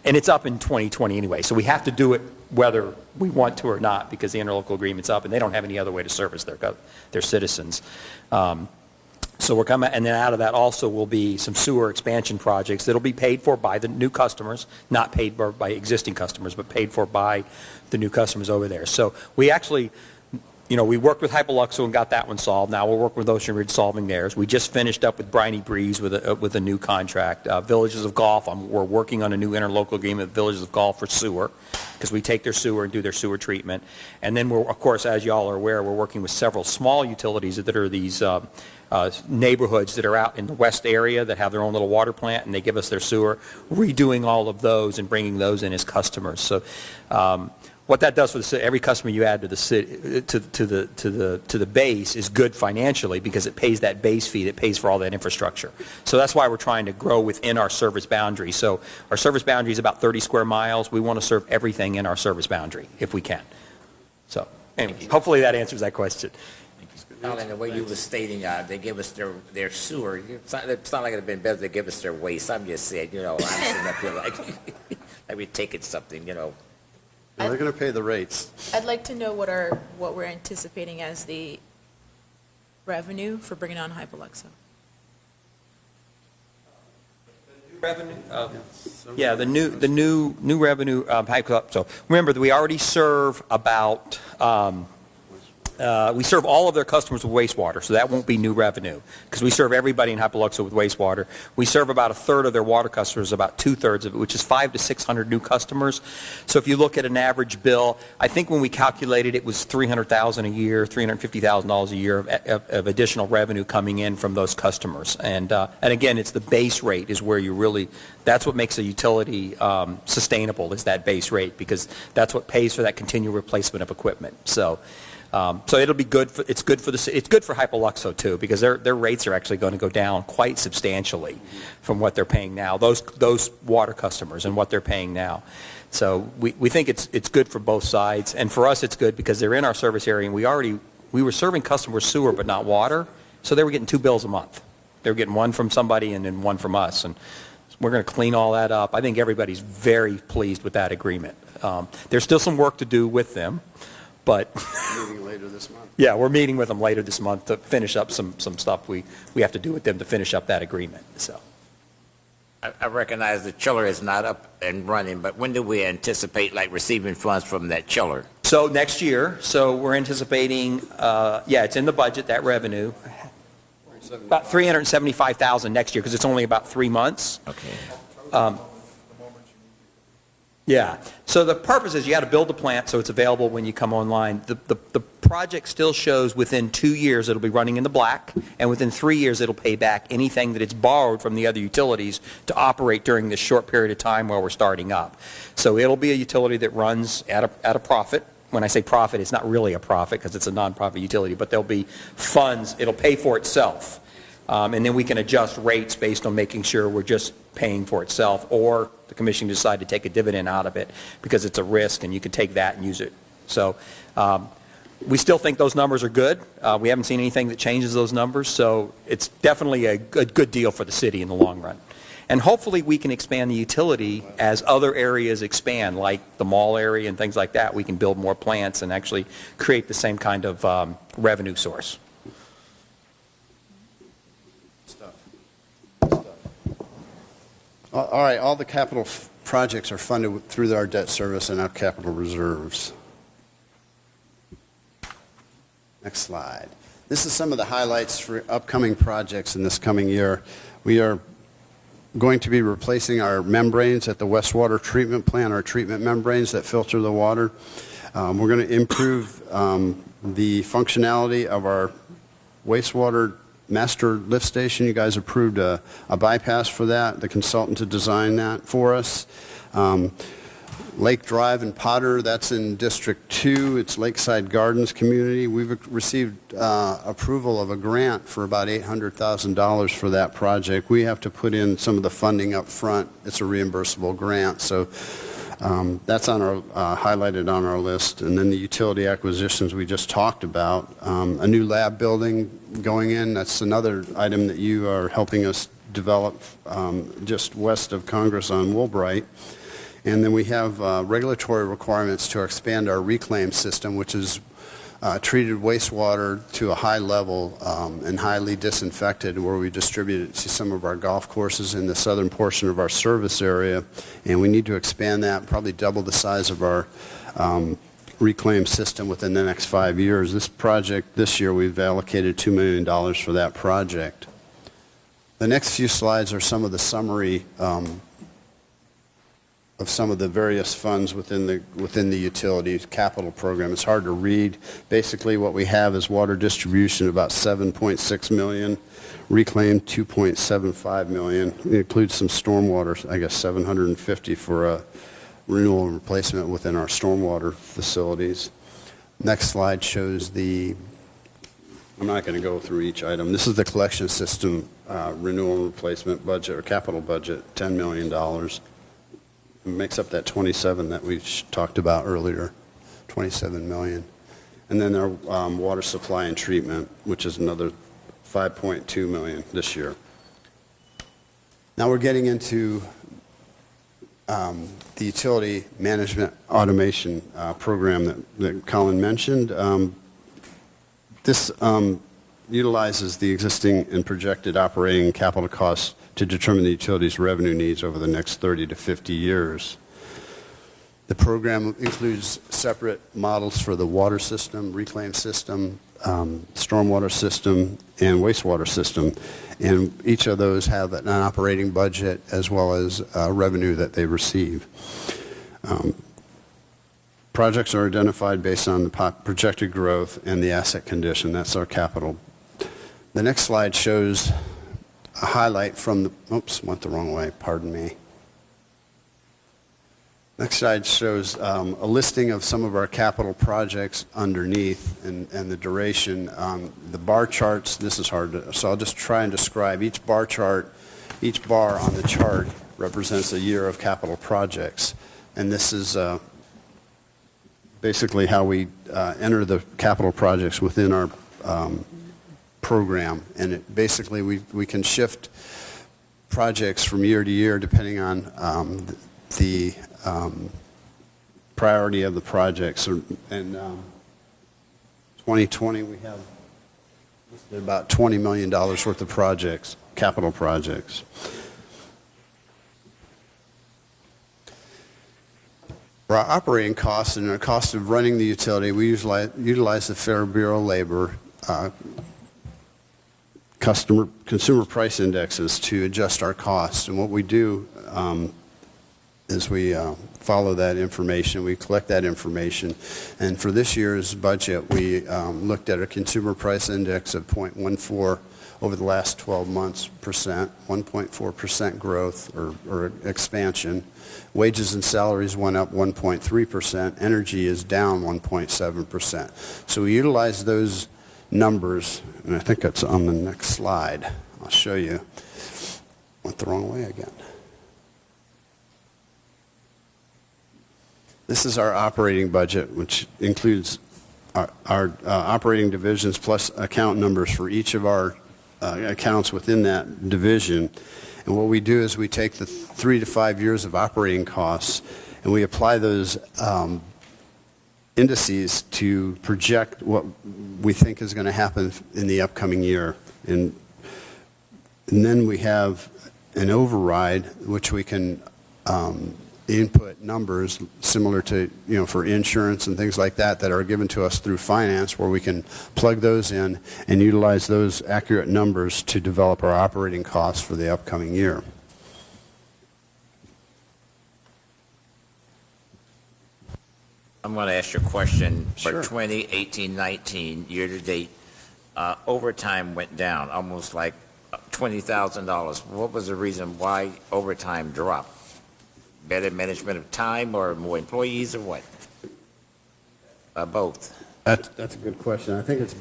And it's up in 2020 anyway. So we have to do it whether we want to or not because the interlocal agreement's up and they don't have any other way to service their citizens. So we're coming, and then out of that also will be some sewer expansion projects that'll be paid for by the new customers, not paid for by existing customers, but paid for by the new customers over there. So we actually, we worked with Hypoluxo and got that one solved. Now we'll work with Ocean Ridge solving theirs. We just finished up with Briny Breeze with a new contract. Villages of Golf, we're working on a new interlocal agreement with Villages of Golf for sewer because we take their sewer and do their sewer treatment. And then we're, of course, as y'all are aware, we're working with several small utilities that are these neighborhoods that are out in the west area that have their own little water plant and they give us their sewer, redoing all of those and bringing those in as customers. So what that does for the city, every customer you add to the city, to the base is good financially because it pays that base fee that pays for all that infrastructure. So that's why we're trying to grow within our service boundary. So our service boundary is about 30 square miles. We want to serve everything in our service boundary if we can. So anyway, hopefully that answers that question. Alan, the way you were stating, they give us their sewer. It sounded like it would have been better to give us their waste. I'm just saying, I'm sitting up here like we're taking something, They're going to pay the rates. I'd like to know what we're anticipating as the revenue for bringing on Hypoluxo. Revenue? Yeah, the new revenue Hypoluxo. So remember that we already serve about. We serve all of their customers with wastewater, so that won't be new revenue because we serve everybody in Hypoluxo with wastewater. We serve about a third of their water customers, about two-thirds of it, which is 500 to 600 new customers. So if you look at an average bill, I think when we calculated it was $300,000 a year, $350,000 a year of additional revenue coming in from those customers. And again, it's the base rate is where you really, that's what makes a utility sustainable is that base rate because that's what pays for that continual replacement of equipment. So it'll be good. It's good for Hypoluxo too because their rates are actually going to go down quite substantially from what they're paying now. Those water customers and what they're paying now. So we think it's good for both sides, and for us it's good because they're in our service area and we were serving customers sewer but not water, so they were getting 2 bills a month. They were getting one from somebody and then one from us, and we're going to clean all that up. I think everybody's very pleased with that agreement. There's still some work to do with them. But meeting later this month. Yeah, we're meeting with them later this month to finish up some stuff we have to do with them to finish up that agreement. So I recognize the chiller is not up and running, but when do we anticipate receiving funds from that chiller? So next year. So we're anticipating. It's in the budget that revenue. About $375,000 next year because it's only about 3 months. Okay. Yeah. So the purpose is you got to build the plant so it's available when you come online. The project still shows within 2 years it'll be running in the black, and within 3 years it'll pay back anything that it's borrowed from the other utilities to operate during this short period of time while we're starting up. So it'll be a utility that runs at a profit. When I say profit, it's not really a profit because it's a nonprofit utility, but there'll be funds. It'll pay for itself. And then we can adjust rates based on making sure we're just paying for itself, or the commission can decide to take a dividend out of it because it's a risk and you can take that and use it. So we still think those numbers are good. We haven't seen anything that changes those numbers, so it's definitely a good deal for the city in the long run. And hopefully we can expand the utility as other areas expand, like the mall area and things like that. We can build more plants and actually create the same kind of revenue source. All right, all the capital projects are funded through our debt service and our capital reserves. Next slide. This is some of the highlights for upcoming projects in this coming year. We are going to be replacing our membranes at the wastewater treatment plant, our treatment membranes that filter the water. We're going to improve the functionality of our wastewater master lift station. You guys approved a bypass for that, the consultant to design that for us. Lake Drive and Potter, that's in District 2. It's Lakeside Gardens community. We've received approval of a grant for about $800,000 for that project. We have to put in some of the funding up front. It's a reimbursable grant. So That's on our, highlighted on our list. And then the utility acquisitions we just talked about. A new lab building going in, that's another item that you are helping us develop just west of Congress on Woolbright. And then we have regulatory requirements to expand our reclaim system, which is treated wastewater to a high level and highly disinfected, where we distribute it to some of our golf courses in the southern portion of our service area. And we need to expand that, probably double the size of our reclaim system within the next 5 years. This project, this year, we've allocated $2 million for that project. The next few slides are some of the summary of some of the various funds within the utilities capital program. It's hard to read. Basically, what we have is water distribution, about $7.6 million, reclaim $2.75 million. It includes some stormwater, I guess $750 for a renewal and replacement within our stormwater facilities. Next slide shows the, I'm not going to go through each item. This is the collection system renewal and replacement budget, or capital budget, $10 million. It makes up that 27 that we talked about earlier, 27 million. And then our water supply and treatment, which is another 5.2 million this year. Now we're getting into the utility management automation program that Colin mentioned. This utilizes the existing and projected operating capital costs to determine the utility's revenue needs over the next 30 to 50 years. The program includes separate models for the water system, reclaim system, stormwater system, and wastewater system. And each of those have an operating budget as well as revenue that they receive. Projects are identified based on the projected growth and the asset condition. That's our capital. The next slide shows a highlight from the, oops, went the wrong way, pardon me. Next slide shows a listing of some of our capital projects underneath and the duration. The bar charts, this is hard to, so I'll just try and describe each bar chart. Each bar on the chart represents a year of capital projects. And this is basically how we enter the capital projects within our program. And it basically we can shift projects from year to year depending on the priority of the projects. In 2020 we have about $20 million worth of projects, capital projects. For our operating costs and our cost of running the utility, we utilize the Federal Bureau of Labor consumer price indexes to adjust our costs. And what we do is we follow that information, we collect that information, and for this year's budget we looked at a consumer price index of 0.14 over the last 12 months percent, 1.4% growth or expansion. Wages and salaries went up 1.3%, energy is down 1.7%. So we utilize those numbers, and I think that's on the next slide. I'll show you. Went the wrong way again. This is our operating budget, which includes our operating divisions plus account numbers for each of our accounts within that division. And what we do is we take the 3 to 5 years of operating costs and we apply those indices to project what we think is going to happen in the upcoming year. And then we have an override, which we can input numbers similar to, for insurance and things like that are given to us through finance, where we can plug those in and utilize those accurate numbers to develop our operating costs for the upcoming year. I'm going to ask you a question. Sure. For 2018-19, year-to-date, overtime went down, almost like $20,000. What was the reason why overtime dropped? Better management of time or more employees or what? Both. That's a good question. I think it's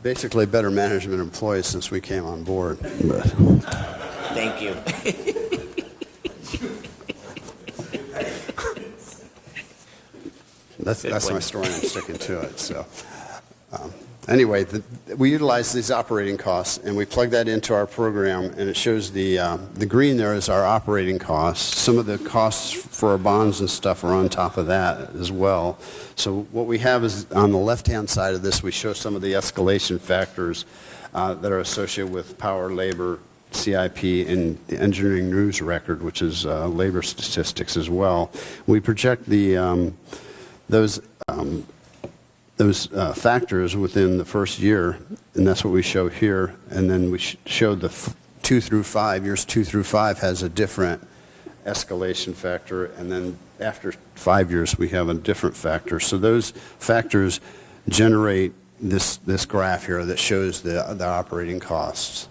basically better management of employees since we came on board. Thank you. That's my story, I'm sticking to it, so. Anyway, we utilize these operating costs, and we plug that into our program, and it shows the green there is our operating costs. Some of the costs for our bonds and stuff are on top of that as well. So what we have is, on the left-hand side of this, we show some of the escalation factors that are associated with power, labor, CIP, and the engineering news record, which is labor statistics as well. We project those factors within the first year, and that's what we show here. And then we showed the 2 through 5. Years 2 through 5 has a different escalation factor, and then after 5 years we have a different factor. So those factors generate this graph here that shows the operating costs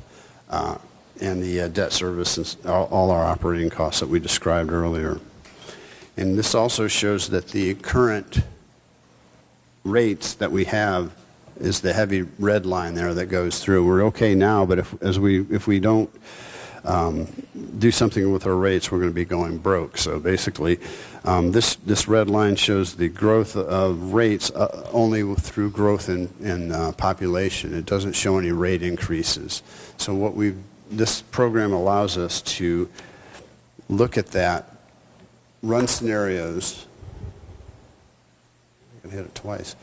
and the debt service and all our operating costs that we described earlier. And this also shows that the current rates that we have is the heavy red line there that goes through. We're okay now, but if we don't do something with our rates, we're going to be going broke. So basically, this red line shows the growth of rates only through growth in population. It doesn't show any rate increases. So this program allows us to look at that, run scenarios. I hit it twice.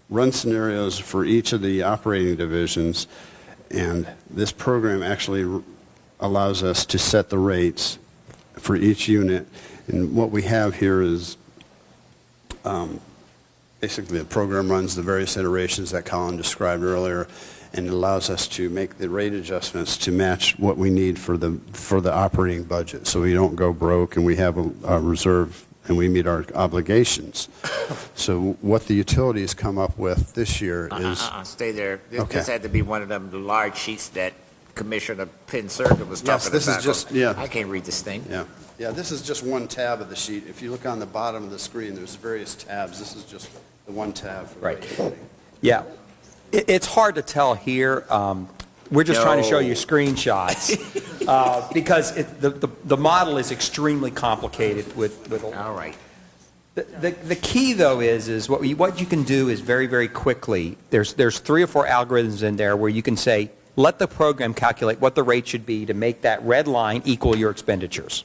Run scenarios for each of the operating divisions, and this program actually allows us to set the rates for each unit. And what we have here is basically the program runs the various iterations that Colin described earlier, and it allows us to make the rate adjustments to match what we need for the operating budget, so we don't go broke and we have a reserve and we meet our obligations. So what the utilities come up with this year is... Stay there. Okay. This had to be one of them large sheets that Commissioner Penn-Circuit was talking about. Yes, this is just, yeah. I can't read this thing. Yeah, this is just one tab of the sheet. If you look on the bottom of the screen, there's various tabs. This is just the one tab. For right. Yeah. It's hard to tell here. We're just trying to show you screenshots because the model is extremely complicated with all right. The key, though, is what you can do is very, very quickly, there's 3 or 4 algorithms in there where you can say, let the program calculate what the rate should be to make that red line equal your expenditures.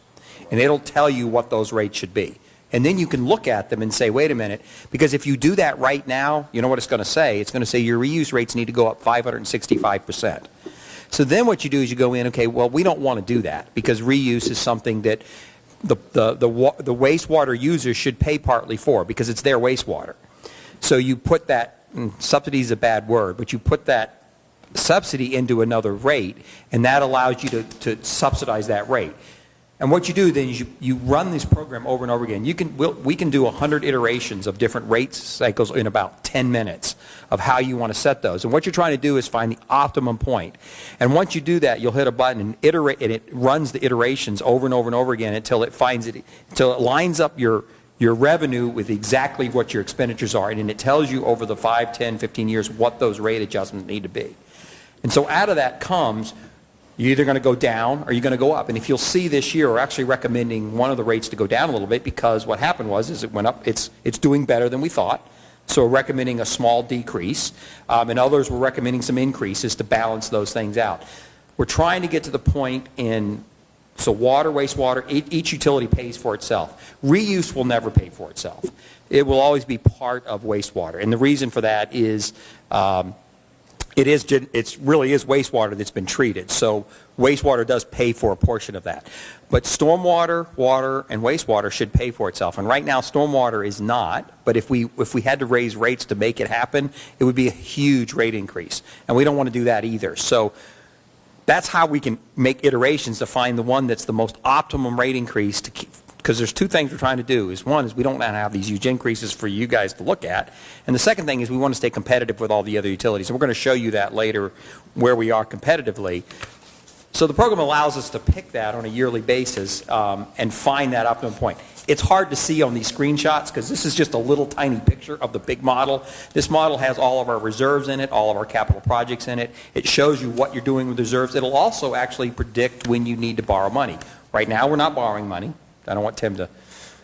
And it'll tell you what those rates should be. And then you can look at them and say, wait a minute, because if you do that right now, you know what it's going to say? It's going to say your reuse rates need to go up 565%. So then what you do is you go in, okay, well, we don't want to do that because reuse is something that the wastewater users should pay partly for because it's their wastewater. So you put that, subsidy is a bad word, but you put that subsidy into another rate, and that allows you to subsidize that rate. And what you do then is you run this program over and over again. We can do 100 iterations of different rate cycles in about 10 minutes of how you want to set those. And what you're trying to do is find the optimum point. And once you do that, you'll hit a button and iterate, and it runs the iterations over and over and over again until it lines up your revenue with exactly what your expenditures are. And it tells you over the 5, 10, 15 years what those rate adjustments need to be. And so out of that comes, you're either going to go down or you're going to go up. And if you'll see this year, we're actually recommending one of the rates to go down a little bit because what happened is it went up. It's doing better than we thought. So we're recommending a small decrease. And others, we're recommending some increases to balance those things out. We're trying to get to the point so water, wastewater, each utility pays for itself. Reuse will never pay for itself. It will always be part of wastewater. And the reason for that is it really is wastewater that's been treated. So wastewater does pay for a portion of that. But stormwater, water, and wastewater should pay for itself. And right now, stormwater is not. But if we had to raise rates to make it happen, it would be a huge rate increase. And we don't want to do that either. So that's how we can make iterations to find the one that's the most optimum rate increase to keep. Because there's 2 things we're trying to do. One is we don't want to have these huge increases for you guys to look at. And the second thing is we want to stay competitive with all the other utilities. And we're going to show you that later where we are competitively. So the program allows us to pick that on a yearly basis and find that optimum point. It's hard to see on these screenshots because this is just a little tiny picture of the big model. This model has all of our reserves in it, all of our capital projects in it. It shows you what you're doing with reserves. It'll also actually predict when you need to borrow money. Right now we're not borrowing money. I don't want Tim to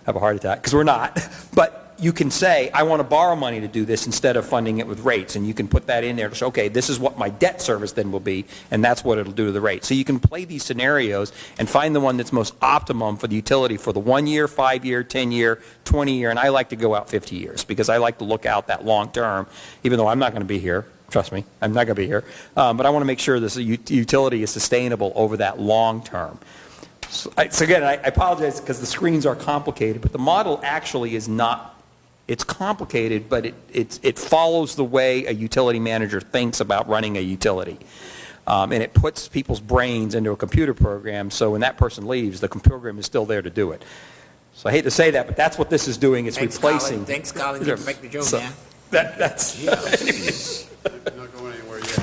have a heart attack because we're not. But you can say, I want to borrow money to do this instead of funding it with rates, and you can put that in there to say, okay, this is what my debt service then will be, and that's what it'll do to the rate. So you can play these scenarios and find the one that's most optimum for the utility for the 1 year, 5 year, 10 year, 20 year, and I like to go out 50 years because I like to look out that long term, even though I'm not going to be here. Trust me, I'm not going to be here. But I want to make sure this utility is sustainable over that long term. So again, I apologize because the screens are complicated, but the model actually is not, it's complicated, but it follows the way a utility manager thinks about running a utility. And it puts people's brains into a computer program, so when that person leaves, the program is still there to do it. So I hate to say that, but that's what this is doing. It's replacing. Thanks, Colin. You can make the joke, man. That's... Not going anywhere yet.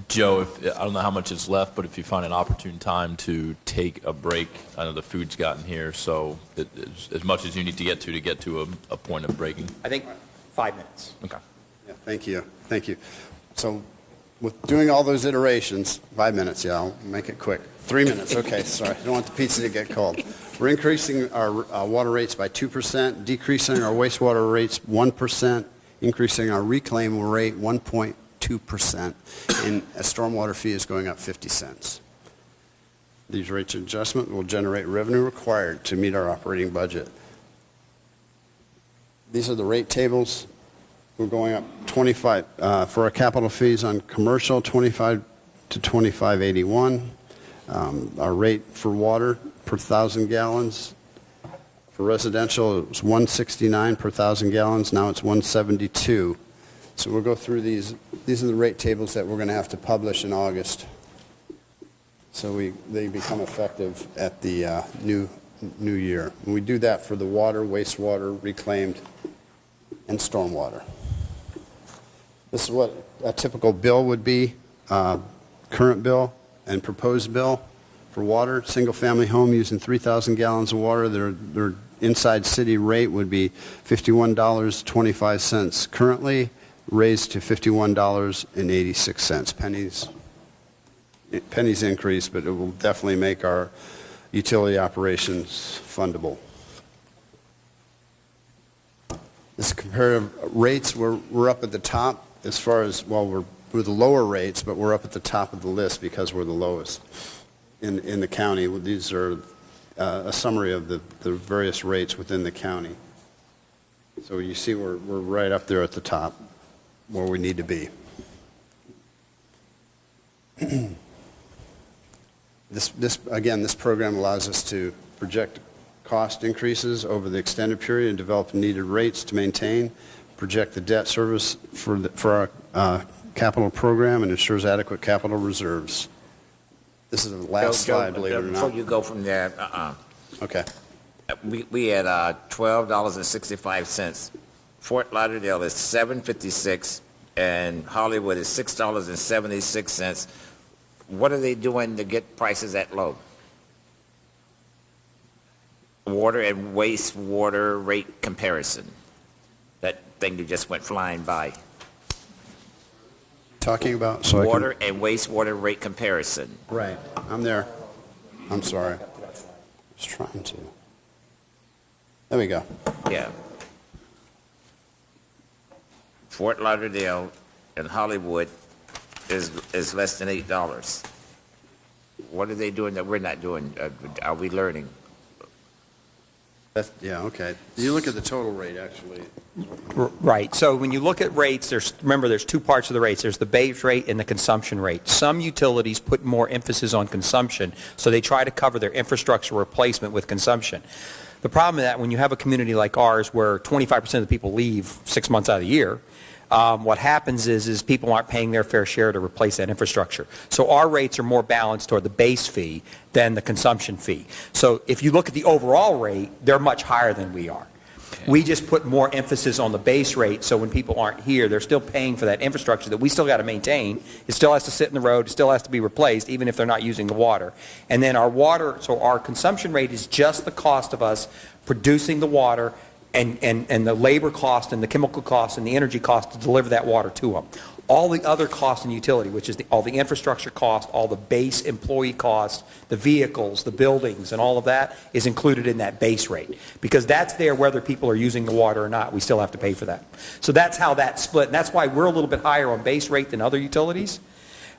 Joe, I don't know how much is left, but if you find an opportune time to take a break, I know the food's gotten here, so as much as you need to get to a point of breaking. I think 5 minutes. Okay. Yeah, thank you. Thank you. So with doing all those iterations, 5 minutes, yeah, I'll make it quick. 3 minutes, okay, sorry. I don't want the pizza to get cold. We're increasing our water rates by 2%, decreasing our wastewater rates 1%, increasing our reclaim rate 1.2%, and a stormwater fee is going up 50 cents. These rates adjustment will generate revenue required to meet our operating budget. These are the rate tables. We're going up 25 for our capital fees on commercial, 25 to 25.81. Our rate for water per 1,000 gallons. For residential, it was 169 per 1,000 gallons. Now it's 172. So we'll go through these. These are the rate tables that we're going to have to publish in August. So they become effective at the new year. And we do that for the water, wastewater, reclaimed, and stormwater. This is what a typical bill would be, current bill and proposed bill. For water, single-family home using 3,000 gallons of water, their inside city rate would be $51.25 currently, raised to $51.86. Pennies increase, but it will definitely make our utility operations fundable. This comparative rates, we're up at the top as far as, well, we're the lower rates, but we're up at the top of the list because we're the lowest in the county. These are a summary of the various rates within the county. So you see we're right up there at the top where we need to be. This program allows us to project cost increases over the extended period and develop needed rates to maintain, project the debt service for our capital program, and ensures adequate capital reserves. This is the last slide, believe it or not. Before you go from there, Okay. we had $12.65. Fort Lauderdale is $7.56, and Hollywood is $6.76. What are they doing to get prices that low? Water and wastewater rate comparison. That thing that just went flying by. Talking about Water and wastewater rate comparison. Right. I'm there. I'm sorry. I was trying to. There we go. Yeah. Fort Lauderdale and Hollywood is less than $8. What are they doing that we're not doing? Are we learning? Yeah, okay. You look at the total rate, actually. Right. So when you look at rates, remember there's two parts of the rates. There's the base rate and the consumption rate. Some utilities put more emphasis on consumption, so they try to cover their infrastructure replacement with consumption. The problem is that when you have a community like ours where 25% of the people leave 6 months out of the year, what happens is people aren't paying their fair share to replace that infrastructure. So our rates are more balanced toward the base fee than the consumption fee. So if you look at the overall rate, they're much higher than we are. Okay. We just put more emphasis on the base rate, so when people aren't here, they're still paying for that infrastructure that we still got to maintain. It still has to sit in the road. It still has to be replaced, even if they're not using the water. And then our water, so our consumption rate is just the cost of us producing the water and the labor cost and the chemical cost and the energy cost to deliver that water to them. All the other costs in utility, which is all the infrastructure cost, all the base employee costs, the vehicles, the buildings, and all of that is included in that base rate. Because that's there whether people are using the water or not. We still have to pay for that. So that's how that's split. And that's why we're a little bit higher on base rate than other utilities.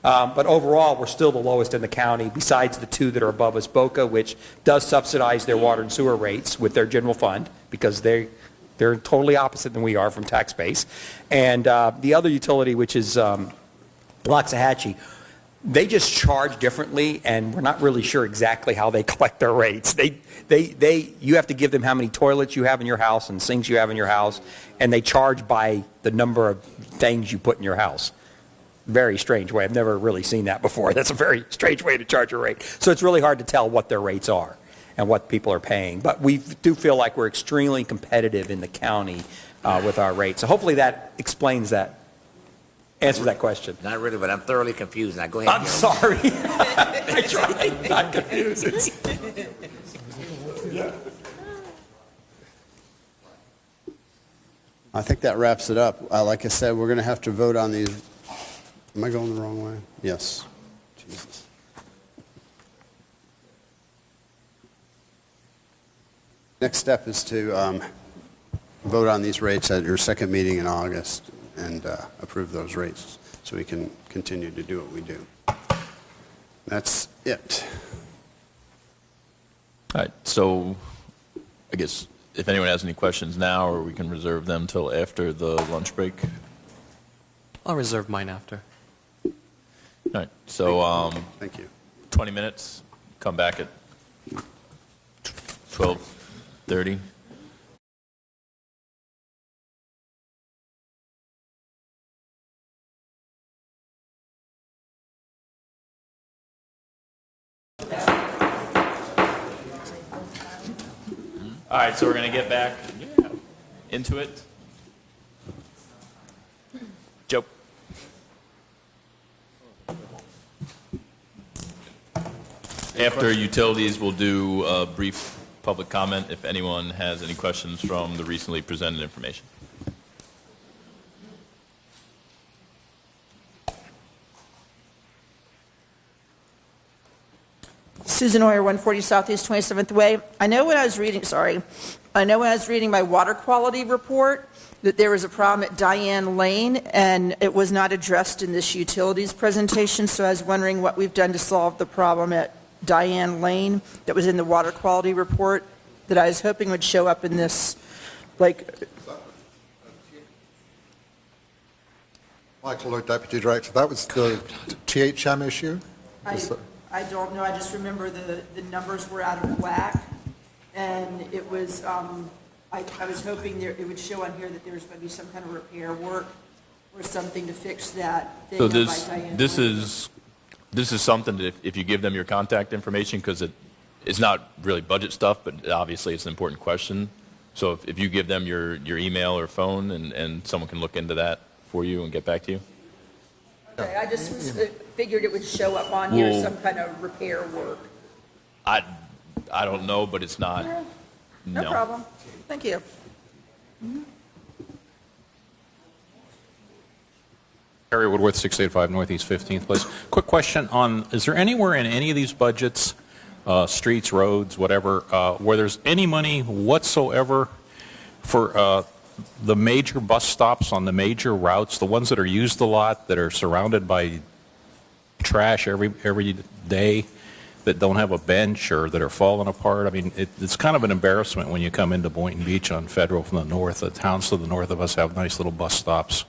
But overall, we're still the lowest in the county, besides the two that are above us, Boca, which does subsidize their water and sewer rates with their general fund, because they're totally opposite than we are from tax base. And the other utility, which is Loxahatchee, they just charge differently, and we're not really sure exactly how they collect their rates. You have to give them how many toilets you have in your house and sinks you have in your house, and they charge by the number of things you put in your house. Very strange way. I've never really seen that before. That's a very strange way to charge a rate. So it's really hard to tell what their rates are and what people are paying. But we do feel like we're extremely competitive in the county with our rates. So hopefully that explains that, answers that question. Not really, but I'm thoroughly confused. Now go ahead. I'm sorry. I tried not to confuse it. I think that wraps it up. Like I said, we're going to have to vote on these. Am I going the wrong way? Yes. Jesus. Next step is to vote on these rates at your second meeting in August and approve those rates so we can continue to do what we do. That's it. All right, so I guess if anyone has any questions now, or we can reserve them till after the lunch break. I'll reserve mine after. All right, so Thank you. 20 minutes, come back at 12:30. All right, so we're going to get back into it. Joe. After utilities, we'll do a brief public comment if anyone has any questions from the recently presented information. Susan Hoyer, 140 Southeast 27th Way. I know when I was reading my water quality report that there was a problem at Diane Lane, and it was not addressed in this utilities presentation, so I was wondering what we've done to solve the problem at Diane Lane that was in the water quality report that I was hoping would show up in this, like... Michael Lloyd, Deputy Director, that was the THM issue? I don't know, I just remember the numbers were out of whack, and it was, I was hoping it would show on here that there was going to be some kind of repair work or something to fix that thing. So this is something that if you give them your contact information, because it's not really budget stuff, but obviously it's an important question. So if you give them your email or phone, and someone can look into that for you and get back to you. Okay, I just figured it would show up on here, some kind of repair work. I don't know, but it's not. No problem. Thank you. Harry Woodworth, 685 Northeast 15th Place. Quick question on, is there anywhere in any of these budgets, streets, roads, whatever, where there's any money whatsoever for the major bus stops on the major routes, the ones that are used a lot, that are surrounded by trash every day, that don't have a bench or that are falling apart? I mean, it's kind of an embarrassment when you come into Boynton Beach on Federal from the north. The towns to the north of us have nice little bus stops,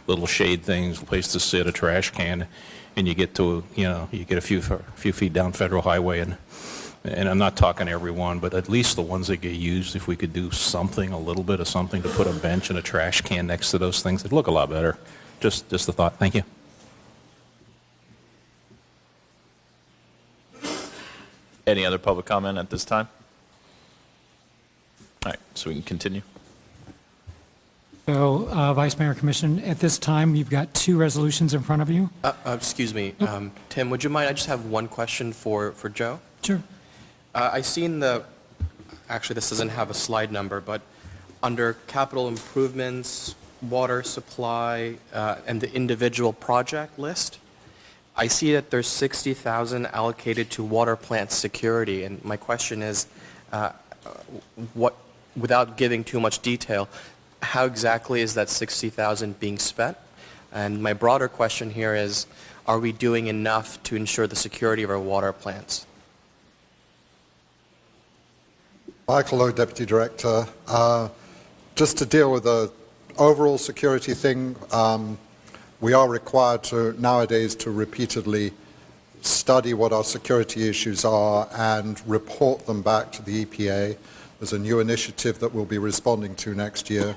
little shade things, a place to sit, a trash can, and you get to, you get a few feet down Federal Highway, and I'm not talking every one, but at least the ones that get used, if we could do something, a little bit of something to put a bench and a trash can next to those things, it'd look a lot better. Just a thought. Thank you. Any other public comment at this time? All right, so we can continue. So, Vice Mayor, Commission, at this time, you've got two resolutions in front of you. Excuse me, Tim, would you mind, I just have one question for Joe? Sure. I seen actually this doesn't have a slide number, but under capital improvements, water supply and the individual project list, I see that there's 60,000 allocated to water plant security, and my question is, without giving too much detail, how exactly is that 60,000 being spent? And my broader question here is, are we doing enough to ensure the security of our water plants? Michael Lowe, Deputy Director. Just to deal with the overall security thing, we are required to nowadays to repeatedly study what our security issues are and report them back to the EPA. There's a new initiative that we'll be responding to next year.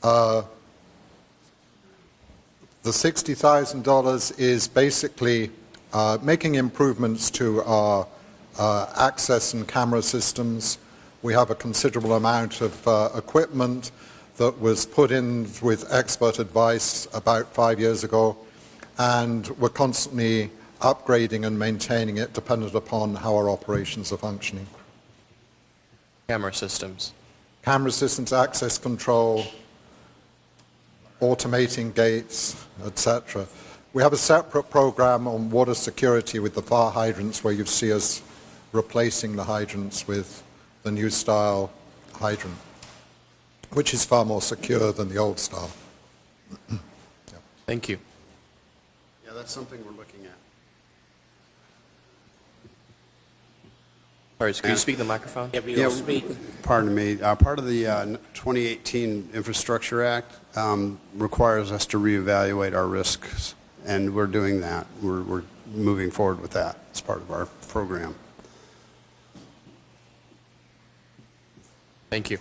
The $60,000 is basically making improvements to our access and camera systems. We have a considerable amount of equipment that was put in with expert advice about 5 years ago, and we're constantly upgrading and maintaining it dependent upon how our operations are functioning. Camera systems. Camera systems, access control, automating gates, etc. We have a separate program on water security with the fire hydrants where you see us replacing the hydrants with the new style hydrant, which is far more secure than the old style. Yeah. Thank you. Yeah, that's something we're looking at. Sorry, can you speak to the microphone? Yeah, speak. Pardon me. Part of the 2018 Infrastructure Act requires us to reevaluate our risks, and we're doing that. We're moving forward with that as part of our program. Thank you.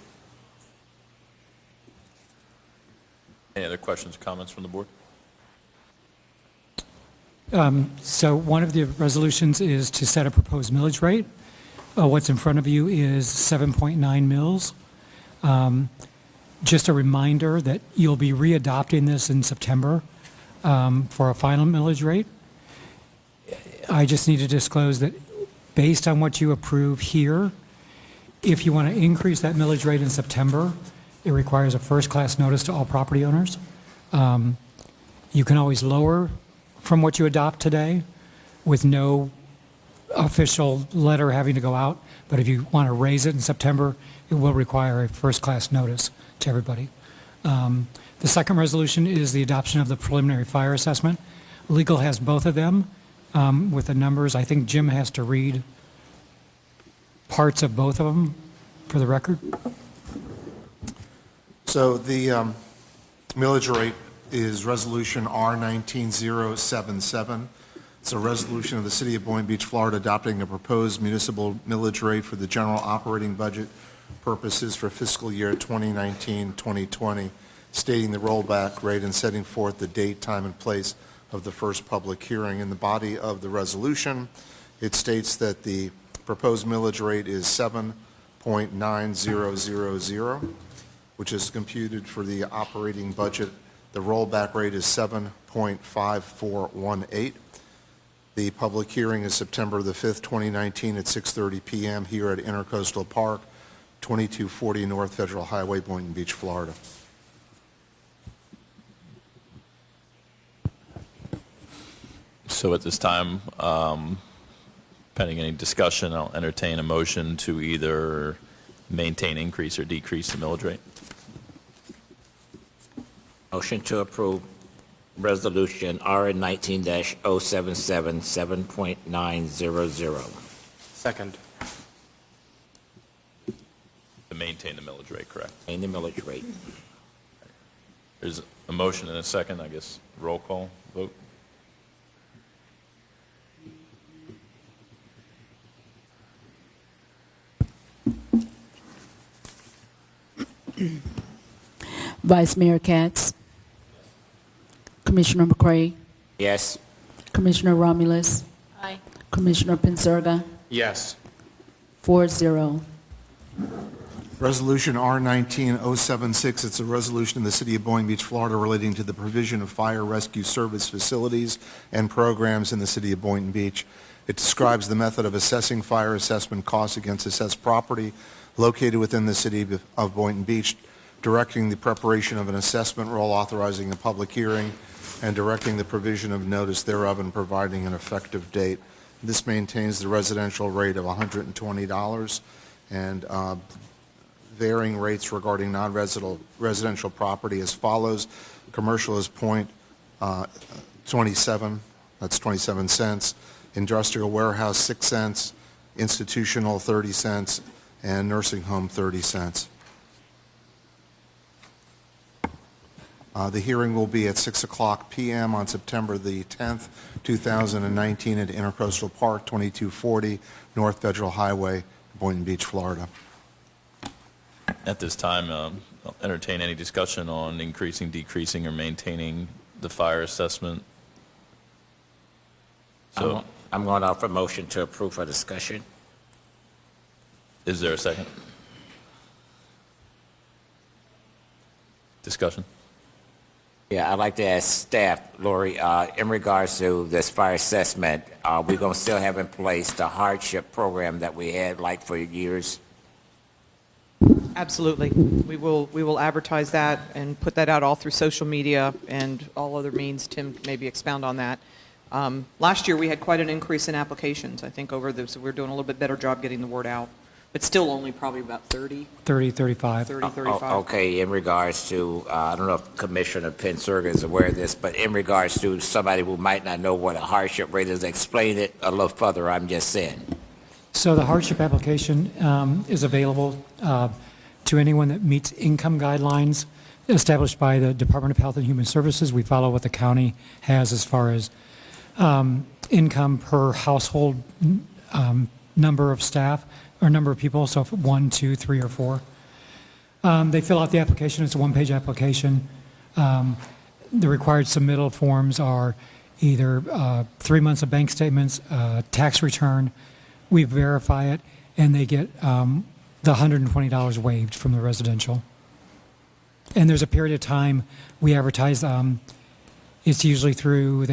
Any other questions or comments from the board? So one of the resolutions is to set a proposed millage rate. What's in front of you is 7.9 mils. Just a reminder that you'll be readopting this in September for a final millage rate. I just need to disclose that based on what you approve here, if you want to increase that millage rate in September, it requires a first-class notice to all property owners. You can always lower from what you adopt today with no official letter having to go out, but if you want to raise it in September, it will require a first-class notice to everybody. The second resolution is the adoption of the preliminary fire assessment. Legal has both of them with the numbers. I think Jim has to read parts of both of them for the record. So the millage rate is Resolution R19077. It's a resolution of the City of Boynton Beach, Florida, adopting a proposed municipal millage rate for the general operating budget purposes for fiscal year 2019-2020, stating the rollback rate and setting forth the date, time, and place of the first public hearing. In the body of the resolution, it states that the proposed millage rate is 7.9000, which is computed for the operating budget. The rollback rate is 7.5418. The public hearing is September the 5th, 2019 at 6:30 p.m. here at Intracoastal Park, 2240 North Federal Highway, Boynton Beach, Florida. So at this time, pending any discussion, I'll entertain a motion to either maintain, increase, or decrease the millage rate. Motion to approve Resolution R19-077, 7.900. Second. To maintain the millage rate, correct? Maintain the millage rate. There's a motion and a second, I guess. Roll call vote. Vice Mayor Katz. Commissioner McCray. Yes. Commissioner Romulus. Aye. Commissioner Pensurga. Yes. 4-0. Resolution R19076, it's a resolution in the City of Boynton Beach, Florida, relating to the provision of fire rescue service facilities and programs in the City of Boynton Beach. It describes the method of assessing fire assessment costs against assessed property located within the City of Boynton Beach directing the preparation of an assessment roll, authorizing a public hearing, and directing the provision of notice thereof and providing an effective date. This maintains the residential rate of $120 and varying rates regarding non-residential property as follows. Commercial is .27, that's 27 cents. Industrial warehouse, 6 cents. Institutional, 30 cents. And nursing home, 30 cents. The hearing will be at 6:00 p.m. on September the 10th, 2019 at Intracoastal Park, 2240 North Federal Highway, Boynton Beach, Florida. At this time, I'll entertain any discussion on increasing, decreasing, or maintaining the fire assessment. So, I'm going to offer a motion to approve for discussion. is there a second? Discussion? Yeah, I'd like to ask staff, Lori, in regards to this fire assessment, are we going to still have in place the hardship program that we had like for years? Absolutely. We will advertise that and put that out all through social media and all other means. Tim can maybe expound on that. Last year, we had quite an increase in applications. I think over this, we're doing a little bit better job getting the word out, but still only probably about 30, 35. 35. Okay, in regards to, I don't know if Commissioner Pensurga is aware of this, but in regards to somebody who might not know what a hardship rate is, explain it a little further, I'm just saying. So the hardship application is available to anyone that meets income guidelines established by the Department of Health and Human Services. We follow what the county has as far as income per household, number of staff or number of people, so if 1, 2, 3, or 4. They fill out the application. It's a one-page application. The required submittal forms are either 3 months of bank statements, tax return. We verify it, and they get the $120 waived from the residential. And there's a period of time we advertise. It's usually through,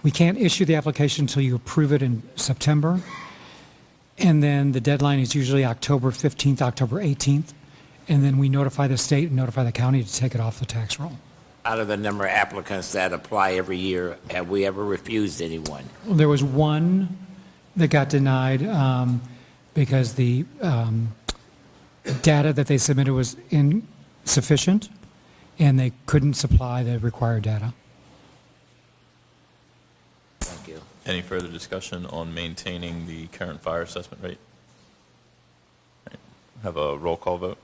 we can't issue the application until you approve it in September. And then the deadline is usually October 15th, October 18th. And then we notify the state and notify the county to take it off the tax roll. Out of the number of applicants that apply every year, have we ever refused anyone? Well, there was one that got denied because the data that they submitted was insufficient and they couldn't supply the required data. Thank you. Any further discussion on maintaining the current fire assessment rate? All right. Have a roll call vote?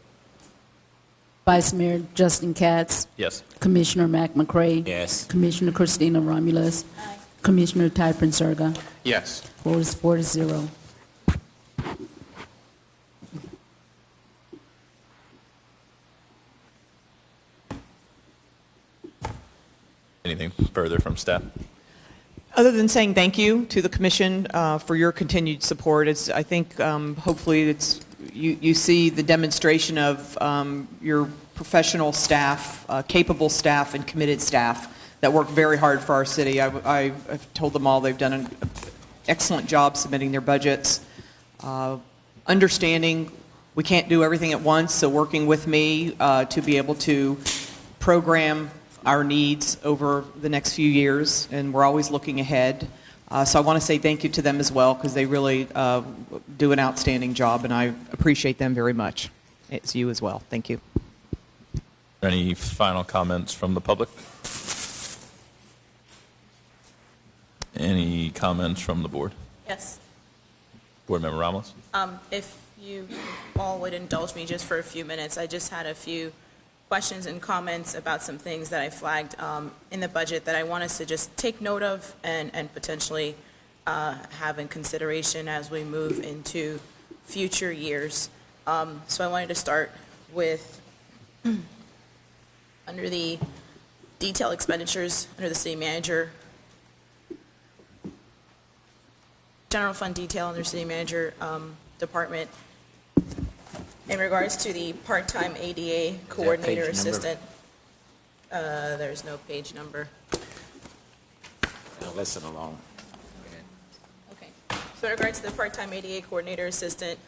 Vice Mayor Justin Katz. Yes. Commissioner Mac McCray. Yes. Commissioner Christina Romulus. Commissioner Ty Pensurga. Yes. 4-0. Anything further from staff? Other than saying thank you to the commission for your continued support, I think hopefully you see the demonstration of your professional staff, capable staff, and committed staff that work very hard for our city. I've told them all they've done an excellent job submitting their budgets, understanding we can't do everything at once, so working with me to be able to program our needs over the next few years, and we're always looking ahead. So I want to say thank you to them as well, because they really do an outstanding job, and I appreciate them very much. It's you as well. Thank you. Any final comments from the public? Any comments from the board? Yes. Board Member Ramos? If you all would indulge me just for a few minutes, I just had a few questions and comments about some things that I flagged in the budget that I want us to just take note of and potentially have in consideration as we move into future years. So I wanted to start with under the detailed expenditures under the city manager, general fund detail under city manager department. In regards to the part-time ADA coordinator assistant, there's no page number. Now listen along. Okay. So in regards to the part-time ADA coordinator assistant,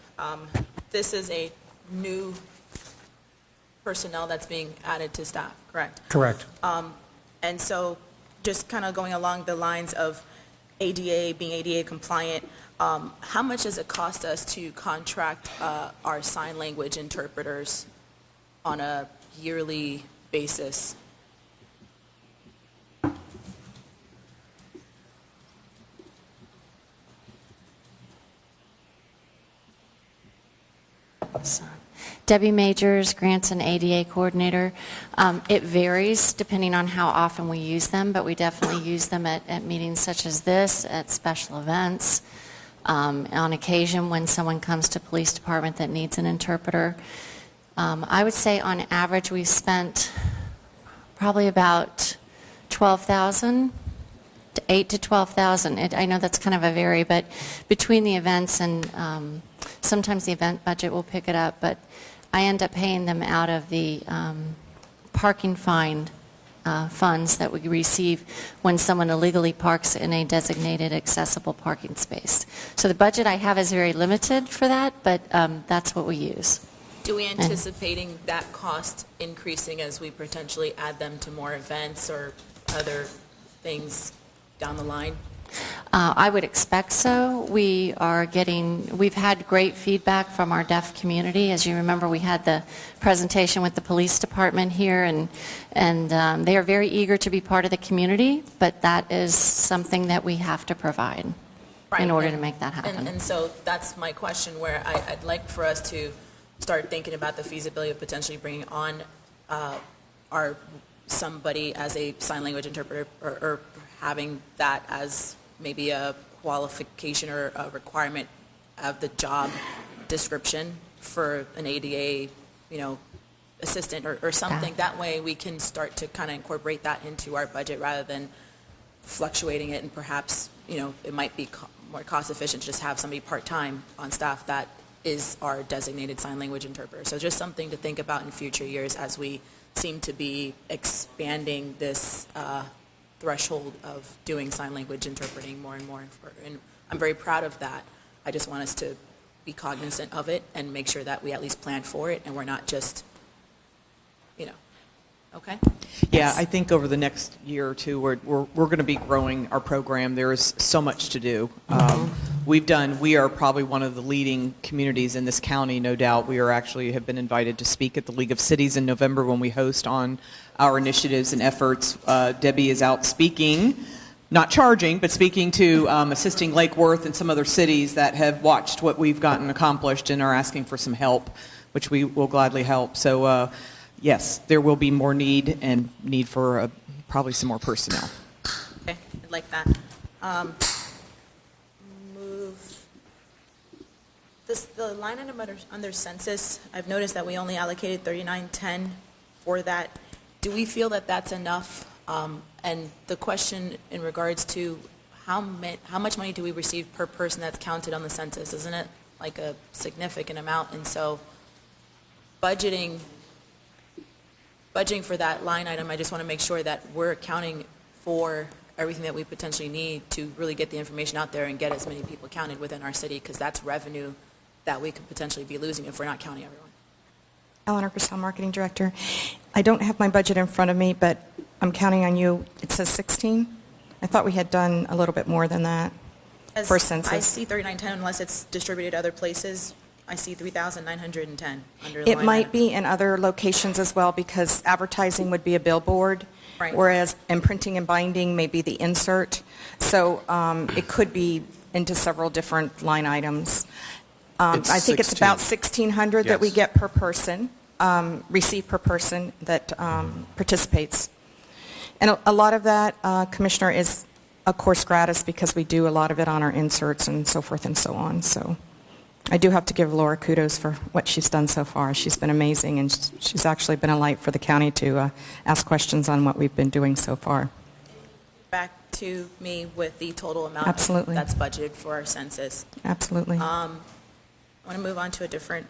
this is a new personnel that's being added to staff, correct? Correct. And so just kind of going along the lines of ADA, being ADA compliant, how much does it cost us to contract our sign language interpreters on a yearly basis? Debbie Majors, Grants and ADA Coordinator. It varies depending on how often we use them, but we definitely use them at meetings such as this, at special events, on occasion when someone comes to police department that needs an interpreter. I would say on average we've spent probably about $12,000, 8 to 12,000. I know that's kind of a vary, but between the events and sometimes the event budget will pick it up, but I end up paying them out of the parking fine funds that we receive when someone illegally parks in a designated accessible parking space. So the budget I have is very limited for that, but that's what we use. Do we anticipating that cost increasing as we potentially add them to more events or other things down the line? I would expect so. We've had great feedback from our deaf community. As you remember, we had the presentation with the police department here, and they are very eager to be part of the community, but that is something that we have to provide in order to make that happen. And so that's my question, where I'd like for us to start thinking about the feasibility of potentially bringing on somebody as a sign language interpreter, or having that as maybe a qualification or a requirement of the job description for an ADA, assistant or something. That way we can start to kind of incorporate that into our budget rather than fluctuating it, and perhaps, it might be more cost efficient to just have somebody part-time on staff that is our designated sign language interpreter. So just something to think about in future years as we seem to be expanding this threshold of doing sign language interpreting more and more. And I'm very proud of that. I just want us to be cognizant of it and make sure that we at least plan for it and we're not just, okay? Yeah, I think over the next year or two, we're going to be growing our program. There is so much to do. We are probably one of the leading communities in this county, no doubt. We have been invited to speak at the League of Cities in November when we host on our initiatives and efforts. Debbie is out speaking, not charging, but speaking to assisting Lake Worth and some other cities that have watched what we've gotten accomplished and are asking for some help, which we will gladly help. So yes, there will be more need for probably some more personnel. Okay, I'd like that. The line item under census, I've noticed that we only allocated $39.10 for that. Do we feel that that's enough? And the question in regards to how much money do we receive per person that's counted on the census? Isn't it like a significant amount? And so budgeting for that line item, I just want to make sure that we're accounting for everything that we potentially need to really get the information out there and get as many people counted within our city, because that's revenue that we could potentially be losing if we're not counting everyone. Eleanor Cristal, Marketing Director. I don't have my budget in front of me, but I'm counting on you. It says 16. I thought we had done a little bit more than that for census. I see 3910 unless it's distributed other places. I see 3,910 under the line It might item. be in other locations as well, because advertising would be a billboard, Right. whereas imprinting and binding may be the insert. So it could be into several different line items. I think it's about 1,600 that we get per person, receive per person that participates. And a lot of that, Commissioner, is, of course, gratis, because we do a lot of it on our inserts and so forth and so on. So I do have to give Laura kudos for what she's done so far. She's been amazing, and she's actually been a light for the county to ask questions on what we've been doing so far. Back to me with the total amount Absolutely. that's budgeted for our census. Absolutely. I want to move on to a different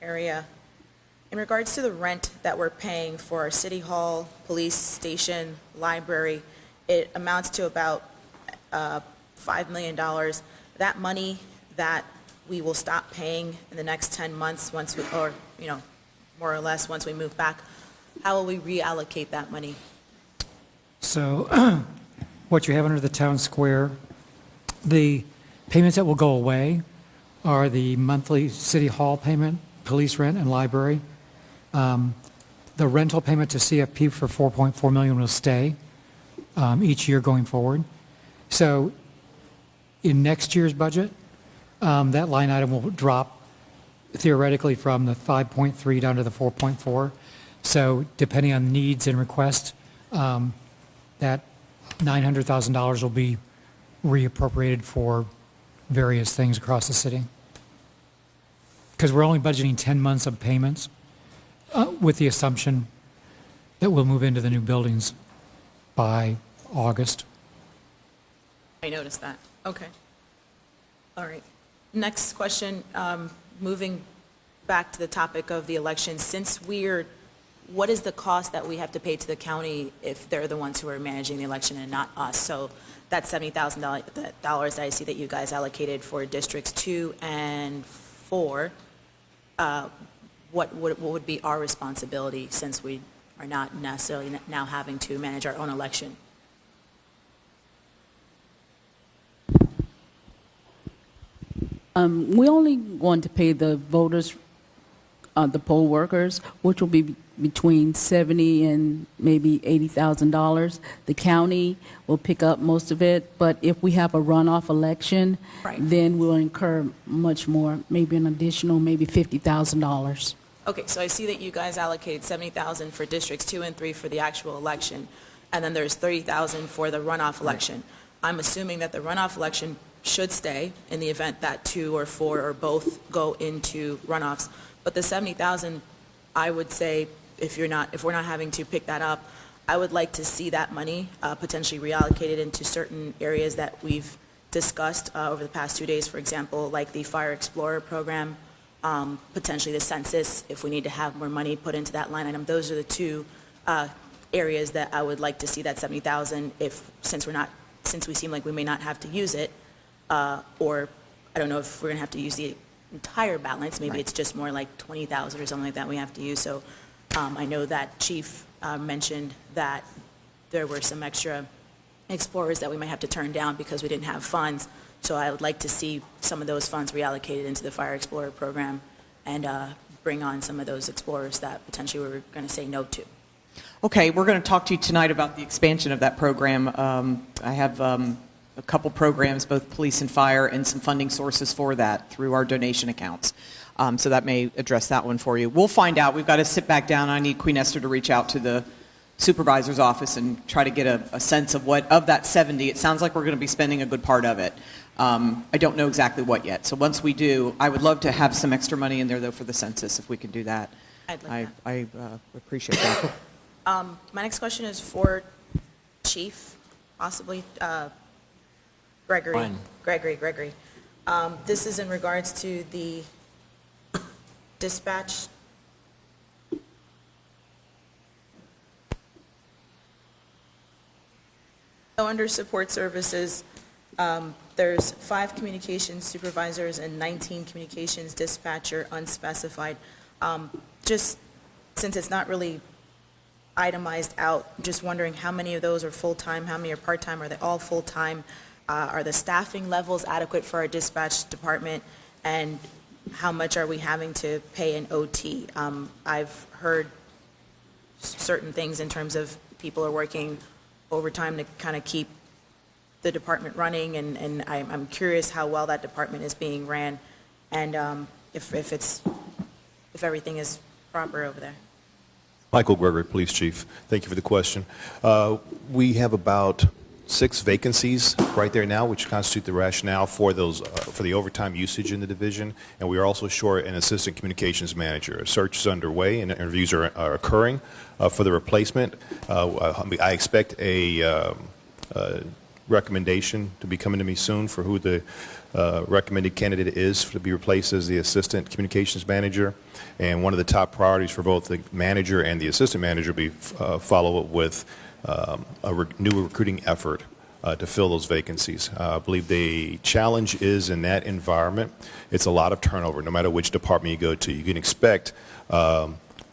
area. In regards to the rent that we're paying for our city hall, police station, library, it amounts to about $5 million. That money that we will stop paying in the next 10 months once we more or less, once we move back, how will we reallocate that money? So what you have under the town square, the payments that will go away are the monthly city hall payment, police rent, and library. The rental payment to CFP for $4.4 million will stay each year going forward. So in next year's budget, that line item will drop theoretically from the 5.3 down to the 4.4. So depending on needs and requests, that $900,000 will be reappropriated for various things across the city. Because we're only budgeting 10 months of payments with the assumption that we'll move into the new buildings by August. I noticed that. Okay. All right. Next question, moving back to the topic of the election, what is the cost that we have to pay to the county if they're the ones who are managing the election and not us? So that $70,000 that I see that you guys allocated for districts 2 and 4, what would be our responsibility since we are not necessarily now having to manage our own election? We only want to pay the voters, the poll workers, which will be between $70,000 and maybe $80,000. The county will pick up most of it, but if we have a runoff election, then we'll incur much more, maybe an additional, maybe $50,000. Okay, so I see that you guys allocated $70,000 for districts 2 and 3 for the actual election, and then there's $30,000 for the runoff election. I'm assuming that the runoff election should stay in the event that 2 or 4 or both go into runoffs. But the $70,000, I would say, if we're not having to pick that up, I would like to see that money potentially reallocated into certain areas that we've discussed over the past 2 days. For example, like the Fire Explorer program, potentially the census, if we need to have more money put into that line item. Those are the 2 areas that I would like to see that $70,000 since we seem like we may not have to use it, or I don't know if we're going to have to use the entire balance. Maybe it's just more like $20,000 or something like that we have to use. So I know that Chief mentioned that there were some extra Explorers that we might have to turn down because we didn't have funds. So I would like to see some of those funds reallocated into the Fire Explorer program and bring on some of those Explorers that potentially we were going to say no to. Okay, we're going to talk to you tonight about the expansion of that program. I have a couple programs, both police and fire, and some funding sources for that through our donation accounts. So that may address that one for you. We'll find out. We've got to sit back down. I need Queen Esther to reach out to the supervisor's office and try to get a sense of what, of that 70, it sounds like we're going to be spending a good part of it. I don't know exactly what yet. So once we do, I would love to have some extra money in there, though, for the census, if we could do that. I'd like that. I appreciate that. My next question is for Chief, possibly Gregory. Fine. Gregory. This is in regards to the dispatch. So under support services, there's 5 communications supervisors and 19 communications dispatcher unspecified. Just since it's not really itemized out, just wondering how many of those are full-time, how many are part-time, are they all full-time? Are the staffing levels adequate for our dispatch department? And how much are we having to pay in OT? I've heard certain things in terms of people are working overtime to kind of keep the department running, and I'm curious how well that department is being ran, and if everything is proper over there. Michael Gregory, Police Chief. Thank you for the question. We have about 6 vacancies right there now, which constitute the rationale for those for the overtime usage in the division, and we are also short an assistant communications manager. A search is underway, and interviews are occurring for the replacement. I expect a recommendation to be coming to me soon for who the recommended candidate is to be replaced as the assistant communications manager. And one of the top priorities for both the manager and the assistant manager will be follow up with a new recruiting effort to fill those vacancies. I believe the challenge is in that environment, it's a lot of turnover, no matter which department you go to. You can expect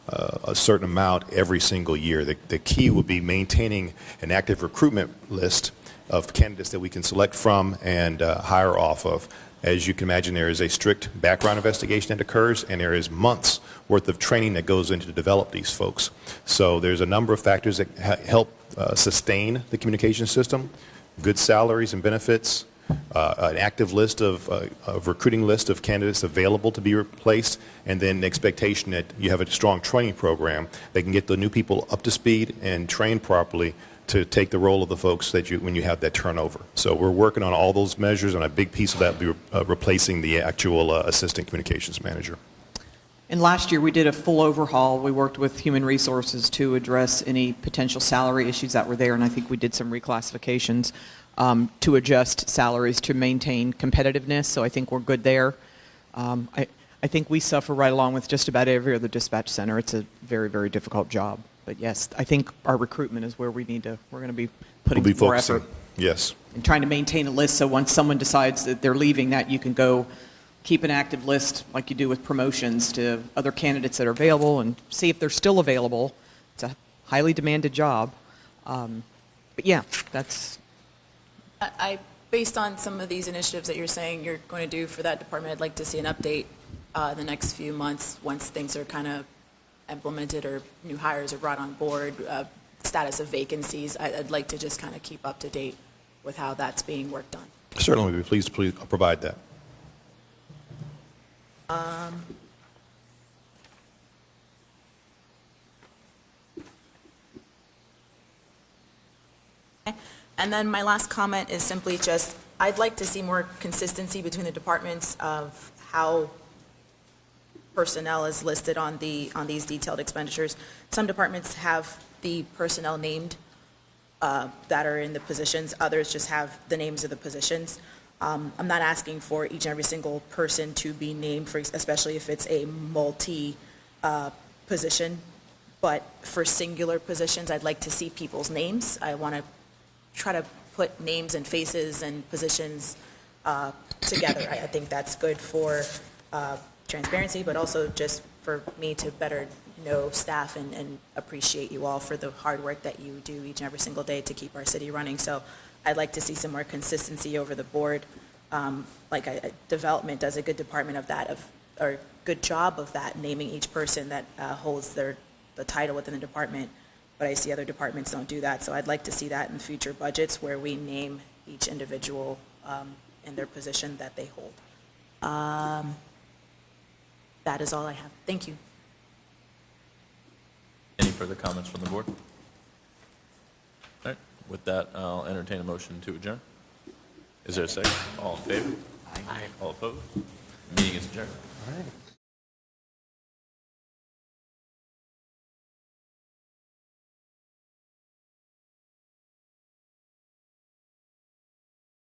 a certain amount every single year. The key will be maintaining an active recruitment list of candidates that we can select from and hire off of. As you can imagine, there is a strict background investigation that occurs, and there is months worth of training that goes into to develop these folks. So there's a number of factors that help sustain the communication system: good salaries and benefits, an active list of recruiting list of candidates available to be replaced, and then the expectation that you have a strong training program that can get the new people up to speed and trained properly to take the role of the folks that when you have that turnover. So we're working on all those measures, and a big piece of that will be replacing the actual assistant communications manager. And last year, we did a full overhaul. We worked with Human Resources to address any potential salary issues that were there, and I think we did some reclassifications to adjust salaries to maintain competitiveness, so I think we're good there. I think we suffer right along with just about every other dispatch center. It's a very, very difficult job. But yes, I think our recruitment is where we're going to be putting more effort. Yes. And trying to maintain a list, so once someone decides that they're leaving, that you can go keep an active list like you do with promotions to other candidates that are available and see if they're still available. It's a highly demanded job. But yeah, that's... Based on some of these initiatives that you're saying you're going to do for that department, I'd like to see an update the next few months once things are kind of implemented or new hires are brought on board, status of vacancies. I'd like to just kind of keep up to date with how that's being worked on. Certainly, we'd be pleased to provide that. And then my last comment is simply just, I'd like to see more consistency between the departments of how personnel is listed on these detailed expenditures. Some departments have the personnel named that are in the positions. Others just have the names of the positions. I'm not asking for each and every single person to be named, especially if it's a multi-position. But for singular positions, I'd like to see people's names. I want to try to put names and faces and positions together. I think that's good for transparency, but also just for me to better know staff and appreciate you all for the hard work that you do each and every single day to keep our city running. So I'd like to see some more consistency over the board. Development does a good department of that, or good job of that, naming each person that holds the title within the department. But I see other departments don't do that. So I'd like to see that in future budgets where we name each individual in their position that they hold. That is all I have. Thank you. Any further comments from the board? All right. With that, I'll entertain a motion to adjourn. Is there a second? All in favor? Aye. All opposed? Meeting is adjourned. All right.